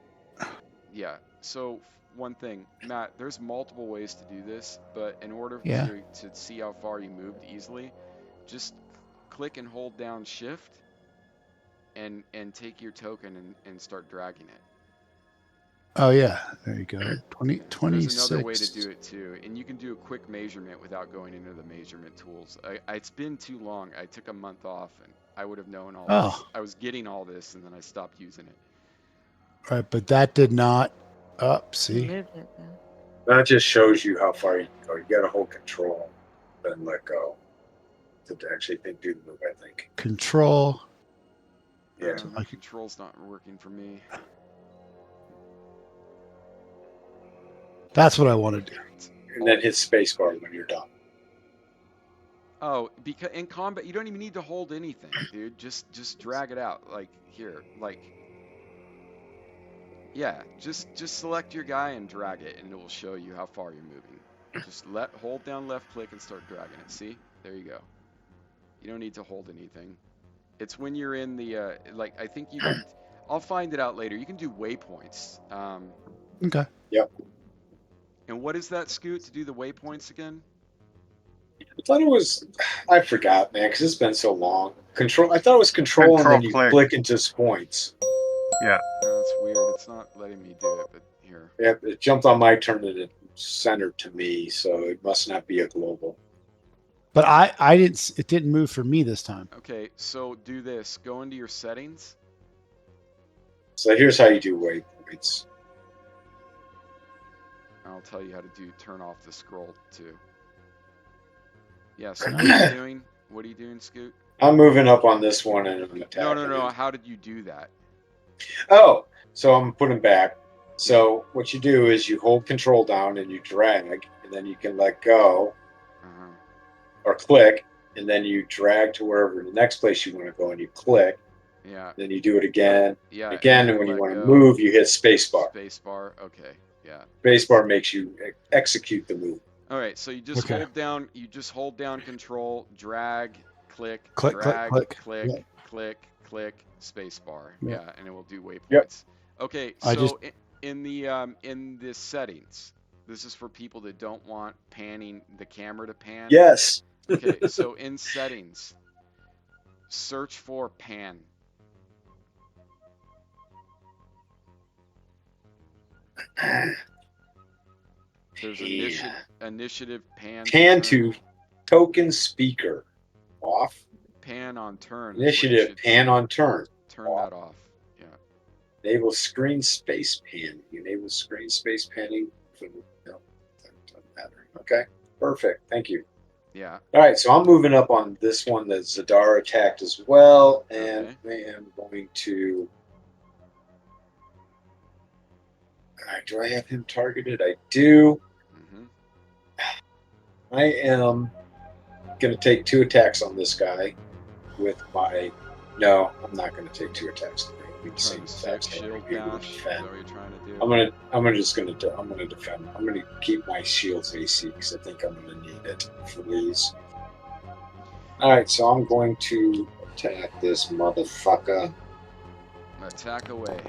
yeah. So one thing, Matt, there's multiple ways to do this, but in order Yeah. to see how far you moved easily, just click and hold down shift and take your token and start dragging it. Oh, yeah. There you go. 26. There's another way to do it too, and you can do a quick measurement without going into the measurement tools. It's been too long. I took a month off, and I would have known all this. Oh. I was getting all this, and then I stopped using it. Right, but that did not. You See? moved it though. That just shows you how far you can go. You gotta hold control, then let go. To actually do the move, I think. Control. Yeah. My control's not working for me. That's what I want to do. And then hit spacebar when you're done. Oh, because in combat you don't even need to hold anything, dude. Just drag it out. Like here, like yeah. Just select your guy and drag it, and it will show you how far you're moving. Just hold down left click and start dragging it. See? There you go. You don't need to hold anything. It's when you're in the like I think you can. I'll find it out later. You can do waypoints. Okay. And what is that, Scoot, to do the waypoints again? I thought it was. I forgot, man, because it's been so long. Control. I thought it was control and then you Click. click into points. Yeah. That's weird. It's not letting me do it, but here. Yeah, it jumped on my turn and it centered to me, so it must not be a global. But I didn't. It didn't move for me this time. Okay, so do this. Go into your settings. So here's how you do waypoints. I'll tell you how to turn off the scroll too. Yeah, so what are you doing? What are you doing, Scoot? I'm moving up on this one and I'm attacking. No. How did you do that? Oh, so I'm putting back. So what you do is you hold control down and you drag, and then you can let go or click, and then you drag to wherever the next place you want to go, and you click. Yeah. Then you do it again. Yeah. Again, and when you want to move, you hit spacebar. Spacebar. Okay. Yeah. Spacebar makes you execute the move. All right. So you just Okay. hold down. You just hold down control, drag, click, Click, drag, click. click, Yeah. click, spacebar. Yeah. Yeah, and it will do waypoints. Yep. Okay. I So in the settings, this is for people that don't want panning the camera to pan. Yes. Okay. So in settings, search for pan. There's initiative pan. Pan turn. to token speaker off. Pan on turn. Initiative pan on turn. Turn that off. Yeah. Enable screen space pan. You enable screen space panning. No, that doesn't matter. Okay, perfect. Thank you. Yeah. All right, so I'm moving up on this one that Zadar attacked as well, and I am going to. All right, do I have him targeted? I do. Mm-hmm. I am going to take 2 attacks on this guy with my. No, I'm not going to take 2 attacks today. Trying to six shield dash. Is that what you're trying to do? I'm gonna defend. I'm gonna keep my shields AC because I think I'm gonna need it for these. All right, so I'm going to attack this motherfucker. Attack away.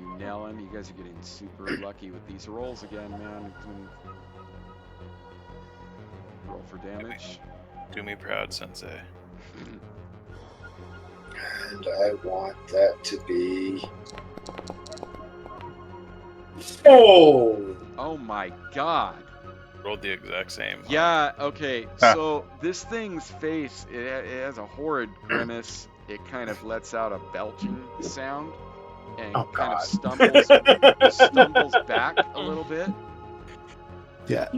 You nail him. You guys are getting super lucky with these rolls again, man. Roll for damage. Do me proud, Sensei. And I want that to be. Oh! Oh my god. Rolled the exact same. Yeah, okay. So this thing's face, it has a horrid grimace. It kind of lets out a belching sound and kind of stumbles back a little bit. Yeah.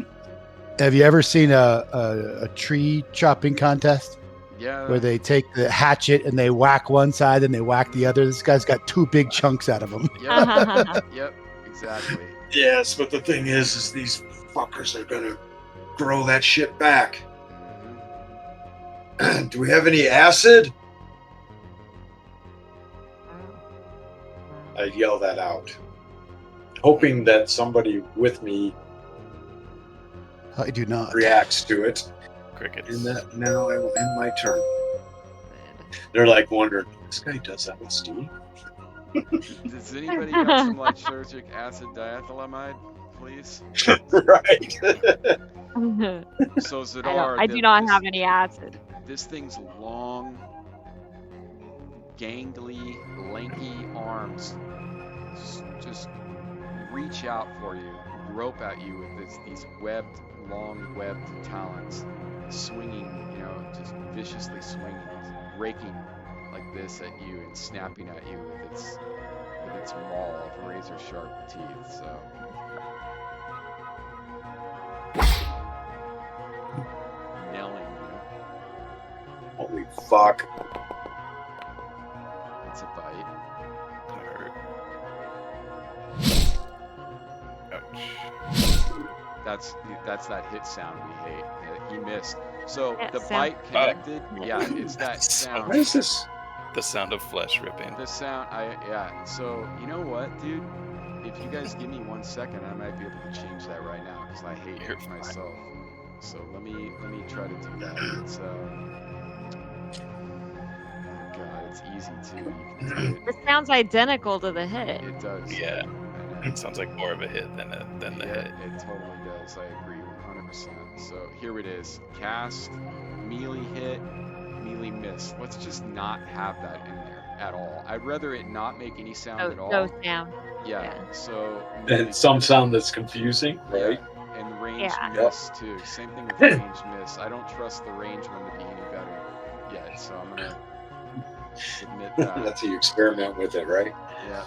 Have you ever seen a tree chopping contest? Yeah. Where they take the hatchet and they whack one side and they whack the other. This guy's got 2 big chunks out of him. Yep, exactly. Yes, but the thing is these fuckers are gonna grow that shit back. Mm-hmm. Do we have any acid? I yell that out, hoping that somebody with me I do not. reacts to it. Crickets. And that now I will end my turn. They're like wondering, this guy does LSD? Does anybody have some lysergic acid diethylamide, please? Right. So Zadar, I do not have any acid. This thing's long, gangly, lanky arms just reach out for you, rope at you with these long webbed talons, swinging, just viciously swinging, raking like this at you and snapping at you with its maul of razor sharp teeth. So. Nailing you. Holy fuck. It's a bite. That hurt. Ouch. That's that hit sound we hate. He missed. So That the sound. bite connected. Yeah, it's that sound. What is this? The sound of flesh ripping. The sound. Yeah. So you know what, dude? If you guys give me 1 second, I might be able to change that right now because I hate You're it fine. myself. So let me try to do that. It's god, it's easy too. You can do it. This sounds identical to the hit. It does. Yeah. I know. It sounds like more of a hit than the Yeah, hit. it totally does. I agree 100%. So here it is. Cast, melee hit, melee miss. Let's just not have that in there at all. I'd rather it not make any sound at all. No sound. Yeah. Yeah. So melee And some hit. sound that's confusing, Yeah. right? And range Yeah. miss too. Same thing with range miss. I don't trust the range one to be any better yet, so I'm gonna submit that. That's how you experiment with it, right? Yeah.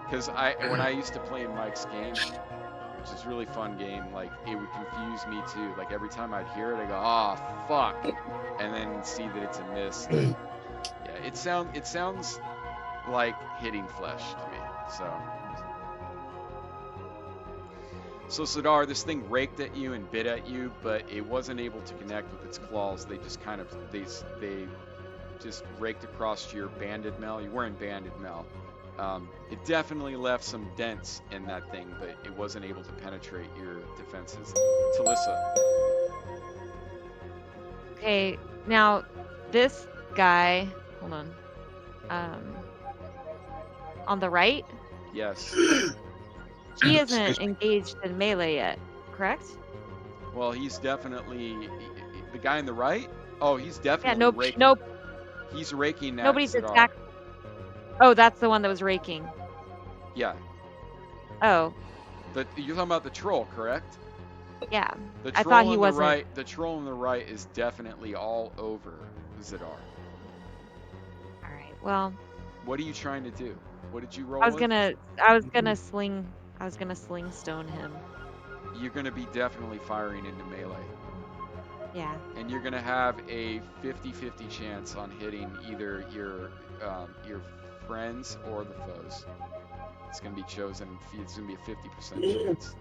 Because when I used to play in Mike's game, which is a really fun game, like it would confuse me too. Like every time I'd hear it, I go, "Ah, fuck," and then see that it's a miss. Yeah, it sounds like hitting flesh to me. So Sidar, this thing raked at you and bit at you, but it wasn't able to connect with its claws. They just kind of they just raked across your banded mail. You're wearing banded mail. It definitely left some dents in that thing, but it wasn't able to penetrate your defenses. Talissa. Okay, now this guy, hold on the right, Yes. he isn't engaged in melee yet, correct? Well, he's definitely the guy on the right. Oh, he's Yeah, definitely raking. nope, He's raking at nobody's Sidar. attacked. Oh, that's the one that was raking. Yeah. Oh, You're talking about the troll, correct? yeah. The I troll thought he on the wasn't. right. The troll on the right is definitely all over Zidar. All right. Well, What are you trying to do? What did you roll? I was with? gonna sling stone him. You're gonna be definitely firing into melee. Yeah. And you're gonna have a 50-50 chance on hitting either your friends or the foes. It's gonna be chosen. It's gonna be a 50% chance.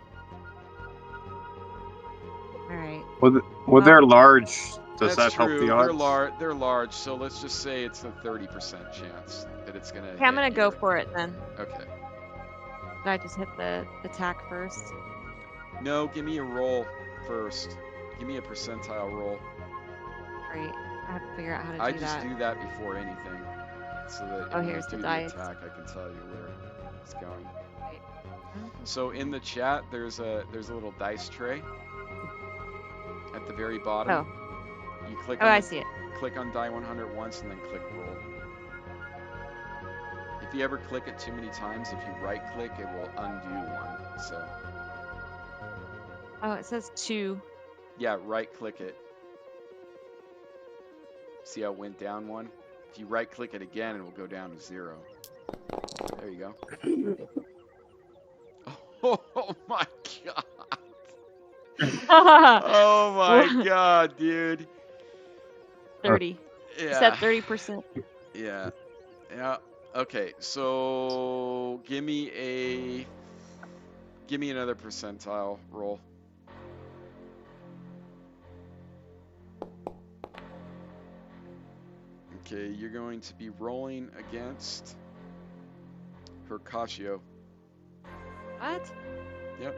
All right. Well, they're large. Does That's that help true. the odds? They're large. So let's just say it's a 30% chance that it's gonna. Okay, I'm hit gonna go you. for it then. Okay. Did I just hit the attack first? No, give me a roll first. Give me a percentile roll. Great. I have to figure out how to I do just that. do that before anything, so that Oh, when here's I the do dice. attack, I can tell you where it's going. Right. So in the chat, there's a little dice tray at the very bottom. Oh. You click Oh, on I the- see it. click on die 100 once and then click roll. If you ever click it too many times, if you right click, it will undo one. So Oh, it says 2. yeah, right click it. See how it went down one? If you right click it again, it will go down to 0. There you go. Oh my god. Oh my god, dude. 30. You said 30%. Yeah. Yeah. Okay, so give me another percentile roll. Okay, you're going to be rolling against Hercatio. What? Yep.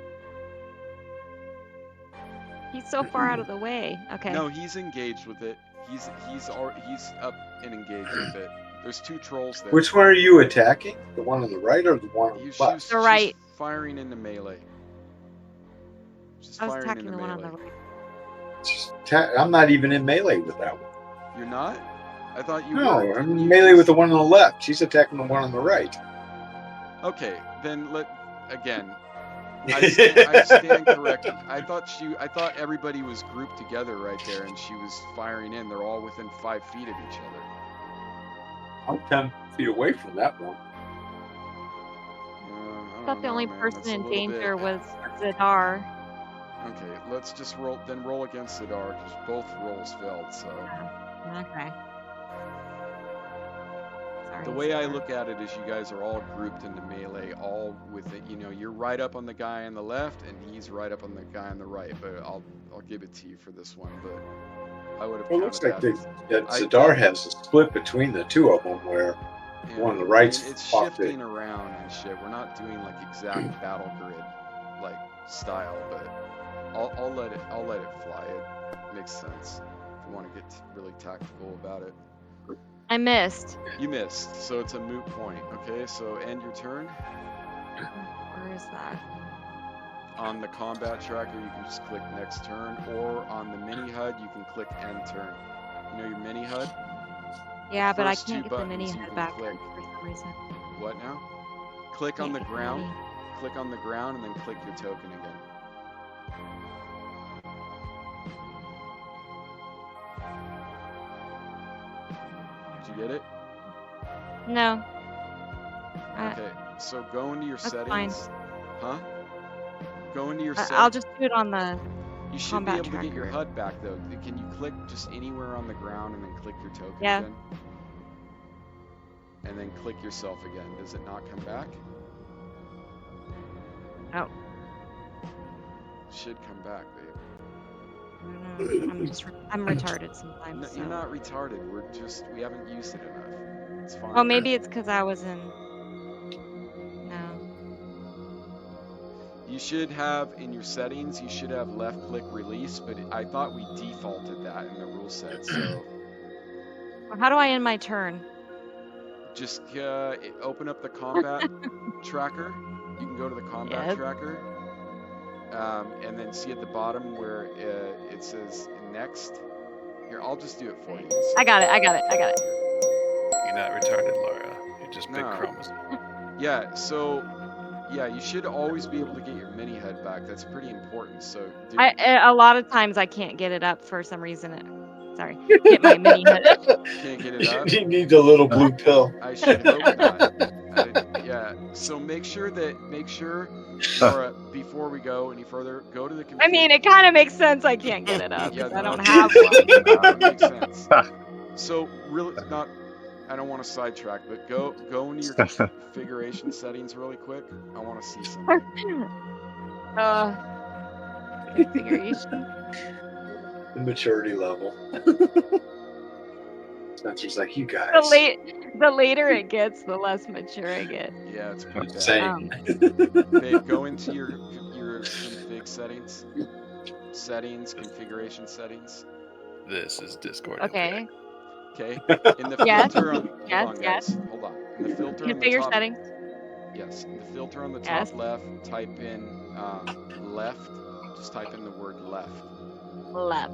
He's so far out of the way. Okay. No, he's engaged with it. He's up and engaged with it. There's 2 trolls there. Which one are you attacking? The one on the right or the one on the She's left? The right. firing into melee. She's I was firing attacking into the one on melee. the right. I'm not even in melee with that one. You're not? I thought you No, were. I'm in You melee just- with the one on the left. She's attacking the one on the right. Okay, then again. I stand corrected. I thought everybody was grouped together right there, and she was firing in. They're all within 5 feet of each other. I'm 10 feet away from that one. I thought the only person in danger was Zidar. Okay, let's just roll against Sidar because both rolls failed. So Okay. Sorry, the way I Zidar. look at it is, you guys are all grouped into melee, all with it. You're right up on the guy on the left, and he's right up on the guy on the right. But I'll give it to you for this one. But I would have. Well, it looks like counted that I- Zadar has a split between the two of them where Yeah, one on the right's it's off the- shifting around and shit. We're not doing like exact battle grid like style, but I'll let it fly. It makes sense if you want to get really tactical about it. I missed. You missed, so it's a moot point. Okay, so end your turn. Where is that? On the combat tracker, you can just click next turn, or on the mini HUD, you can click end turn. You know your mini HUD? Yeah, but I first two can't get the mini buttons you HUD can back click. for some reason. What now? Click on Can't the get the ground. mini. Click on the ground and then click your token again. Did you get it? No. Okay, so go into your That's settings. Huh? Go into your I'll settings. just do it on the. You should be combat able to get your tracker. HUD back though. Can you click just anywhere on the ground and then click your token Yeah. again? And then click yourself again. Does it not come back? Oh. Should come back, babe. I don't know. I'm retarded sometimes. No, So. you're not retarded. We haven't used it enough. It's fine. Oh, maybe it's because I was in. No. You should have in your settings. You should have left click release, but I thought we defaulted that in the rule set. So Well, how do I end my turn? just open up the combat tracker. You can go to the combat Yes. tracker, and then see at the bottom where it says next. Here, I'll just do it for you. I got it. You're not retarded, Laura. You're just big No. chromosomes. Yeah, so yeah, you should always be able to get your mini HUD back. That's pretty important. So A lot of times I can't get it up for some reason. Sorry. Get my mini HUD. can't get it up. You need a little blue pill. I should hope not. Yeah. So make sure, Laura, before we go any further, go to the config. I mean, it kind of makes sense I can't get it up. Yeah, I no. don't have one. That makes sense. So really, I don't want to sidetrack, but go into your configuration settings really quick. I want to see something. Configuration. The maturity level. Spencer's like, you guys. The later it gets, the less mature I get. Yeah, it's pretty bad. Same. Babe, go into your config settings. Configuration settings. This is Discord. Okay. Okay. In the Yes. filter on. Yes, Hold on, guys. Hold on. In the filter on the Configure top. settings. Yes. In the filter on the Yes. top left, type in left. Just type in the word left. Left.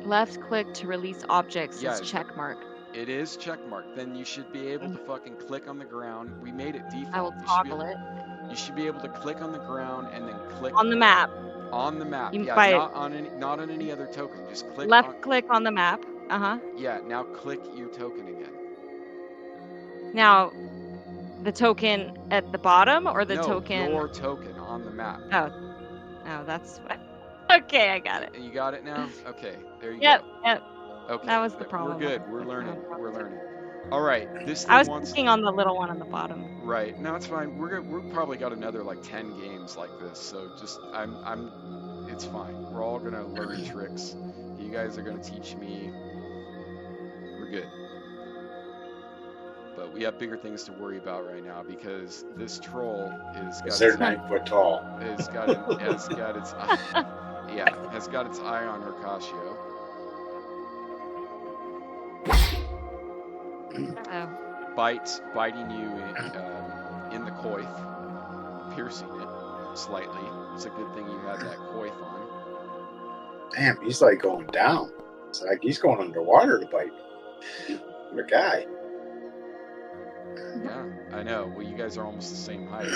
Left click to release objects Yeah. is check mark. It is checkmark. Then you should be able to fucking click on the ground. We made it default. I will You should toggle it. You should be able to click on the ground and then click On the map. on the map. You Yeah, by- not on any other token. Just click Left on. click on the map. Yeah. Now click your token again. Now, the token at the bottom or the no, token? your token on the map. Oh, that's okay. I got it. You got it now. Okay, there you Yep. go. Okay, That was the problem. We're good. We're learning. All right. This I thing was wants. clicking on the little one on the bottom. Right. No, it's fine. We're probably got another like 10 games like this. So just it's fine. We're all gonna learn tricks. You guys are gonna teach me. We're good. But we have bigger things to worry about right now because this troll They're 9 foot tall. has got its eye on Hercatio. Oh. Biting you in the coif, piercing it slightly. It's a good thing you had that coif on. Damn, he's like going down. It's like he's going underwater to bite me. What a guy. Yeah, I know. Well, you guys are almost the same height.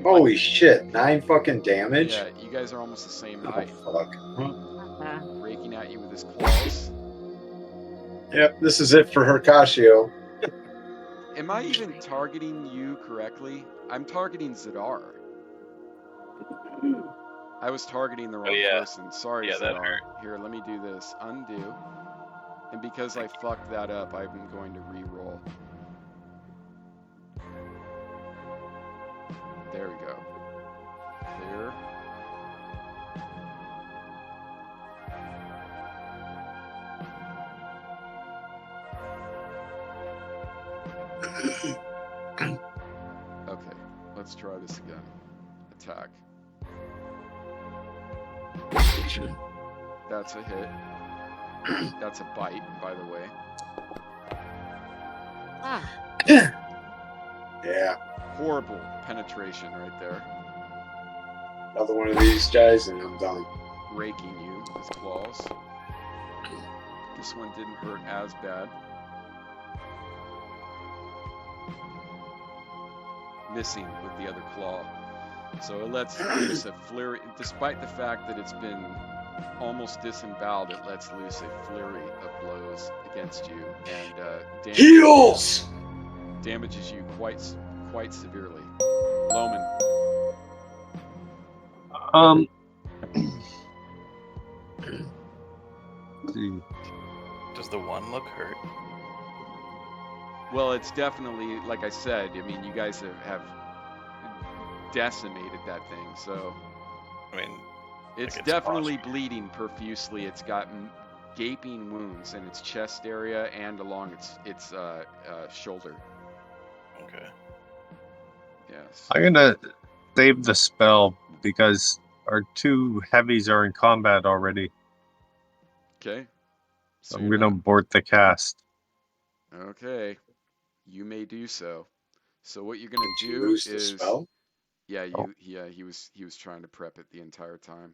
Holy shit, 9 fucking damage? Yeah, you guys are almost the same Oh, height. fuck. Raking at you with his claws. Yep, this is it for Hercatio. Am I even targeting you correctly? I'm targeting Zadar. I was targeting the wrong person. Sorry, Yeah, that Zadar. hurt. Here, let me do this. Undo. And because I fucked that up, I'm going to re-roll. There we go. Clear. Okay, let's try this again. Attack. That's a hit. That's a bite, by the way. Ah, Yeah, Horrible penetration right there. another one of these guys, and I'm done. Raking you with his claws. This one didn't hurt as bad. Missing with the other claw. So it lets loose a flurry, despite the fact that it's been almost disemboweled, it lets loose a flurry of blows against you and damages you quite severely. Loman. Let's see. Does the one look hurt? Well, it's definitely, like I said, I mean, you guys have decimated that thing, so I mean, it's it's definitely bleeding profusely. It's got gaping wounds in its chest area and along its shoulder. okay. Yes. I'm gonna save the spell because our 2 heavies are in combat already. Okay. So I'm you're gonna not- abort the cast. Okay. You may do so. So what you're gonna Did you do lose the is, spell? yeah, Oh. he was trying to prep it the entire time.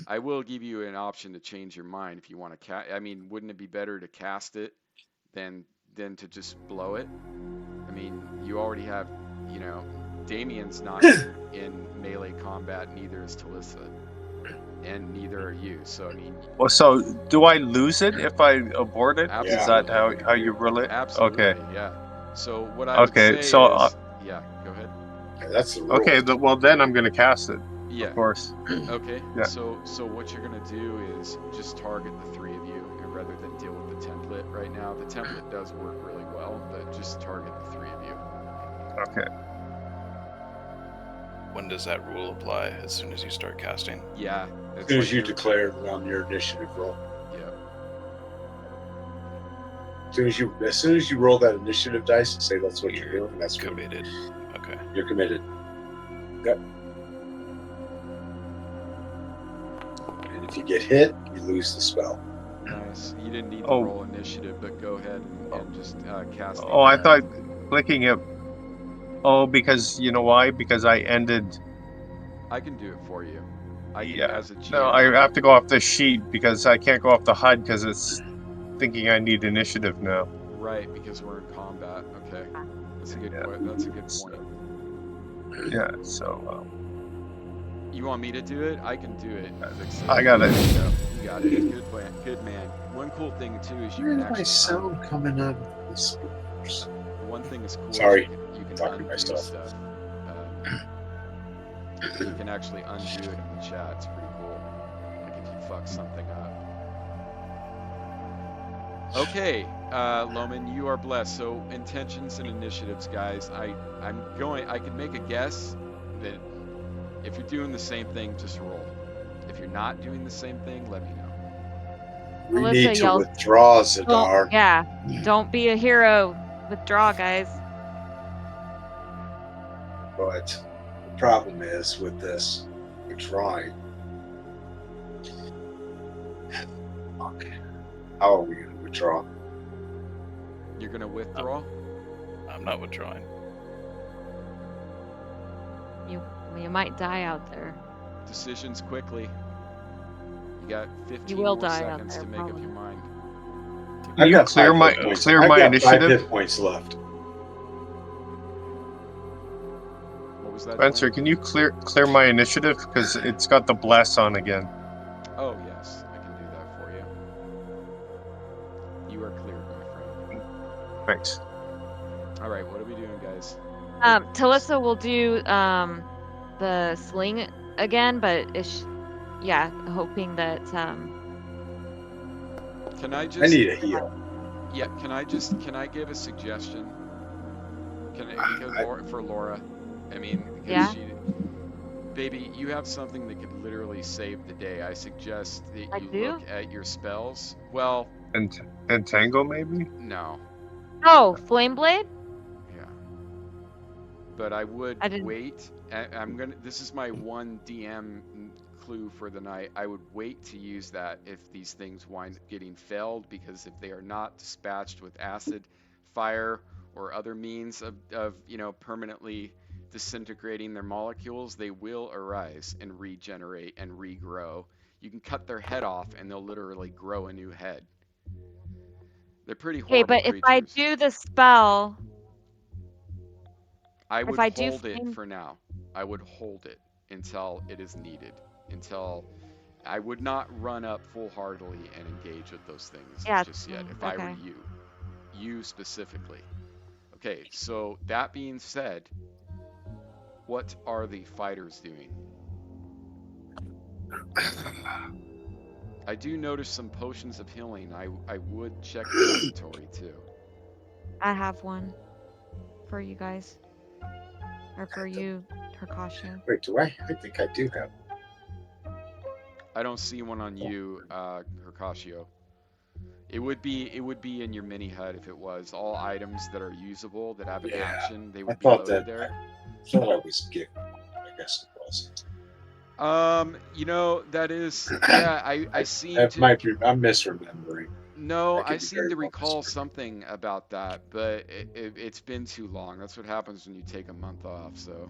I will give you an option to change your mind if you want to cast. I mean, wouldn't it be better to cast it than to just blow it? I mean, you already have, you know, Damien's not in melee combat, neither is Talissa, and neither are you. So I mean, Well, so do I lose it if I abort it? absolutely. Is that how you rule it? Absolutely, Okay. yeah. So what I would Okay, say so, is, yeah, go ahead. Yeah, that's the rule. Okay, well then I'm gonna cast it. Yeah. Of course. Okay. Yeah. So what you're gonna do is just target the 3 of you, and rather than deal with the template right now. The template does work really well, but just target the 3 of you. Okay. When does that rule apply? As soon as you start casting? Yeah. As It's soon like as you you're- declare it on your initiative roll. Yeah. As soon as you roll that initiative dice and say that's what you're doing, that's what Committed. Okay. you're committed. Yep. And if you get hit, you lose the spell. Nice. You didn't need to Oh. roll initiative, but go ahead and just cast. Oh, I thought clicking it. Oh, because you know why? Because I ended. I can do it for you. I can, Yeah. as a GM. No, I have to go off the sheet because I can't go off the HUD because it's thinking I need initiative now. Right, because we're in combat. Okay. That's a good Yeah. point. That's a good point. Yeah. So You want me to do it? I can do it. Vixen. I got it. Yeah, you got it. Good plan. Good man. One cool thing too is you Where's can my actually. sound coming out of this? One thing is cool. Sorry, is you can talking to undo myself. stuff. You can actually undo it in the chat. It's pretty cool. Like if you fuck something up. Okay, Loman, you are blessed. So intentions and initiatives, guys. I can make a guess that if you're doing the same thing, just roll. If you're not doing the same thing, let me know. We Alyssa need to yells, withdraw, Zadar. Yeah, don't be a hero. Withdraw, guys. But the problem is with this withdrawing. Okay. How are we going to withdraw? You're gonna withdraw? I'm not withdrawing. You might die out there. Decisions quickly. You got 15 You will more die out seconds there, to make up probably. your mind. Can you got clear 5 my hit points. clear I've my got initiative? 5 hit points left. What was that? Spencer, Dwayne? can you clear my initiative because it's got the bless on again? Oh yes, I can do that for you. You are cleared, my friend. Thanks. All right, what are we doing, guys? Talissa will do the sling again, but hoping that Can I I just? need a heal. Yeah. Can I give a suggestion? For Laura? I mean, because Yeah. baby, you have something that could literally save the day. I suggest that I you do? look at your spells. Well, And Tango maybe? no. oh, flame blade. Yeah. but I would I didn't- wait. This is my one DM clue for the night. I would wait to use that if these things wind up getting felled, because if they are not dispatched with acid, fire, or other means of permanently disintegrating their molecules, they will arise and regenerate and regrow. You can cut their head off and they'll literally grow a new head. They're pretty Okay, horrible but if creatures. I do the spell, I would if I do hold it flame- for now. I would hold it until it is needed. Until I would not run up full-heartedly and engage with those things Yeah, just yet. If I were okay. you specifically. Okay, so that being said, what are the fighters doing? I do notice some potions of healing. I would check the inventory too. I have one for you guys. Or for you, Hercashio. Wait, do I? I think I do have. I don't see one on you, Hercashio. It would be in your mini HUD if it was. All items that are usable that have an Yeah, action, they I would be thought loaded that. there. I thought I was getting one. I guess it was. That is, yeah, I seem That to. might be. I'm misremembering. No, I could I be seem very to well recall misremembering. something about that, but it's been too long. That's what happens when you take a month off. So,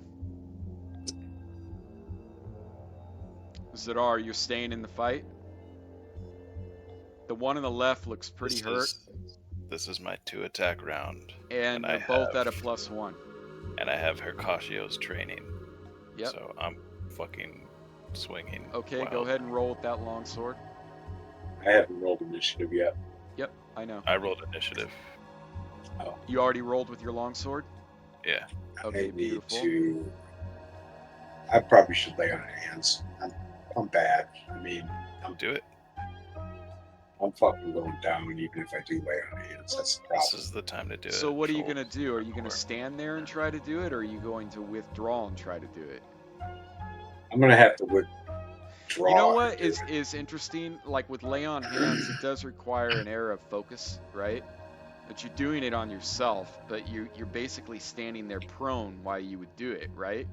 Zadar, you're staying in the fight. The one on the left looks pretty hurt, This is my 2 attack round, and they're both at a +1. and I have Hercashio's training. Yep. So I'm fucking swinging. Okay, go wild. ahead and roll with that long sword. I haven't rolled initiative yet. Yep, I know. I rolled initiative. You already rolled with your long sword? Yeah. Okay, I need beautiful. to. I probably should lay on hands. I'm bad. I mean, Do it. I'm fucking going down even if I do lay on hands. That's the This problem. is the time to do it. So what are you Troll. going to do? Are you going to stand there and try to do it, or are you going to withdraw and try to do it? I'm gonna have to withdraw. You know what is interesting? Like with lay on hands, it does require an air of focus, right? But you're doing it on yourself, but you're basically standing there prone while you would do it, right?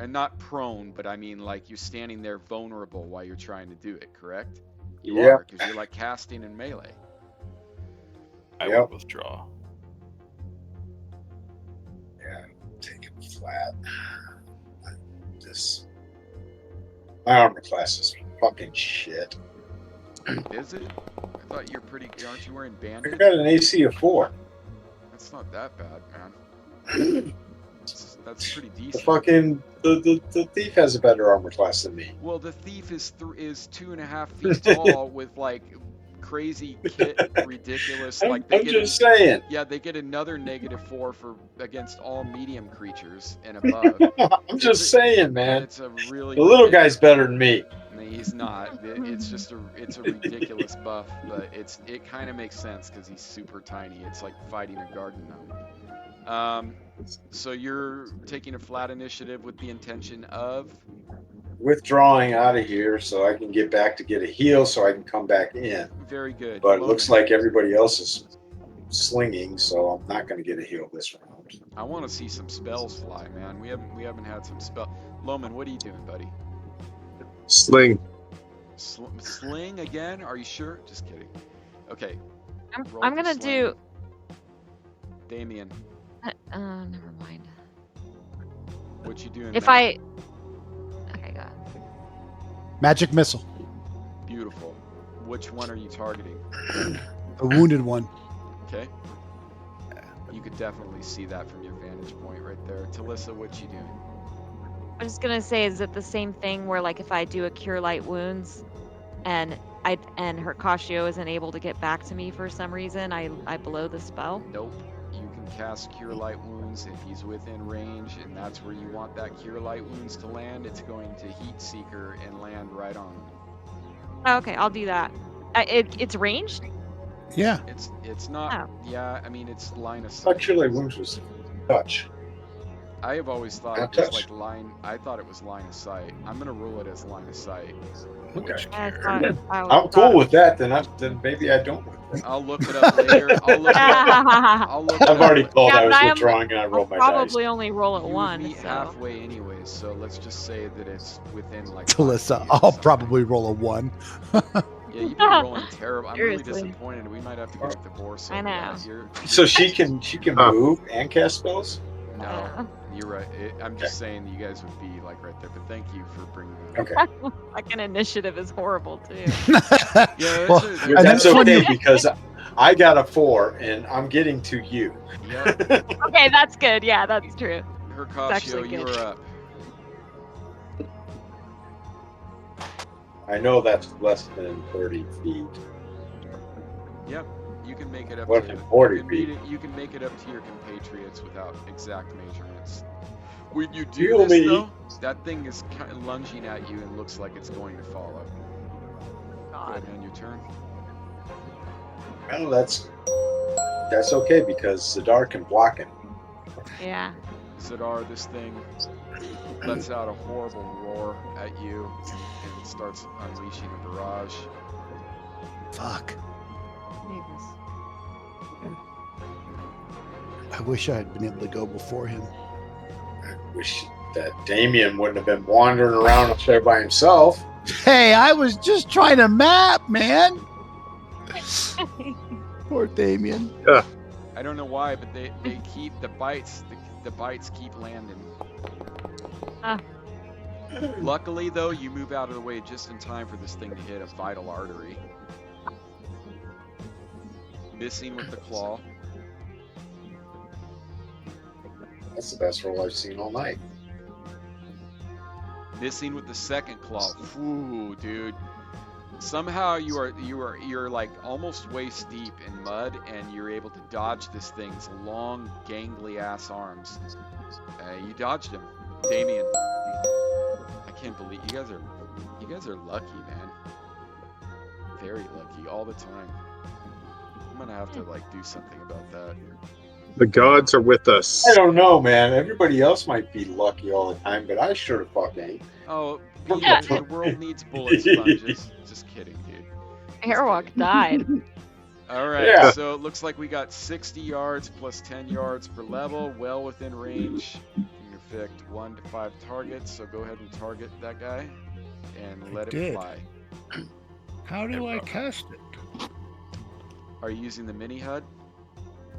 And not prone, but I mean like you're standing there vulnerable while you're trying to do it, correct? You Yep. are, because you're like casting in melee. I Yep. would withdraw. Yeah, take it flat. My armor class is fucking shit. Is it? I thought you're pretty. Aren't you wearing I bandit? got an AC of 4. That's not that bad, man. That's pretty The decent. fucking the thief has a better armor class than me. Well, the thief is 2.5 feet tall with like crazy kit, ridiculous. Like they I'm get just saying. yeah, they get another -4 for against all medium creatures and above. I'm just saying, man. It's a really The little guy's better than me. I mean, he's not. It's just it's a ridiculous buff, but it kind of makes sense because he's super tiny. It's like fighting a garden gnome. So you're taking a flat initiative with the intention of Withdrawing out of here so I can get back to get a heal so I can come back in. very good. But it looks Loman, like everybody else is slinging, so I'm not going to get a heal this round. I want to see some spells fly, man. We haven't had some spell. Loman, what are you doing, buddy? Sling. Sling again? Are you sure? Just kidding. Okay. Roll I'm for gonna sling. do. Damien, Never mind. what you doing? If man? Okay, go ahead. Magic missile. Beautiful. Which one are you targeting? The wounded one. Okay. You could definitely see that from your vantage point right there. Talissa, what you doing? I'm just gonna say, is it the same thing where like if I do a cure light wounds, and Hercashio isn't able to get back to me for some reason, I blow the spell? Nope. You can cast Cure Light Wounds if he's within range, and that's where you want that Cure Light Wounds to land. It's going to Heat Seeker and land right on him. Oh, okay, I'll do that. It's ranged? Yeah. It's not. Oh. Yeah, I mean it's line of sight. Not sure like wounds was touch. I have always thought Not it was touched. like line. I thought it was line of sight. I'm gonna rule it as line of sight. Which I character? thought, I always I'm thought cool it with that. Then maybe I don't with that. I'll look it up later. I'll look it up. I'll look it I've up. already told Yeah, I but was I am- withdrawing and I I'll rolled my dice. probably only roll at You would one, meet so. halfway anyways, so let's just say that it's within like 5 Talissa, feet or I'll something. probably roll a 1. Yeah, you've been rolling terrible. I'm really Seriously. disappointed. We might have to get a divorce I over know. that. You're So she can Huh. move and cast spells. no, you're right. I'm just saying you guys would be like right there. But thank you for bringing that up. Okay. Second initiative is horrible too. Yeah, Well, that's and That's that's when okay you- because I got a 4 and I'm getting to you. Yep. Okay, that's good. Yeah, that's true. Hercatio, actually you good. are up. I know that's less than 30 feet. Yep. You can make it up What to in 40 you can feet? You can make it up to your compatriots without exact measurements. When you do Feel this me. though, that thing is kind of lunging at you and looks like it's going to follow. Go God. ahead, man, your turn. Well, that's okay because Zadar can block him. Yeah. Zadar, this thing lets out a horrible roar at you and starts unleashing a barrage. Fuck. Jesus. I wish I had been able to go before him. I wish that Damien wouldn't have been wandering around up there by himself. Hey, I was just trying to map, man. Poor Damien. I don't know why, but they keep the bites keep landing. Luckily though, you move out of the way just in time for this thing to hit a vital artery. Missing with the claw. That's the best roll I've seen all night. Missing with the second claw. Ooh, dude. Somehow you're like almost waist deep in mud, and you're able to dodge this thing's long, gangly ass arms. You dodged him, Damien. I can't believe you guys are lucky, man. Very lucky all the time. I'm gonna have to like do something about that. The gods are with us. I don't know, man. Everybody else might be lucky all the time, but I sure the fuck ain't. Oh, Yeah. the world needs bullet sponges. Just kidding, dude. Airwalk died. All right, Yeah. so it looks like we got 60 yards plus 10 yards per level, well within range. You can affect 1 to 5 targets, so go ahead and target that guy and let it did. fly. How do I cast it? Are you using the mini HUD?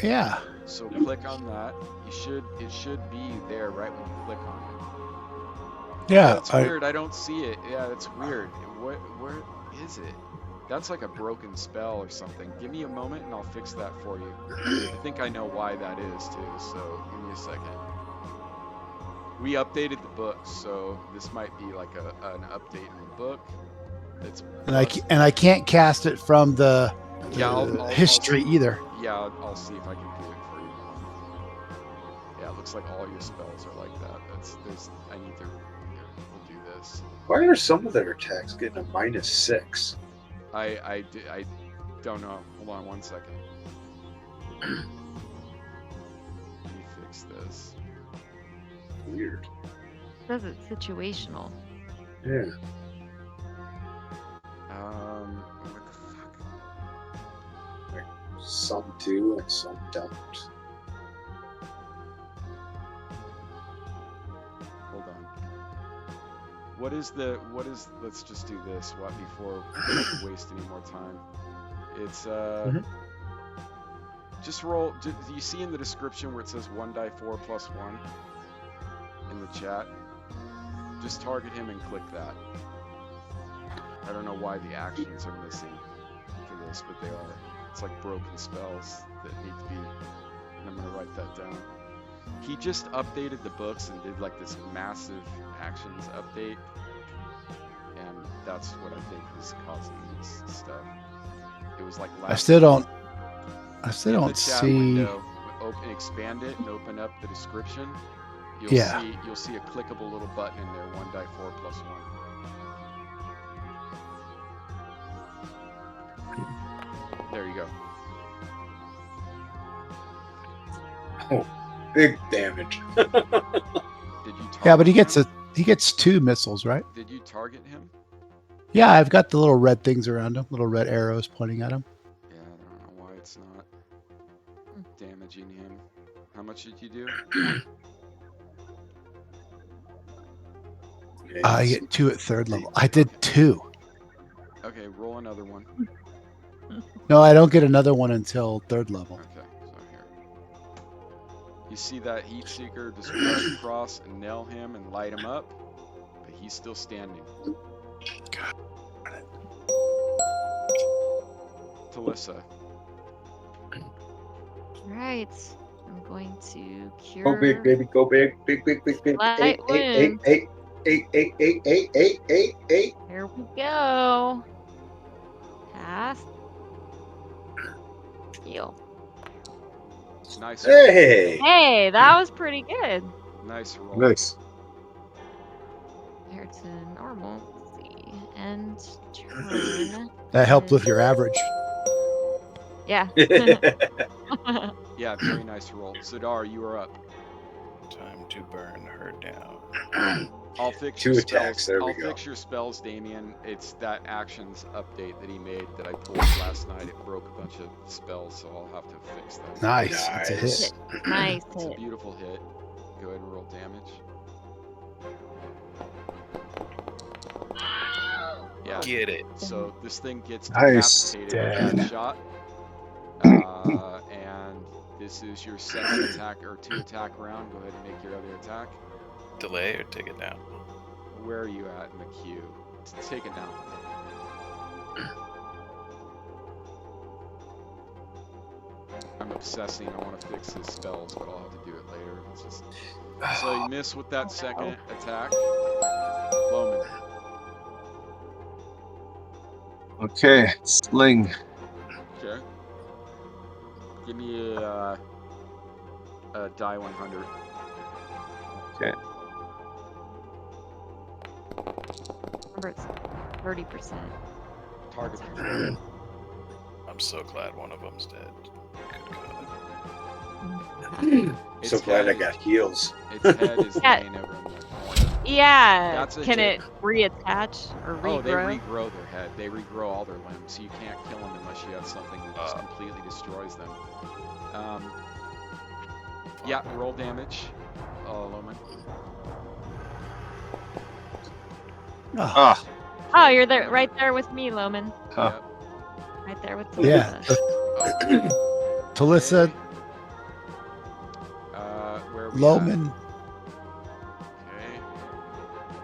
Yeah. So click on that. It should be there right when you click on it. Yeah. That's weird. I don't see it. Yeah, that's weird. Where is it? That's like a broken spell or something. Give me a moment and I'll fix that for you. I think I know why that is too, so give me a second. We updated the book, so this might be like an update in the book. It's and I can't cast it from the Yeah, I'll history either. Yeah, I'll see if I can do it for you. Yeah, it looks like all your spells are like that. I need to, here, we'll do this. Why are some of their attacks getting a -6? I don't know. Hold on 1 second. Let me fix this. Weird. Says it's situational. Yeah. What the fuck? Some do and some don't. Hold on. Let's just do this before we waste any more time. It's just roll. Do you see in the description where it says 1d4 plus 1 in the chat? Just target him and click that. I don't know why the actions are missing for this, but they are. It's like broken spells that need to be, and I'm gonna write that down. He just updated the books and did like this massive actions update, and that's what I think is causing this stuff. It was like last I still don't in the chat see. window, expand it and open up the description. You'll see a clickable little button in there, 1d4 plus 1. There you go. Oh, Big damage. Did you target Yeah, but he him? gets 2 missiles, right? Did you target him? Yeah, I've got the little red things around him, little red arrows pointing at him. Yeah, I don't know why it's not damaging him. How much did you do? I get 2 at 3rd level. I did 2. Okay, roll another one. No, I don't get another one until 3rd level. Okay, so here. You see that heat seeker just rush across and nail him and light him up, but he's still standing. Talissa. Right. I'm going to cure. Go big, baby. Go big. Big, big, big, big. Light wound. Eight. Here we go. Pass. Heal. Nice. Hey. Hey, that was pretty good. Nice roll. Nice. Compared to normal. Let's see. End turn. That helped with your average. Yeah. Yeah, very nice roll. Sidar, you are up. Time to burn her down. I'll fix 2 your attacks. spells. There we I'll go. fix your spells, Damien. It's that actions update that he made that I pulled last night. It broke a bunch of spells, so I'll have to fix that. Nice. It's a Nice. hit. Nice It's a hit. beautiful hit. Go ahead and roll damage. Yeah. Get it. So this thing gets Nice. decapitated with that Damn. shot. And this is your second attack or 2 attack round. Go ahead and make your other attack. Delay or take it down. Where are you at in the queue? Take it down. I'm obsessing. I want to fix his spells, but I'll have to do it later. It's just... So you miss with that second attack. Loman. Okay, sling. Okay. Give me a die 100. Okay. Remember, it's 30%. Target. I'm so glad one of them's dead. Its So glad I head- got heals. Its head is Yeah. laying over in the corner. Yeah. That's a Can hit. it reattach or regrow? Oh, they regrow their head. They regrow all their limbs, so you can't kill them unless you have something that just completely destroys them. Yeah, roll damage, Loman. Oh, Ah. Oh, you're there, right there with me, Loman. Huh. Yep. Right there with Yeah. Talissa. Talissa, Where are we Loman. at? Okay.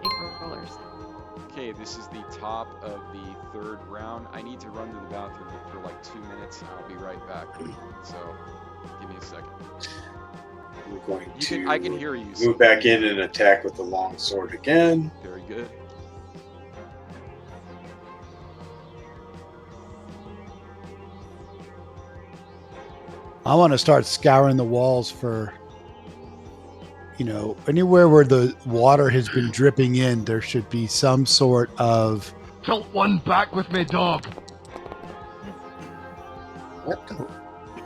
Big rollers. Okay, this is the top of the 3rd round. I need to run to the bathroom for like 2 minutes, and I'll be right back. So, give me a second. I'm going You to can, I can hear you. so- move back in and attack with the long sword again. Very good. I want to start scouring the walls for, anywhere where the water has been dripping in, there should be some sort of. Tilt one back with me, dog. What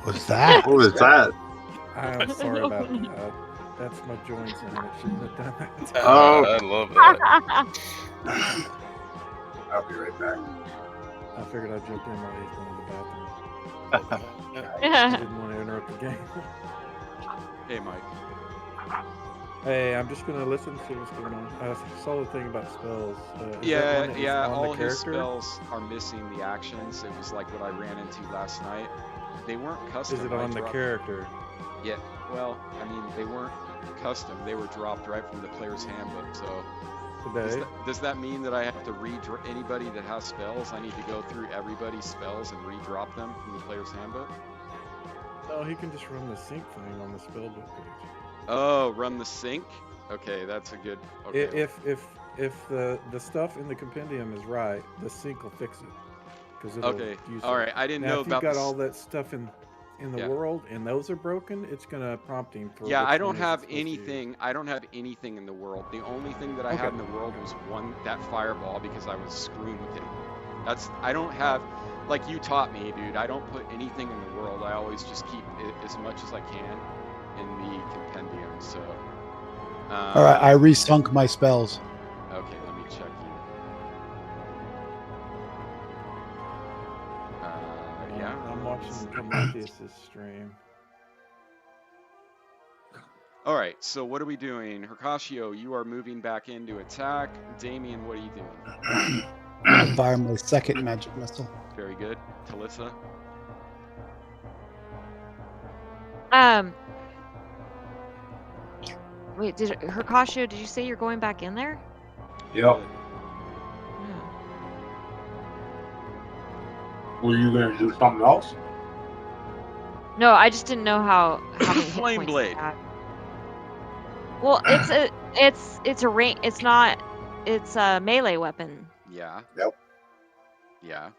was that? What was that? I'm sorry about that. That's my joints, and I shouldn't have done that. Oh. I love that. I'll be right back. I figured I'd jump in while he's going to the bathroom. I didn't want to interrupt the game. Hey, Mike. Hey, I'm just going to listen to see what's going on. I saw the thing about spells. Is that one Yeah, that was yeah. on All the his character? spells are missing the actions. It was like what I ran into last night. They weren't custom. Is it I on the dropped- character? Yeah. Well, I mean, they weren't custom. They were dropped right from the player's handbook. So Today? does that mean that I have to anybody that has spells? I need to go through everybody's spells and redrop them from the player's handbook? No, he can just run the sync thing on the spellbook page. Oh, run the sync. Okay, that's a good. Okay. If the stuff in the compendium is right, the sync will fix it. Because Okay. All right. I didn't Now, know if about you've got this. all that stuff in the Yeah. world and those are broken, it's gonna prompt him for. Yeah, which I don't one is it have supposed to use. anything. I don't have anything in the world. The only thing that I had in the world was that fireball because I was screwing with him. I don't have, like you taught me, dude. I don't put anything in the world. I always just keep it as much as I can. in the compendium. So. All right, I resunk my spells. Okay, let me check you. Yeah. I'm watching Prometheus' stream. All right, so what are we doing? Hercatio, you are moving back into attack. Damien, what are you doing? I'm gonna fire my second magic missile. Very good. Talissa? Wait, Hercatio, did you say you're going back in there? Yep. No. Were you gonna do something else? No, I just didn't know how many hit Flame points blade. I had. Well, it's a range. It's a melee weapon. Yeah. Yep. Yeah.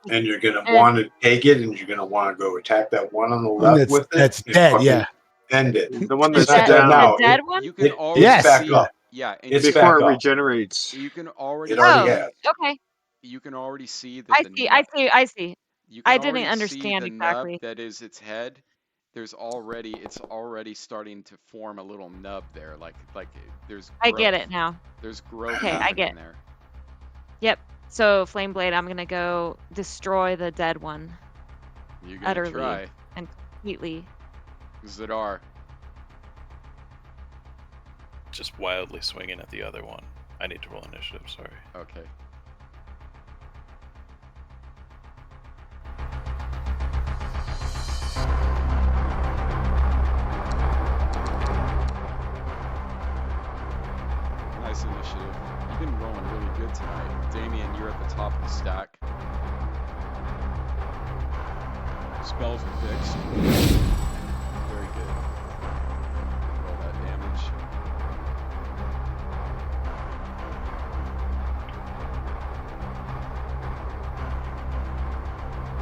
And you're gonna And- want to take it, and you're gonna want to go attack that one on the left with it. That's and dead, fucking yeah. End it. The one It's that's not down dead now. The dead one? You can already Yes. back see. up. Yeah, and It's you, before back it up. regenerates. you can already. It already Oh, has. okay. You can already see that I the see. nub, I see. you can I didn't already see understand the exactly. nub that is its head. It's already starting to form a little nub there. Like there's growth. I get it now. There's growth Okay, I happening get it. there. Yep. So Flame Blade, I'm gonna go destroy the dead one You're gonna utterly try. and completely. Zadar. Just wildly swinging at the other one. I need to roll initiative, sorry. Okay. Nice initiative. You've been rolling really good tonight. Damien, you're at the top of the stack. Spells are fixed. Very good. Roll that damage.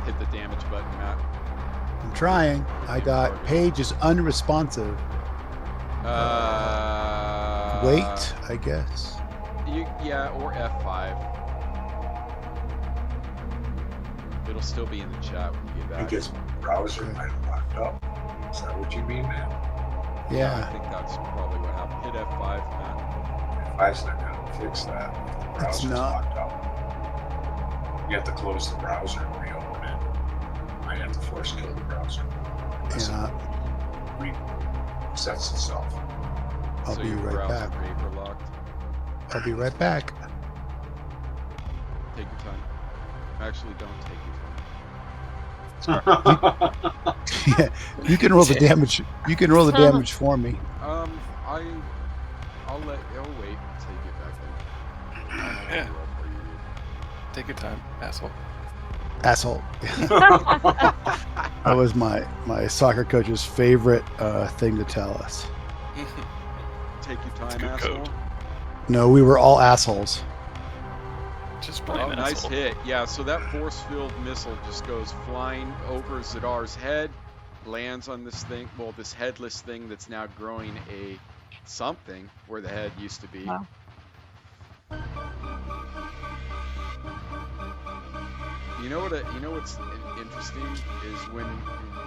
Hit the damage button, Matt. I'm trying. I got Page is unresponsive. Wait, I guess. Yeah, or F5. It'll still be in the chat when you get back. Because browser might have locked up. Is that what you mean, man? I Yeah. think that's probably what happened. Hit F5, Matt. F5's not gonna fix that. The It's browser's not. locked up. You have to close the browser and reopen it. Might have to force kill the browser. Unless Yeah. it resets itself. I'll So be your right browser back. vapor locked. I'll be right back. Take your time. Actually, don't take Yeah, you can roll the damage. You can roll the damage for me. your time. I'll wait till you get back in. I don't know Yeah. what roll for you. Take your time, asshole. Asshole. That was my soccer coach's favorite thing to tell us. Take your It's a time, good asshole. code. No, we were all assholes. Just Oh, plain nice asshole. hit. Yeah, so that force-filled missile just goes flying over Zadar's head, lands on this thing, well, this headless thing that's now growing a something where the head used to be. Wow. You know what's interesting is when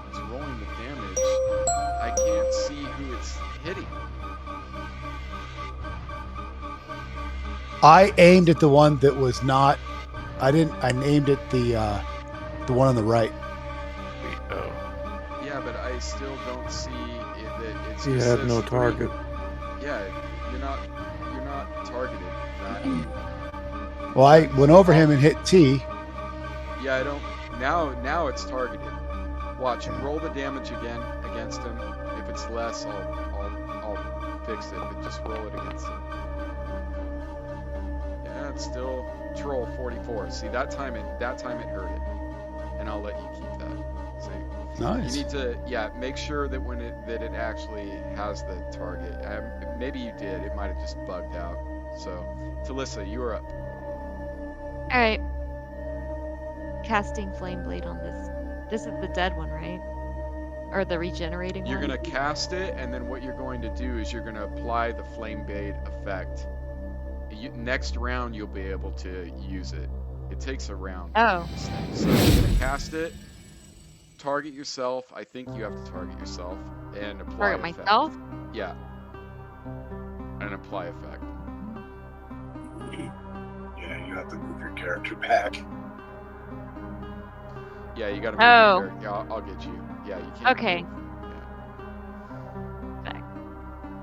it's rolling the damage, I can't see who it's hitting. I aimed at the one that was not. I aimed at the one on the right. Oh. Yeah, but I still don't see that it's. You it have says no 3. target. Yeah, you're not targeted. Matt. Well, I went over him and hit T. Yeah, I don't. Now it's targeted. Watch, roll the damage again against him. If it's less, I'll fix it. But just roll it against him. Yeah, it's still troll 44. See, that time it hurt it, and I'll let you keep that. See, Nice. you need to make sure that that it actually has the target. Maybe you did. It might have just bugged out. So, Talissa, you are up. All right. Casting Flame Blade on this. This is the dead one, right? Or the regenerating You're one? gonna cast it, and then what you're going to do is you're gonna apply the Flame Blade effect. Next round, you'll be able to use it. It takes a round. Oh. This thing. So you're gonna cast it. Target yourself. I think you have to target yourself, and apply Target effect. myself? Yeah. And apply effect. Yeah, you have to move your character back. Yeah, you gotta move Oh. your character. Yeah, I'll get you. Yeah, you can't Okay. move. Yeah. Okay.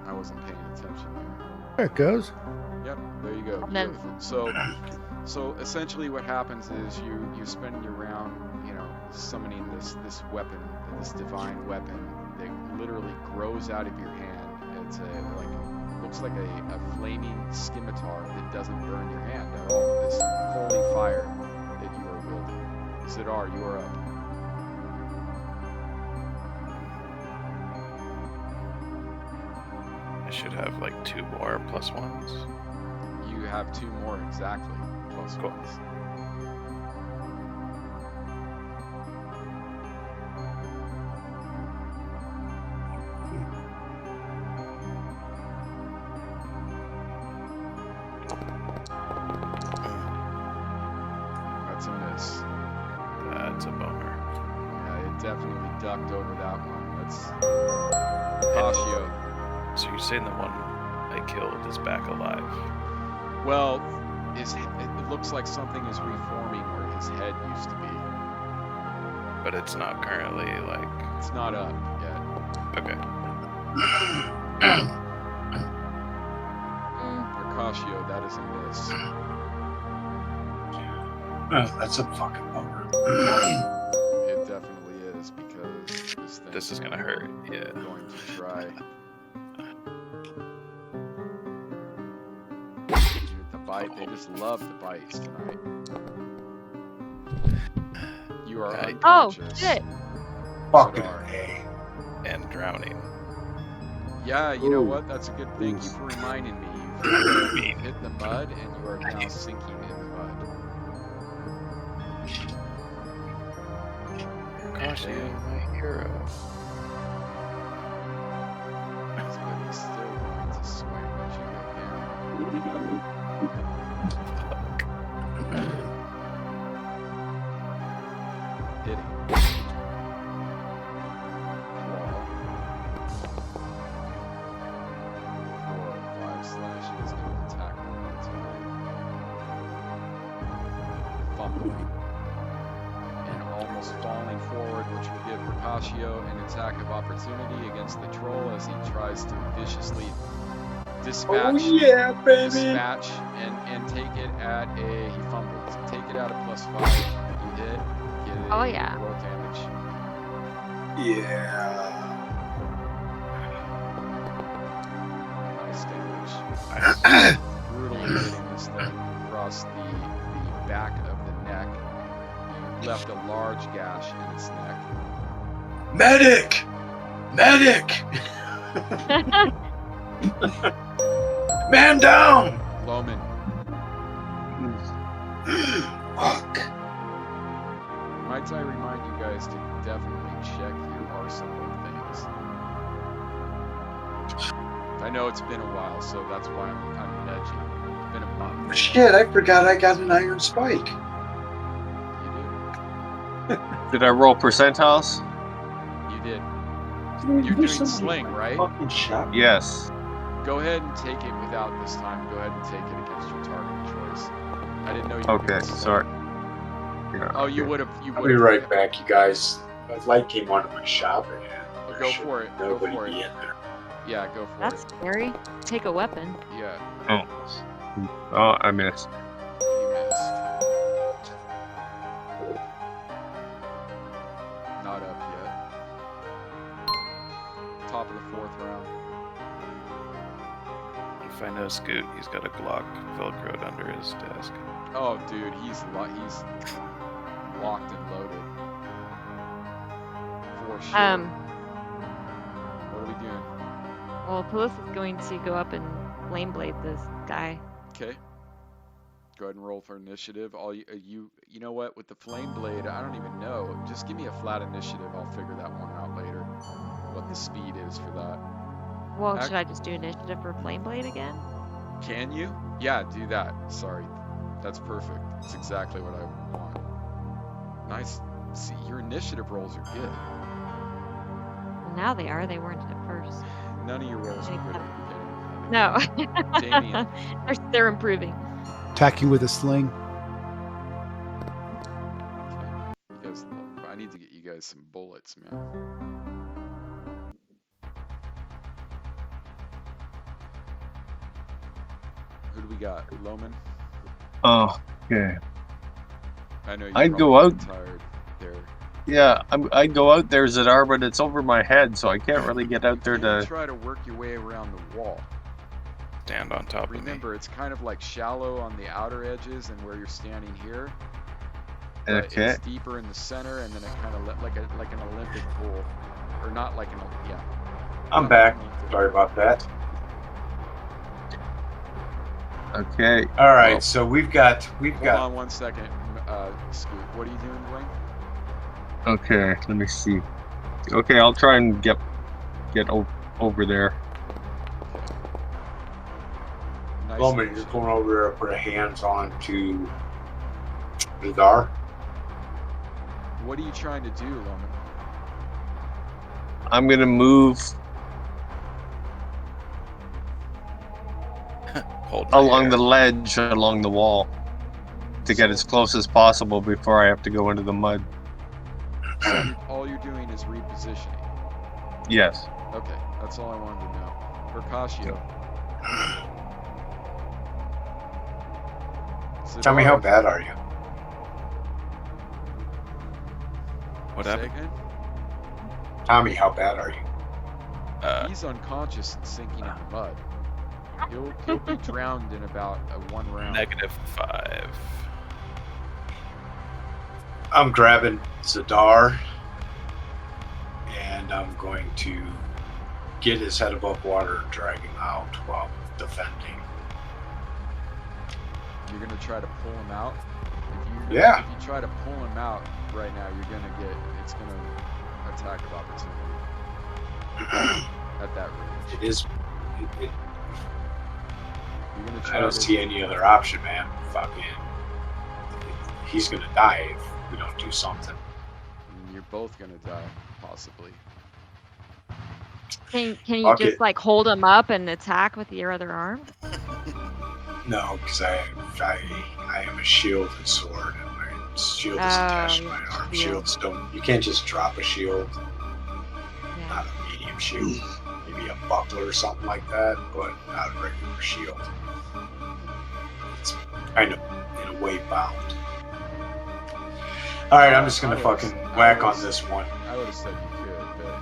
I wasn't paying attention there. There it goes. Yep, there you go. And then- Beautiful. So essentially what happens is you spend your round, summoning this weapon, this divine weapon that literally grows out of your hand. It's looks like a flaming scimitar that doesn't burn your hand at all. This holy fire that you are wielding. Zidar, you are up. I should have like 2 more +1s. You have 2 more exactly, plus Cool. ones. That's a miss. That's a bummer. Yeah, it definitely ducked over that one. That's Hoshio. So you're saying the one I killed is back alive? Well, it looks like something is reforming where his head used to be. But it's not currently like. It's not up yet. Okay. Hoshio, that is a miss. That's a fucking bummer. It definitely is because This is gonna hurt. Yeah. going to try. Dude, the bite, they just love the bites tonight. You are Right. Oh, unconscious. shit. Fucking Zidar. A. And drowning. Yeah, you know Ooh. what? That's a good thing. Thank you for reminding me. You've hit the mud and you are now sinking in the mud. Gosh, my hero. But he's still going to swing at you again. Hit him. Claw. 4 or 5 slashes and attack one more time. Fumbling. And almost falling forward, which will give Ricaccio an attack of opportunity against the troll as he tries to viciously dispatch Oh yeah, baby. dispatch and take it at he fumbles. Take it at a +5. You hit. Get it. Oh, yeah. Roll damage. Yeah. Nice damage. Brutally hitting this thing across the back of the neck. You left a large gash in its neck. Medic! Medic! Man down! Loman, Fuck. might I remind you guys to definitely check your arsenal of things. I know it's been a while, so that's why I'm nudging. It's been a month. Shit, I forgot I got an iron spike. You Did I roll percentiles? did. You did. Dude, You're there's doing so many sling, right? Fucking shot. Yes. Go ahead and take it without this time. Go ahead and take it against your target choice. I didn't know you were Okay, doing sling. sorry. Yeah, Oh, you okay. would have. You I'll would be have. right back, you guys. A light came onto my shop and there Go should for it. Go nobody for be it. in there. Yeah, go for That's it. scary. Take a weapon. Yeah, Oh, I missed. you missed. Not up yet. Top of the 4th round. If I know Scoot, he's got a Glock velcroed under his desk. Oh, dude, he's locked and loaded. For sure. What are we doing? Well, Palis is going to go up and flame blade this guy. Okay. Go ahead and roll for initiative. You know what? With the flame blade, I don't even know. Just give me a flat initiative. I'll figure that one out later. What the speed is for that. Well, Ac- should I just do initiative for flame blade again? Can you? Yeah, do that. Sorry. That's perfect. That's exactly what I want. Nice. See, your initiative rolls are good. Now they are. They weren't at first. None of your rolls are good at the No. beginning. Damien. They're improving. Attacking with a sling. You guys, I need to get you guys some bullets, man. Who do we got? Loman? Oh, okay. I know you're I'd go probably out. tired there. Yeah, I'd go out there, Zadar, but it's over my head, so I can't really get out there You can to. try to work your way around the wall. Stand on top of me. Remember, it's kind of like shallow on the outer edges and where you're standing here. But Okay. it's deeper in the center, and then it kind of like an Olympic pool, or not like an yeah. I'm not back. like an Olympic. Sorry about that. Okay. All right, Well, so we've got Hold on 1 second, Scoot. What are you doing, Dwayne? okay, let me see. Okay, I'll try and get over there. Nice Loman, you're initiative. going over there to put a hands on to Zadar. What are you trying to do, Loman? I'm gonna move Hold my along hair. the ledge, along the wall, to get as close as possible before I have to go into the mud. So all you're doing is repositioning. Yes. Okay, that's all I wanted to know. Percasio. Tell me how Zadar, bad are you? What say happened? again? Tommy, how bad are you? He's unconscious and sinking in the mud. He'll be drowned in about 1 round. -5. I'm grabbing Zadar, and I'm going to get his head above water and drag him out while defending. You're gonna try to pull him out. Yeah. If you try to pull him out right now, it's gonna attack of opportunity at that range. It is. You're gonna try I don't to, see any other option, man. Fucking, he's gonna die if we don't do something. You're both gonna die, possibly. Can you Fuck just it. like hold him up and attack with your other arm? No, because I am a shield and sword, and my shield is attached to you my have arm. a shield. Shields don't. You can't just drop a shield. Yeah. Not a medium shield. Maybe a buckler or something like that, but not a regular shield. It's kind of in a way bound. All right, I'm just gonna fucking whack on this one. I would have said you could, but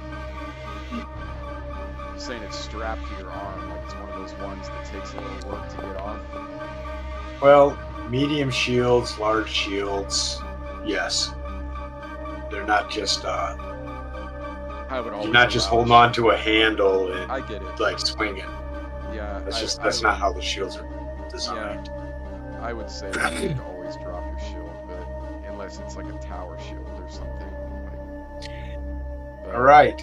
I'm saying it's strapped to your arm, like it's one of those ones that takes a little work to get off. Well, medium shields, large shields, yes. They're not just I would always you're not just allow holding on to a handle and I get it. like swinging. Yeah, That's not how the shields are designed. I would say that you would always drop your shield, but unless it's like a tower shield or something. But, All right.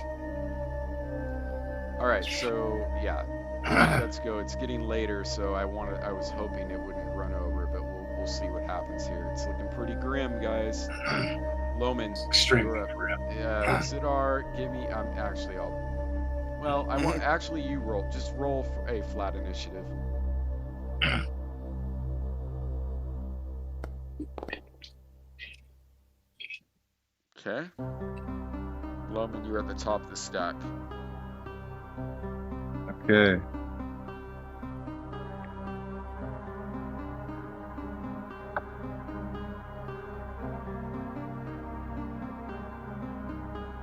All right. So yeah, let's go. It's getting later, so I was hoping it wouldn't run over, but we'll see what happens here. It's looking pretty grim, guys. Loman, Extremely you're up. grim. Yeah, Sidar, give me. Well, I want actually you roll. Just roll for a flat initiative. Okay. Loman, you're at the top of the stack. Okay.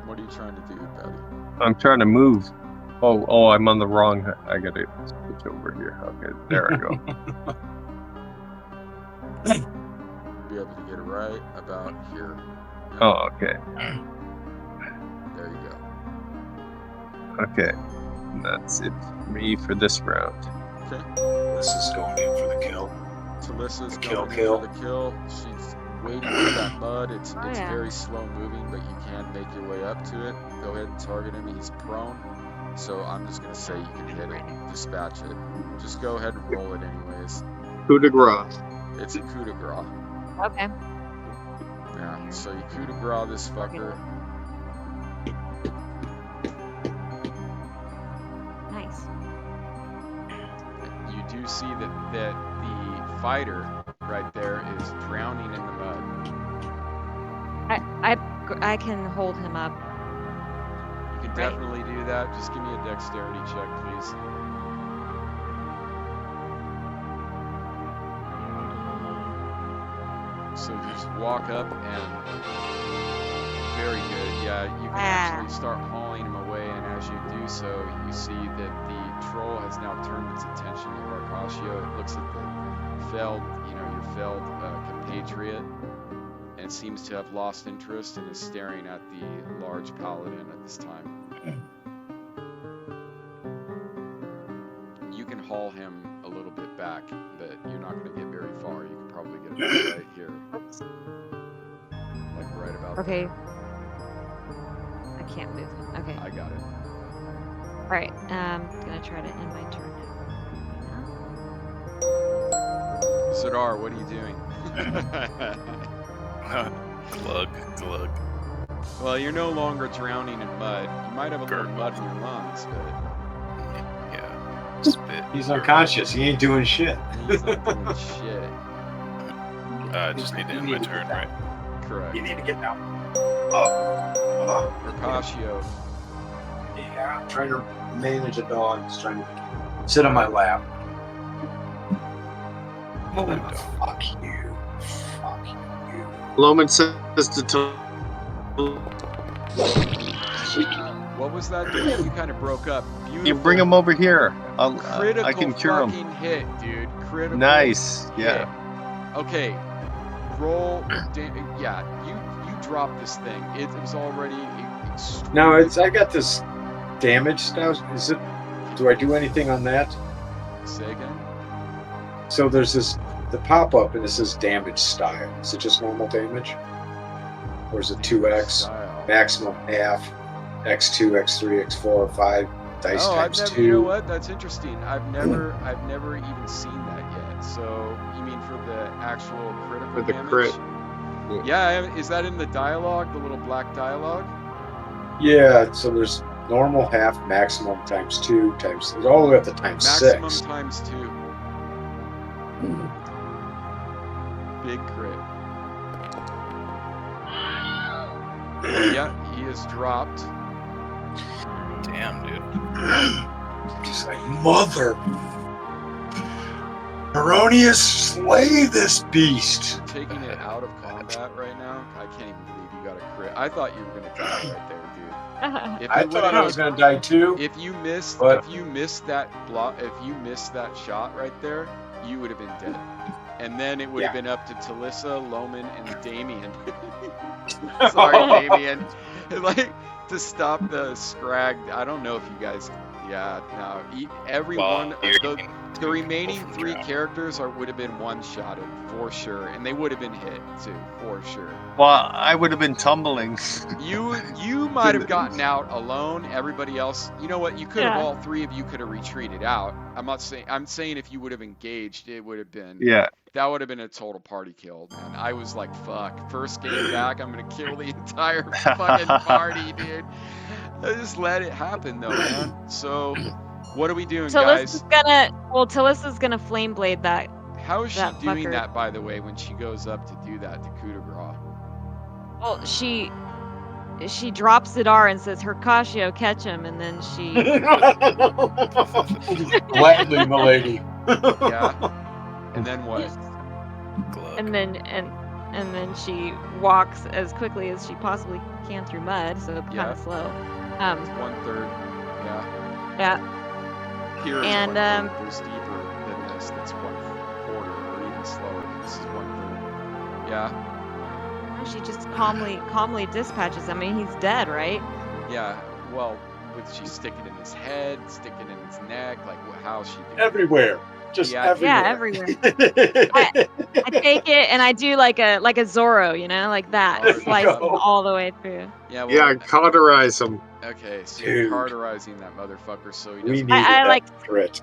What are you trying to do, Patty? I'm trying to move. Oh, I'm on the wrong. I gotta switch over here. Okay, there I go. Be able to get right about here. Yeah, Oh, okay. there you go. Okay. That's it for me for this round. Okay. This is going in for the kill. Talissa's The going kill. in for the kill. She's waiting for that mud. It's yeah. very slow moving, but you can make your way up to it. Go ahead and target him. He's prone. So I'm just gonna say you can hit it, dispatch it. Just go ahead and roll it anyways. Coup de grace. It's a coup de grace. Okay. Yeah. So you coup de grace this fucker. you see that the fighter right there is drowning in the mud. I can hold him up. You can Right. definitely do that. Just give me a dexterity check, please. So you just walk up and very good. Yeah, you can actually start hauling him away, and as you do so, you see that the troll has now turned its attention to Arcasio. It looks at the failed, your failed compatriot, and seems to have lost interest and is staring at the large paladin at this time. You can haul him a little bit back, but you're not going to get very far. You can probably get him right here. Like right about Okay. there. I can't move him. Okay. I got it. All right. Gonna try to end my turn now. Zadar, what are you doing? Glug, glug. Well, you're no longer drowning in mud. You might have a little Gurgle. mud in your lungs, but Yeah. Spit. He's unconscious. He ain't doing shit. he's not doing shit. Just need to end my turn, right? Correct. You need to get down. Arcasio, Yeah, I'm trying to manage a dog. He's trying to sit on my lap. Fuck you. Fuck you. Loman says to what was that, dude? You kind of broke up. Beautiful. you bring him over here. Critical I can cure him. fucking hit, dude. Critical. Nice. hit. Yeah. Okay. Roll. Yeah. You drop this thing. It was already. No, I got this damage stuff. Do I do anything on that? Say again. So there's the pop-up and it says damage style. Is it just normal damage? Or is it 2x, Style. maximum half, x2, x3, x4, 5, dice Oh, times I've never. 2? You know what? That's interesting. I've never even seen that yet. So you mean for the actual critical For the damage? crit. Yeah. Is that in the dialogue? The little black dialogue? Yeah, so there's normal, half, maximum times 2, times all the way up to times Maximum 6. times 2. Big crit. Yeah, he is dropped. Damn, dude. Just like, mother. Erroneous, slay this beast. Taking it out of combat right now. I can't even believe you got a crit. I thought you were gonna die right there, dude. If I it thought would've I was been- gonna die too. If you missed, But- if you missed that shot right there, you would have been dead. And then it would have been up to Talissa, Loman, and Damien. Sorry, Damien. Like to stop the scrag. I don't know if you guys. Yeah, no. Every one of the remaining 3 characters would have been one-shotted for sure, and they would have been hit too for sure. Well, I would have been tumbling. You might have gotten out alone. Everybody else, you know what? You could have Yeah. all 3 of you could have retreated out. I'm saying if you would have engaged, it would have been. Yeah. That would have been a total party kill, man. I was like, fuck. First game back, I'm gonna kill the entire fucking party, dude. I just let it happen though, man. So, what are we doing, guys? Talissa's gonna flame blade that. How is she that doing fucker. that, by the way, when she goes up to do that to coup de grace? Well, she drops Zadar and says, "Hercatio, catch him," and then she. Gladly, milady. Yeah. And then what? Glug. And then she walks as quickly as she possibly can through mud, so kind Yeah. of slow. It's 1/3. Yeah. Yeah. Here is And, 1/3. There's deeper than this. That's 1/4 or even slower. This is 1/3. Yeah. She just calmly dispatches. I mean, he's dead, right? Yeah. Well, would she stick it in his head, stick it in his neck? Like, how's she doing? Everywhere. Just Yeah. everywhere. Yeah, everywhere. I take it and I do like a Zorro, like that, There you slice go. all the way through. Yeah. Well, Yeah, cauterize him. Okay, so Dude. you're cauterizing that motherfucker so he We doesn't. needed I that like- crit.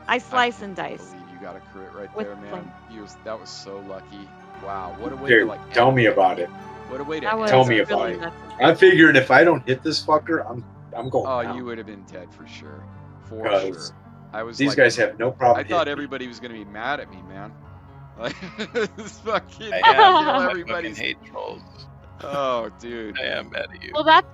I slice and dice. believe you got a crit right With there, man. flame. That was so lucky. Wow, what a way Dude, to like. tell end me it. about it. What a way to That end was Tell me that about really it. fight. nuts. I'm figuring if I don't hit this fucker, I'm going Oh, down. you would have been dead for sure. For Because sure. I was These like, guys have no problem. I thought hitting me. everybody was gonna be mad at me, man. Like, this fucking I kill am. I fucking everybody's. hate trolls. Oh, dude. I am mad at you. Well, that's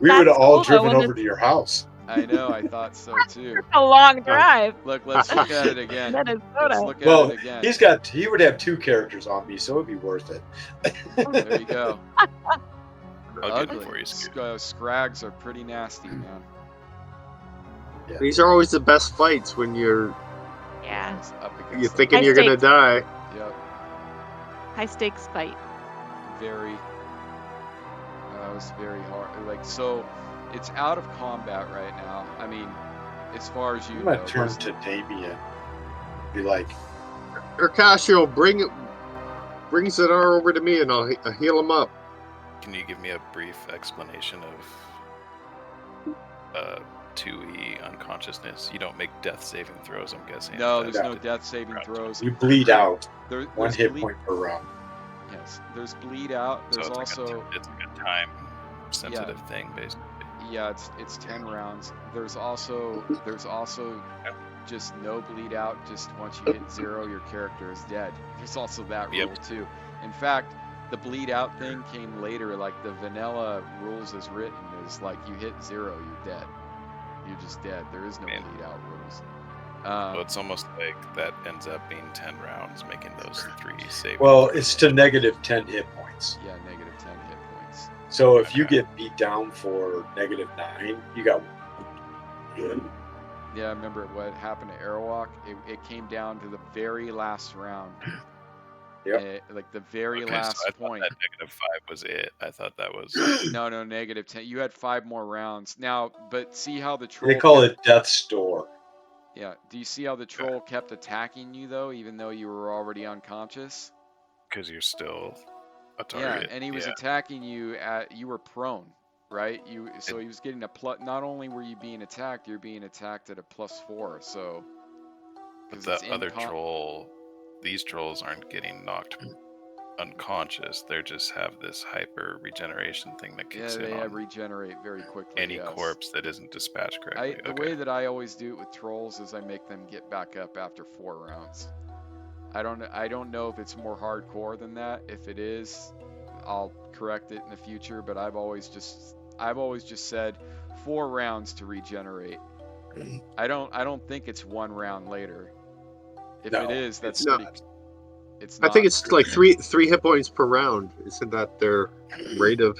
We would have That's all cool, though, driven when over it's- to your house. I know. I thought so too. a long drive. Look, let's look at it again. Let's Minnesota. look at Well, it again. he would have 2 characters on me, so it'd be worth it. There you go. I'll get Ugly. it for you, Scoot. Scrags are pretty nasty, man. Yeah. These are always the best fights when you're Yeah. Up against you're them. thinking High you're gonna stakes. die. Yep. High stakes fight. Very. It was very hard. Like, so, it's out of combat right now. I mean, as far as you I'm know. gonna turn to Damien. Be like, Urcasio, bring Zadar over to me and I'll heal him up. Can you give me a brief explanation of 2E unconsciousness? You don't make death saving throws, I'm guessing. No, That's there's no the- death saving throws. you bleed out. There's 1 hit bleed, point per round. Yes, there's bleed out. So There's it's also like it's like a time sensitive thing, basically. yeah, it's 10 rounds. There's also just no bleed out. Just once you hit 0, your character is dead. There's also that Yep. rule too. In fact, the bleed out thing came later. Like the vanilla rules as written is like you hit 0, you're dead. You're just dead. There is no Man. bleed out rules. So it's almost like that ends up being 10 rounds, making those 3 saving. Well, throws. it's to negative 10 hit points. Yeah, negative 10 hit points. So if you Okay. get beat down for negative 9, you got 1. Yeah, I remember what happened to Airwalk. It came down to the very last round. Yep. Like the very Okay, last so I thought point. that -5 was it. I thought that was. No, negative 10. You had 5 more rounds. Now, but see how the troll They call kept, it Death's Door. Yeah. Do you see how the troll kept attacking you though, even though you were already unconscious? Because you're still a Yeah, target. and he was attacking you you were prone, right? So he was getting a plus. Not only were you being attacked, you're being attacked at a +4. So. But 'cause the it's in other troll, these trolls aren't getting knocked unconscious. They just have this hyper regeneration thing that Yeah, kicks they in have on regenerate very quickly. any yes. corpse that isn't dispatched correctly. The way that I always do it with trolls is I make them get back up after 4 rounds. I don't know if it's more hardcore than that. If it is, I'll correct it in the future. But I've always just said 4 rounds to regenerate. I don't think it's 1 round later. If No, it is, that's it's not. pretty. It's I not. think it's like three hit points per round. Isn't that their rate of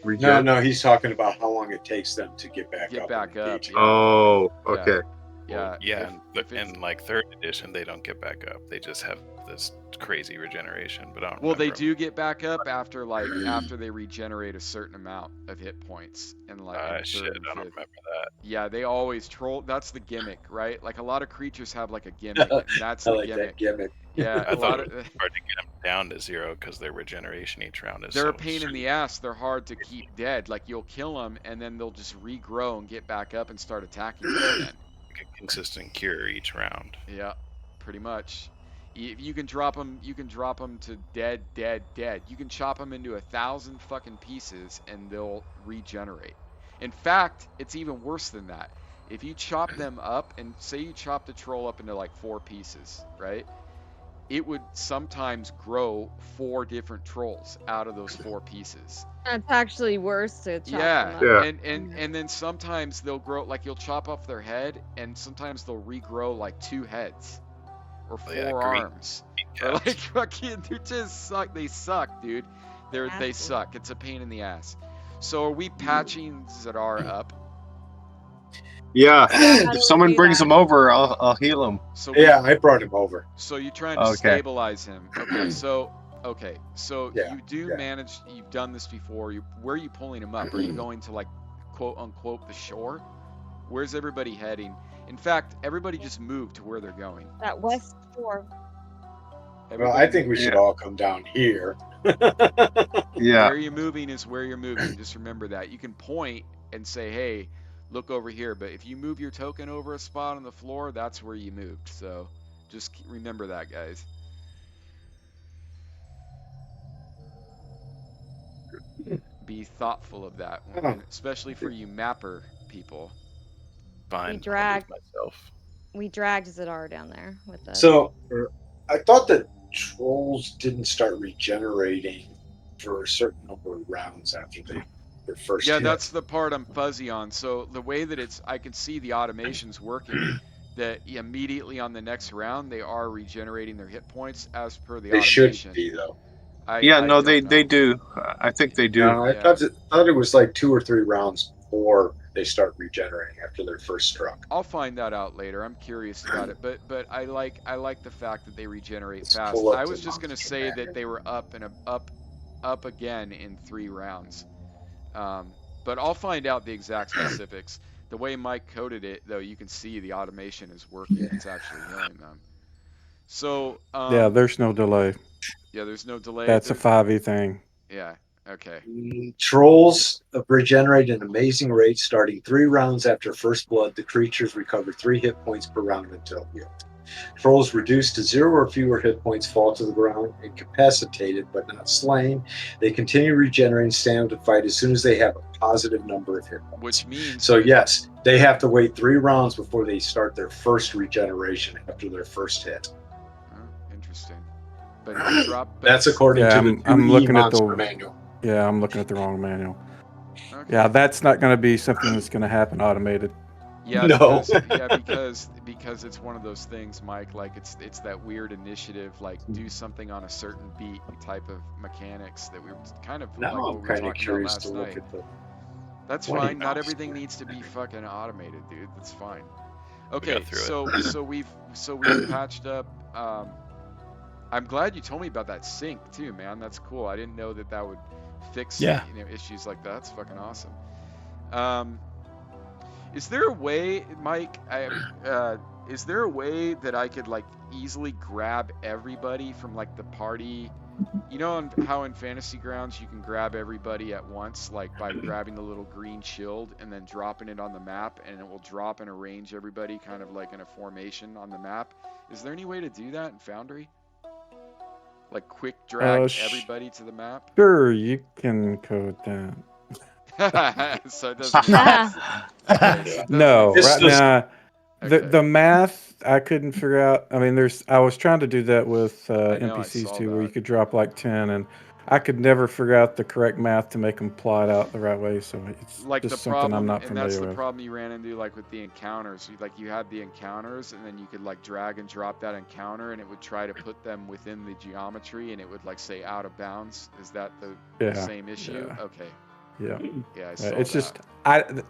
regen? No, he's talking about how long it takes them to get back up. and engage. Yeah. Oh, Yeah. okay. Yeah. Yeah, if it's- in like 3rd edition, they don't get back up. They just have this crazy regeneration. But I don't Well, they remember. do get back up after they regenerate a certain amount of hit points in like in Shit, 3rd and I don't 5th. remember that. Yeah, they always troll. That's the gimmick, right? Like a lot of creatures have like a gimmick, and that's I the like gimmick. that gimmick. Yeah, I a lot thought of it was hard to get them down to 0 because their regeneration each round is. they're so a pain in the ass. They're hard to keep dead. Like you'll kill them, and then they'll just regrow and get back up and start attacking you again. like a consistent cure each round. Yeah, pretty much. You can drop them to dead. You can chop them into 1,000 fucking pieces, and they'll regenerate. In fact, it's even worse than that. If you chop them up, and say you chop the troll up into like 4 pieces, right? It would sometimes grow 4 different trolls out of those 4 pieces. That's actually worse to chop Yeah, them up. Yeah. and then sometimes they'll grow, like you'll chop off their head, and sometimes they'll regrow like 2 heads or 4 Yeah, green arms. Or like fucking, they just suck. They suck, dude. They Nasty. suck. It's a pain in the ass. So are we patching Zadar up? Yeah. do If someone we brings do him that? over, I'll heal him. So Yeah, I brought him over. So you're trying to Okay. stabilize him. Okay, so Yeah, you do yeah. manage. You've done this before. Where are you pulling him up? Are you going to like, quote unquote, the shore? Where's everybody heading? In fact, everybody just move to where they're going. That west shore. Well, I think we should all come down here. Yeah. Where you're moving is where you're moving. Just remember that. You can point and say, hey, look over here. But if you move your token over a spot on the floor, that's where you moved. So just remember that, guys. Be thoughtful of that, especially for you mapper people. Fine. I'll move drag. myself. We dragged Zadar down there with us. So I thought that trolls didn't start regenerating for a certain number of rounds after their first Yeah, hit. that's the part I'm fuzzy on. So the way that I can see the automations working, that immediately on the next round they are regenerating their hit points as per the They automation. shouldn't be though. Yeah, I no, don't they know. do. I think they do. No, I Yeah. thought it was like 2 or 3 rounds before they start regenerating after their first struck. I'll find that out later. I'm curious about it, but I like the fact that they regenerate Let's fast. pull up I the was just gonna monster say that manual. they were up again in 3 rounds. But I'll find out the exact specifics. The way Mike coded it, though, you can see the automation is working. It's actually healing them. So Yeah, there's no delay. yeah, there's no delay. That's a 5e thing. Yeah. Okay. Trolls regenerate at an amazing rate. Starting 3 rounds after first blood, the creatures recover 3 hit points per round until healed. Trolls reduced to 0 or fewer hit points fall to the ground, incapacitated but not slain. They continue regenerating, stand up to fight as soon as they have a positive number of hit points. Which means so yes, they have to wait 3 rounds before they start their first regeneration after their first hit. Interesting. But if you drop, That's according to the I'm 2E looking at monster the manual. Yeah, I'm looking at the wrong manual. Okay. Yeah, that's not going to be something that's going to happen automated. Yeah, No. because it's one of those things, Mike. Like it's that weird initiative, like do something on a certain beat type of mechanics that we were kind of Now like what I'm we were kind of talking about curious last to look night. at the. That's 20 fine. Not mouse everything square. needs to be fucking automated, dude. That's fine. We Okay, got through so we've patched up. I'm glad you told me about that sync too, man. That's cool. I didn't know that would fix issues like that. That's fucking awesome. Is there a way, Mike? Is there a way that I could like easily grab everybody from like the party? You know how in Fantasy Grounds you can grab everybody at once, like by grabbing the little green shield and then dropping it on the map, and it will drop and arrange everybody kind of like in a formation on the map. Is there any way to do that in Foundry? Like quick drag everybody to the map? Sure, you can code that. So it doesn't. Okay, so it No, doesn't right now Okay. the math I couldn't figure out. I mean, I was trying to do that with I know, I NPCs saw too, where you that. could drop like 10, and I could never figure out the correct math to make them plot out the right way. So it's Like just the something problem, I'm not and that's familiar the with. problem you ran into, like with the encounters. You had the encounters, and then you could like drag and drop that encounter, and it would try to put them within the geometry, and it would like say out of bounds. Is that the same issue? Yeah. Okay. Yeah. Yeah, I saw It's that. just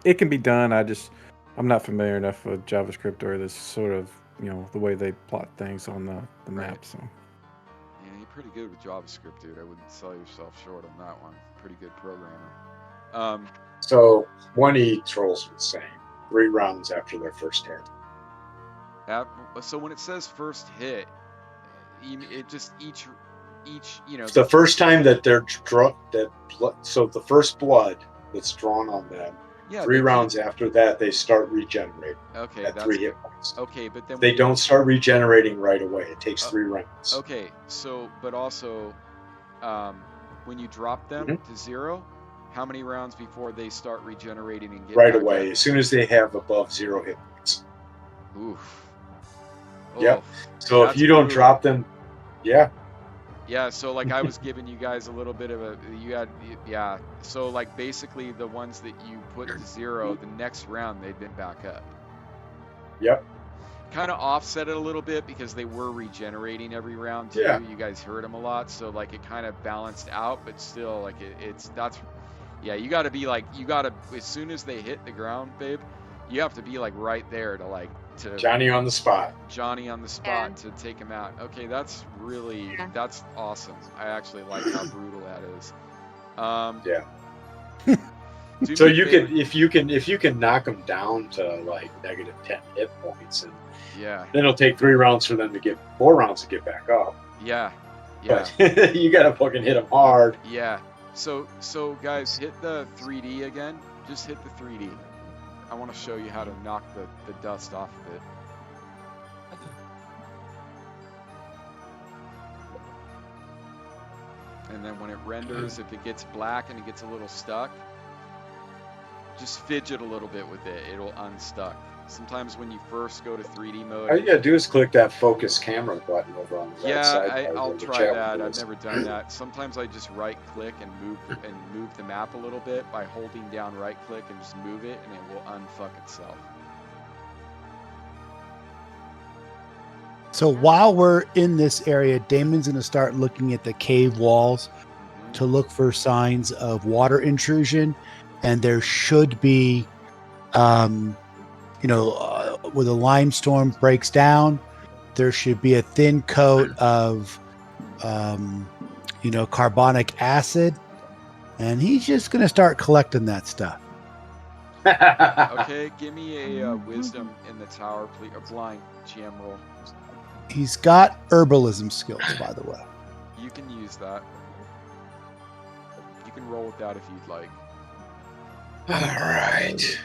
it can be done. I'm not familiar enough with JavaScript or this sort of the way they plot things on the map. So. Yeah, you're pretty good with JavaScript, dude. I wouldn't sell yourself short on that one. Pretty good programmer. So 1E trolls are the same. 3 rounds after their first hit. So when it says first hit, it just each the first time that they're so the first blood that's drawn on them. Yeah, 3 rounds after that, they start regenerating. Okay, at 3 hit points. Okay, but then they don't start regenerating right away. It takes 3 rounds. Okay, so but also, when you drop them to 0, how many rounds before they start regenerating and get right back away? up? As soon as they have above 0 hit points. Oof. Yep. So if you don't drop them, yeah. Yeah, so like I was giving you guys a little bit of so like basically the ones that you put to 0, the next round they've been back up. Yep. Kind of offset it a little bit because they were regenerating every round too. Yeah. You guys heard them a lot, so like it kind of balanced out, but still like you got to be like as soon as they hit the ground, babe, you have to be like right there to Johnny on the spot. To take him out. Okay, that's awesome. I actually like how brutal that is. So you can if you can knock them down to like negative 10 hit points, and then it'll take 4 rounds to get back up. Yeah. But you gotta fucking hit them hard. Yeah. So guys, hit the 3D again. Just hit the 3D. I want to show you how to knock the dust off of it. And then when it renders, if it gets black and it gets a little stuck, just fidget a little bit with it. It'll unstuck. Sometimes when you first go to 3D mode, All you gotta do is click that focus camera button over on the right yeah, side. I'll where the try chat that. window I've is. never done that. Sometimes I just right click and move the map a little bit by holding down right click and just move it, and it will unfuck itself. So while we're in this area, Damon's going to start looking at the cave walls to look for signs of water intrusion, and there should be, where the limestone breaks down, there should be a thin coat of, carbonic acid, and he's just going to start collecting that stuff. Okay, give me a wisdom in the tower, please. A blind GM roll. He's got herbalism skills, by the way. You can use that. You can roll with that if you'd like. All right.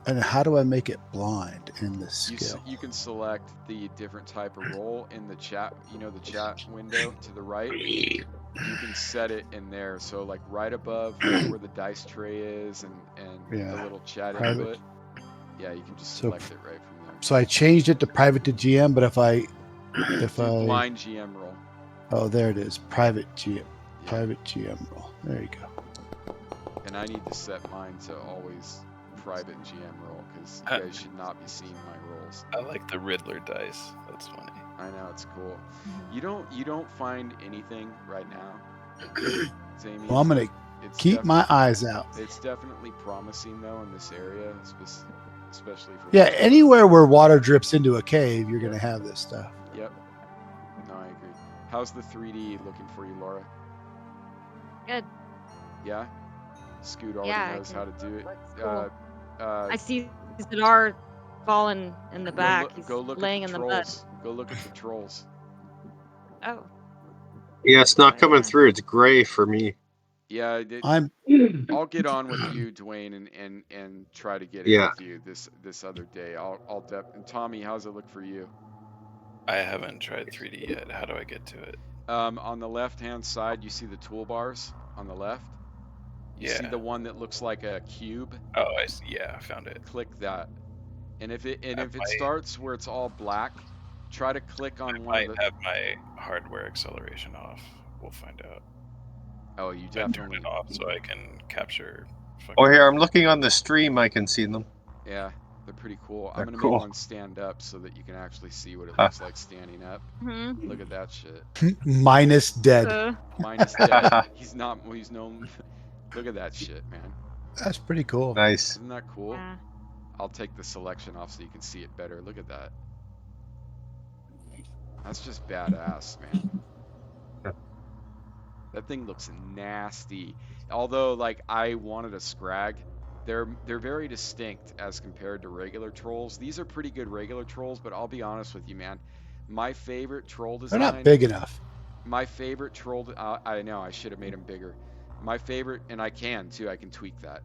And how do I make it blind in this skill? You can select the different type of roll in the chat, the chat window to the right. You can set it in there. So like right above where the dice tray is and the little chat input. Yeah, you can just select it right from there. So I changed it to private to GM, but if I blind GM roll. Oh, there it is. Private GM roll. There you go. And I need to set mine to always private GM roll because you guys should not be seeing my rolls. I like the Riddler dice. That's funny. I know, it's cool. You don't find anything right now, Jamie. Well, I'm gonna keep my eyes out. It's definitely promising though in this area, especially for anywhere where water drips into a cave, you're gonna have this stuff. Yep. No, I agree. How's the 3D looking for you, Laura? Good. Yeah. Scoot already knows how to do it. Cool. I see Zadar falling in the back. He's laying in the mud. Go look at the trolls. Oh. Yeah, it's not coming through. It's gray for me. Yeah, I'll get on with you, Dwayne, and try to get it with you this other day. And Tommy, how's it look for you? I haven't tried 3D yet. How do I get to it? On the left-hand side, you see the toolbars on the left. You see the one that looks like a cube. Oh, I see. Yeah, I found it. Click that, and if it starts where it's all black, try to click on one. I might have my hardware acceleration off. We'll find out. Oh, you definitely turn it off so I can capture. Oh, here I'm looking on the stream. I can see them. Yeah, they're pretty cool. They're I'm gonna cool. make one stand up so that you can actually see what it looks like standing up. Look at that shit. Minus dead. Minus dead. He's no. Look at that shit, man. That's pretty cool. Nice. Isn't that cool? Yeah. I'll take the selection off so you can see it better. Look at that. That's just badass, man. That thing looks nasty. Although, like, I wanted a scrag. They're very distinct as compared to regular trolls. These are pretty good regular trolls, but I'll be honest with you, man. My favorite troll design... They're not big enough. My favorite troll... I know, I should have made them bigger. My favorite... And I can, too. I can tweak that.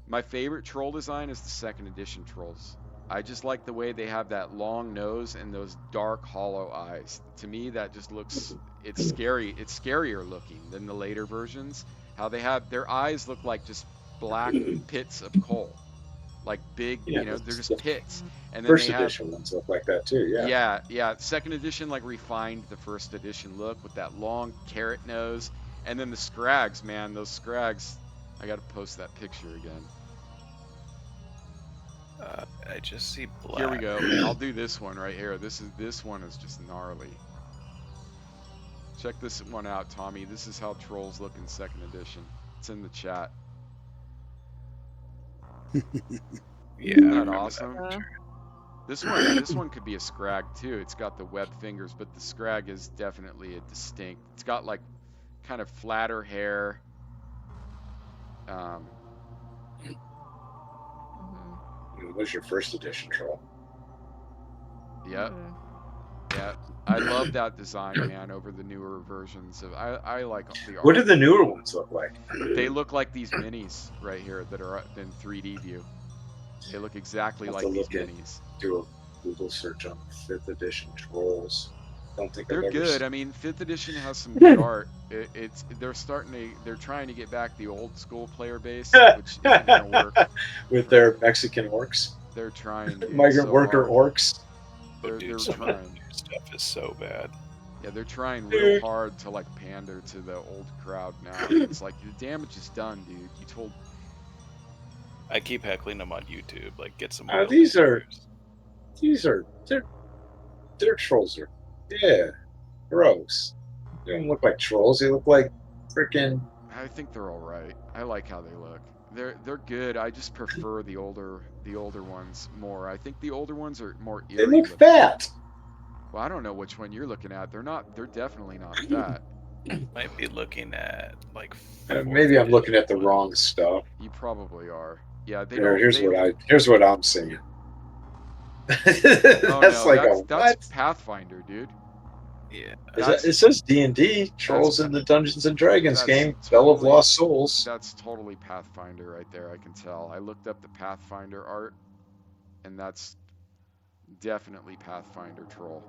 My favorite troll design is the 2nd edition trolls. I just like the way they have that long nose and those dark, hollow eyes. To me, that just looks... It's scary. It's scarier looking than the later versions. How they have... Their eyes look like just black pits of coal. Like big, they're just pits. And then First edition ones look like that, too, yeah. Yeah. 2nd edition, like, refined the 1st edition look with that long carrot nose. And then the scrags, man. Those scrags... I gotta post that picture again. I just see black. Here we go. I'll do this one right here. This one is just gnarly. Check this one out, Tommy. This is how trolls look in 2nd edition. It's in the chat. Isn't that awesome? This one could be a scrag too. It's got the web fingers, but the scrag is definitely a distinct. It's got like kind of flatter hair. What's your 1st edition troll? Yep. Yeah, I love that design, man, over the newer versions of. I like the art. What do the newer ones look like? They look like these minis right here that are in 3D view. They look exactly like these minis. Do a Google search on 5th edition trolls. don't think They're I've ever good. seen. I mean, 5th edition has some good art. They're trying to get back the old school player base, which isn't gonna work. With their Mexican orcs, They're trying, dude, migrant so worker hard. orcs. Oh, They're dude, some of the trying. new stuff is so bad. Yeah, they're trying real Dude. hard to like pander to the old crowd now. It's like the damage is done, dude. You told. I keep heckling them on YouTube. Like, get some. These are they're trolls. Yeah, gross. They don't look like trolls. They look like freaking. I think they're all right. I like how they look. They're good. I just prefer the older ones more. I think the older ones are more eerie. They look looking. fat. Well, I don't know which one you're looking at. They're definitely not fat. Might be looking at like. Maybe I'm looking at the wrong stuff. You probably are. Yeah, they Here, don't. here's what I'm seeing. That's that's Pathfinder, dude. Yeah. It says D&D, Trolls in the Dungeons and Dragons game, Bell of Lost Souls. That's totally Pathfinder right there, I can tell. I looked up the Pathfinder art, and that's definitely Pathfinder Troll.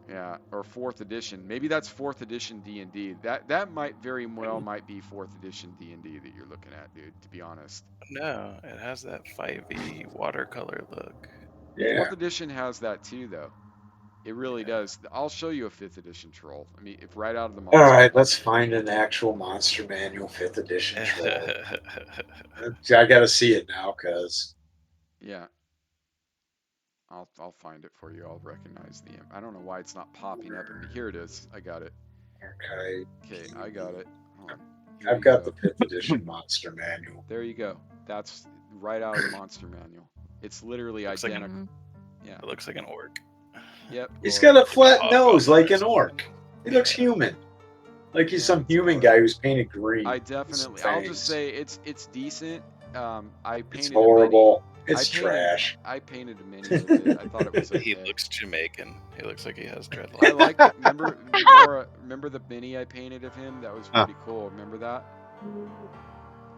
Yeah, or 4th edition. Maybe that's 4th edition D&D. That might very well might be 4th edition D&D that you're looking at, dude, to be honest. No, it has that 5e watercolor look. Yeah. 4th edition has that too, though. It really does. I'll show you a 5th edition troll. I mean, if right out of the monster. All right, let's find an actual monster manual 5th edition troll. I got to see it now, cause. Yeah. I'll find it for you. I'll recognize the. I don't know why it's not popping up. Here it is. I got it. Okay. Okay, I got it. Hold on. I've got the 5th edition monster manual. There you go. That's right out of the monster manual. It's literally Looks identical. Yeah. It looks like an orc. Yep. He's got a flat nose like an orc. He looks human. Like he's some human guy who's painted green. I definitely. I'll just say it's decent. I painted. It's horrible. It's painted, trash. I painted a mini of it. I thought it was okay. He looks Jamaican. He looks like he has dreadlocks. I like it. Remember the mini I painted of him? That was pretty cool. Remember that?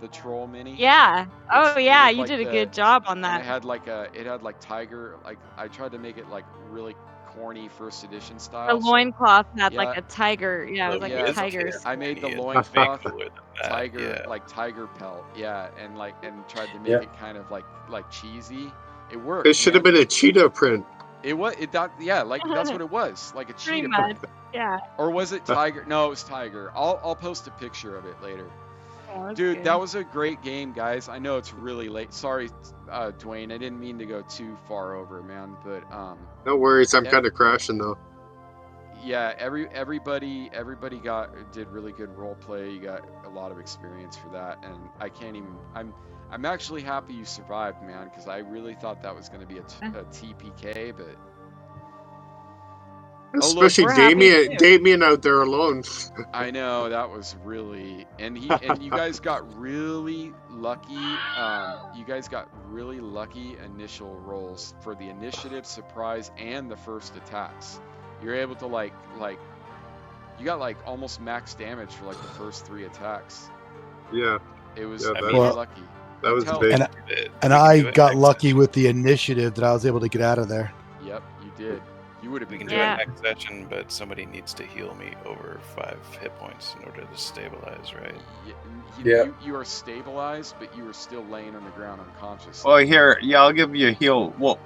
The troll mini? Yeah. Oh yeah, you did a good job on that. It had like tiger, like I tried to make it like really corny 1st edition style. The loincloth had like a tiger. Yeah, it was like a tiger's. I made the loincloth tiger, like tiger pelt. Yeah, and tried to make it kind of like cheesy. It worked. It should have been a cheetah print. It was that's what it was, like a cheetah print. Yeah. Or was it tiger? No, it was tiger. I'll post a picture of it later. Oh, dude, good. that was a great game, guys. I know it's really late. Sorry, Dwayne. I didn't mean to go too far over, man. But no worries. I'm kind of crashing though. Yeah, everybody did really good role play. You got a lot of experience for that, and I can't even. I'm actually happy you survived, man, because I really thought that was going to be a TPK, but. Especially Damien out there alone. I know, that was really, and you guys got really lucky. You guys got really lucky initial rolls for the initiative, surprise, and the first attacks. You're able to you got like almost max damage for like the first 3 attacks. Yeah. It was really lucky. That was big. And I got lucky with the initiative that I was able to get out of there. Yep, you did. You would have been. We can do it next session, but somebody needs to heal me over 5 hit points in order to stabilize, right? You are stabilized, but you are still laying on the ground unconscious. Well, here, I'll give you a heal. Well,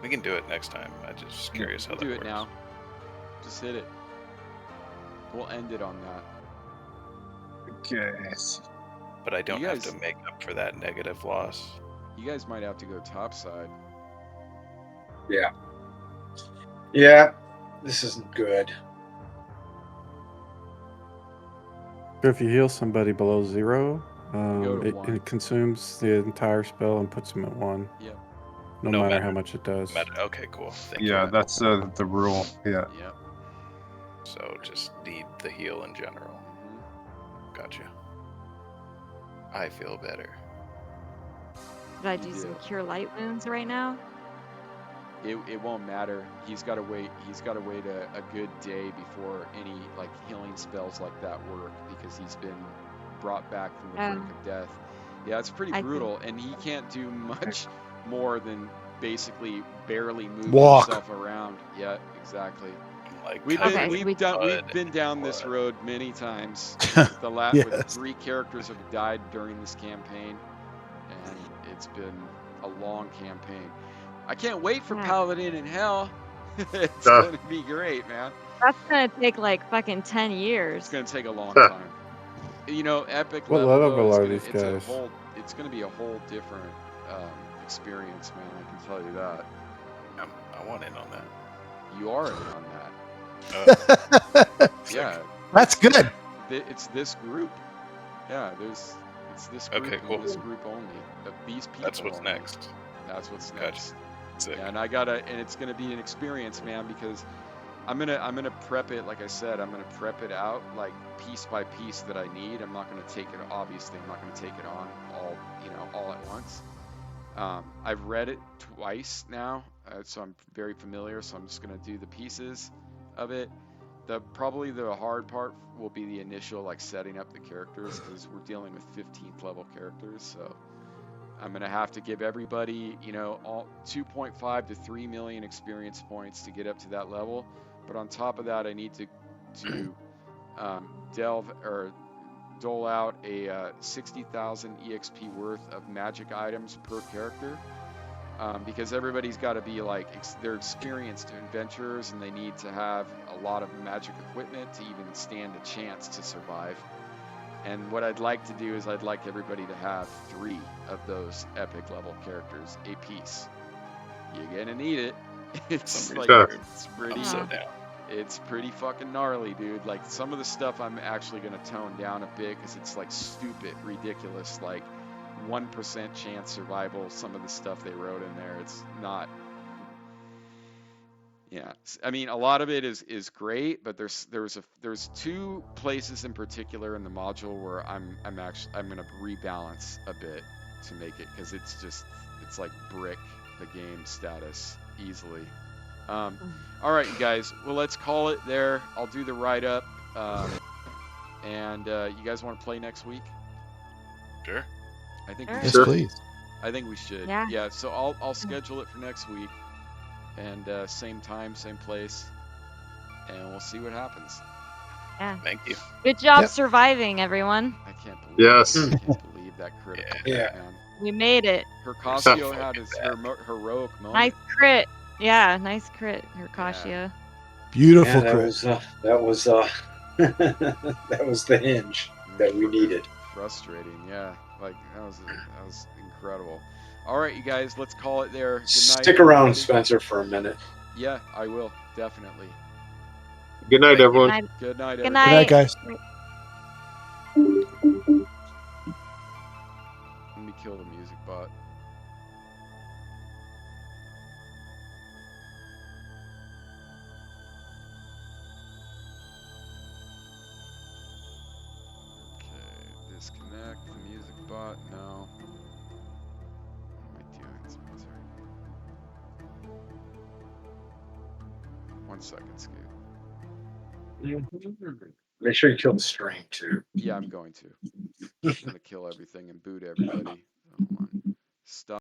we can do it next time. I'm just curious how that works. Do it now. Just hit it. We'll end it on that. Okay. But I don't have to make up for that negative loss. You guys might have to go topside. Yeah. Yeah, this isn't good. If you heal somebody below 0, it consumes the entire spell and puts them at 1. Yeah. No matter how much it does. Okay, cool. Thank you. That's the rule. Yeah. Yep. So just need the heal in general. Gotcha. I feel better. Did I do some cure light wounds right now? It won't matter. He's got to wait. He's got to wait a good day before any like healing spells like that work because he's been brought back from the brink of death. Yeah, it's pretty brutal, and he can't do much more than basically barely move himself around. Yeah. exactly. Like We've covered been Okay, in we've done we've blood been and down this blood. road many times. With Yes. 3 characters have died during this campaign, and it's been a long campaign. I can't wait for Yeah. Paladin in Hell. It's gonna be great, man. That's gonna take like fucking 10 It's years. gonna take a long time. You know, epic What level though, level it's are gonna these it's a guys? whole it's gonna be a whole different experience, man. I can tell you that. I want in on that. You are in on that. Sick. Yeah. That's good. It's this group. Yeah, it's this group Okay, and cool. this group only. Of these people. That's what's only. next. That's what's Gotcha. next. Sick. Yeah, and it's gonna be an experience, man, because I'm gonna prep it, like I said, I'm gonna prep it out like piece by piece that I need. I'm not gonna take it, obviously, I'm not gonna take it on all at once. I've read it twice now, so I'm very familiar. So I'm just gonna do the pieces of it. Probably the hard part will be the initial like setting up the characters, because we're dealing with 15th level characters. So I'm gonna have to give everybody, all 2.5 to 3 million experience points to get up to that level. But on top of that, I need to dole out a 60,000 EXP worth of magic items per character, because everybody's got to be like they're experienced adventurers, and they need to have a lot of magic equipment to even stand a chance to survive. And what I'd like to do is I'd like everybody to have 3 of those epic level characters a piece. You're gonna need it. It's like it's pretty. I'm so down. It's pretty fucking gnarly, dude. Like some of the stuff I'm actually gonna tone down a bit because it's like stupid, ridiculous, like 1% chance survival. Some of the stuff they wrote in there, it's not. Yeah, I mean, a lot of it is great, but there's 2 places in particular in the module where I'm gonna rebalance a bit to make it, because it's like brick the game status easily. All right, you guys. Well, let's call it there. I'll do the write-up. And you guys want to play next week? Sure. I think Sure. we Yes, should. please. I think we should. Yeah. So I'll schedule it for next week, and same time, same place, and we'll see what happens. Yeah. Thank you. Good job Yep. surviving, everyone. I can't believe. Yes. I can't believe that critical hit, Yeah. man. We made it. Hercasio had his heroic moment. Nice crit. Yeah, nice crit, Hercasio. Beautiful Yeah, crit. that was that was the hinge that we needed. Frustrating, yeah. Like that was incredible. All right, you guys, let's call it there. Good night. Stick around, everybody. Spencer, for a minute. Yeah, I will definitely. Good night, Thank you. everyone. Good night, Good everybody. Good night, night. guys. Let me kill the music bot. Okay, disconnect the music bot. No. What am I doing, Spencer? 1 second, Scoot. Make sure you kill the string too. Yeah, I'm going to. I'm gonna kill everything and boot everybody. Hold on. Stop.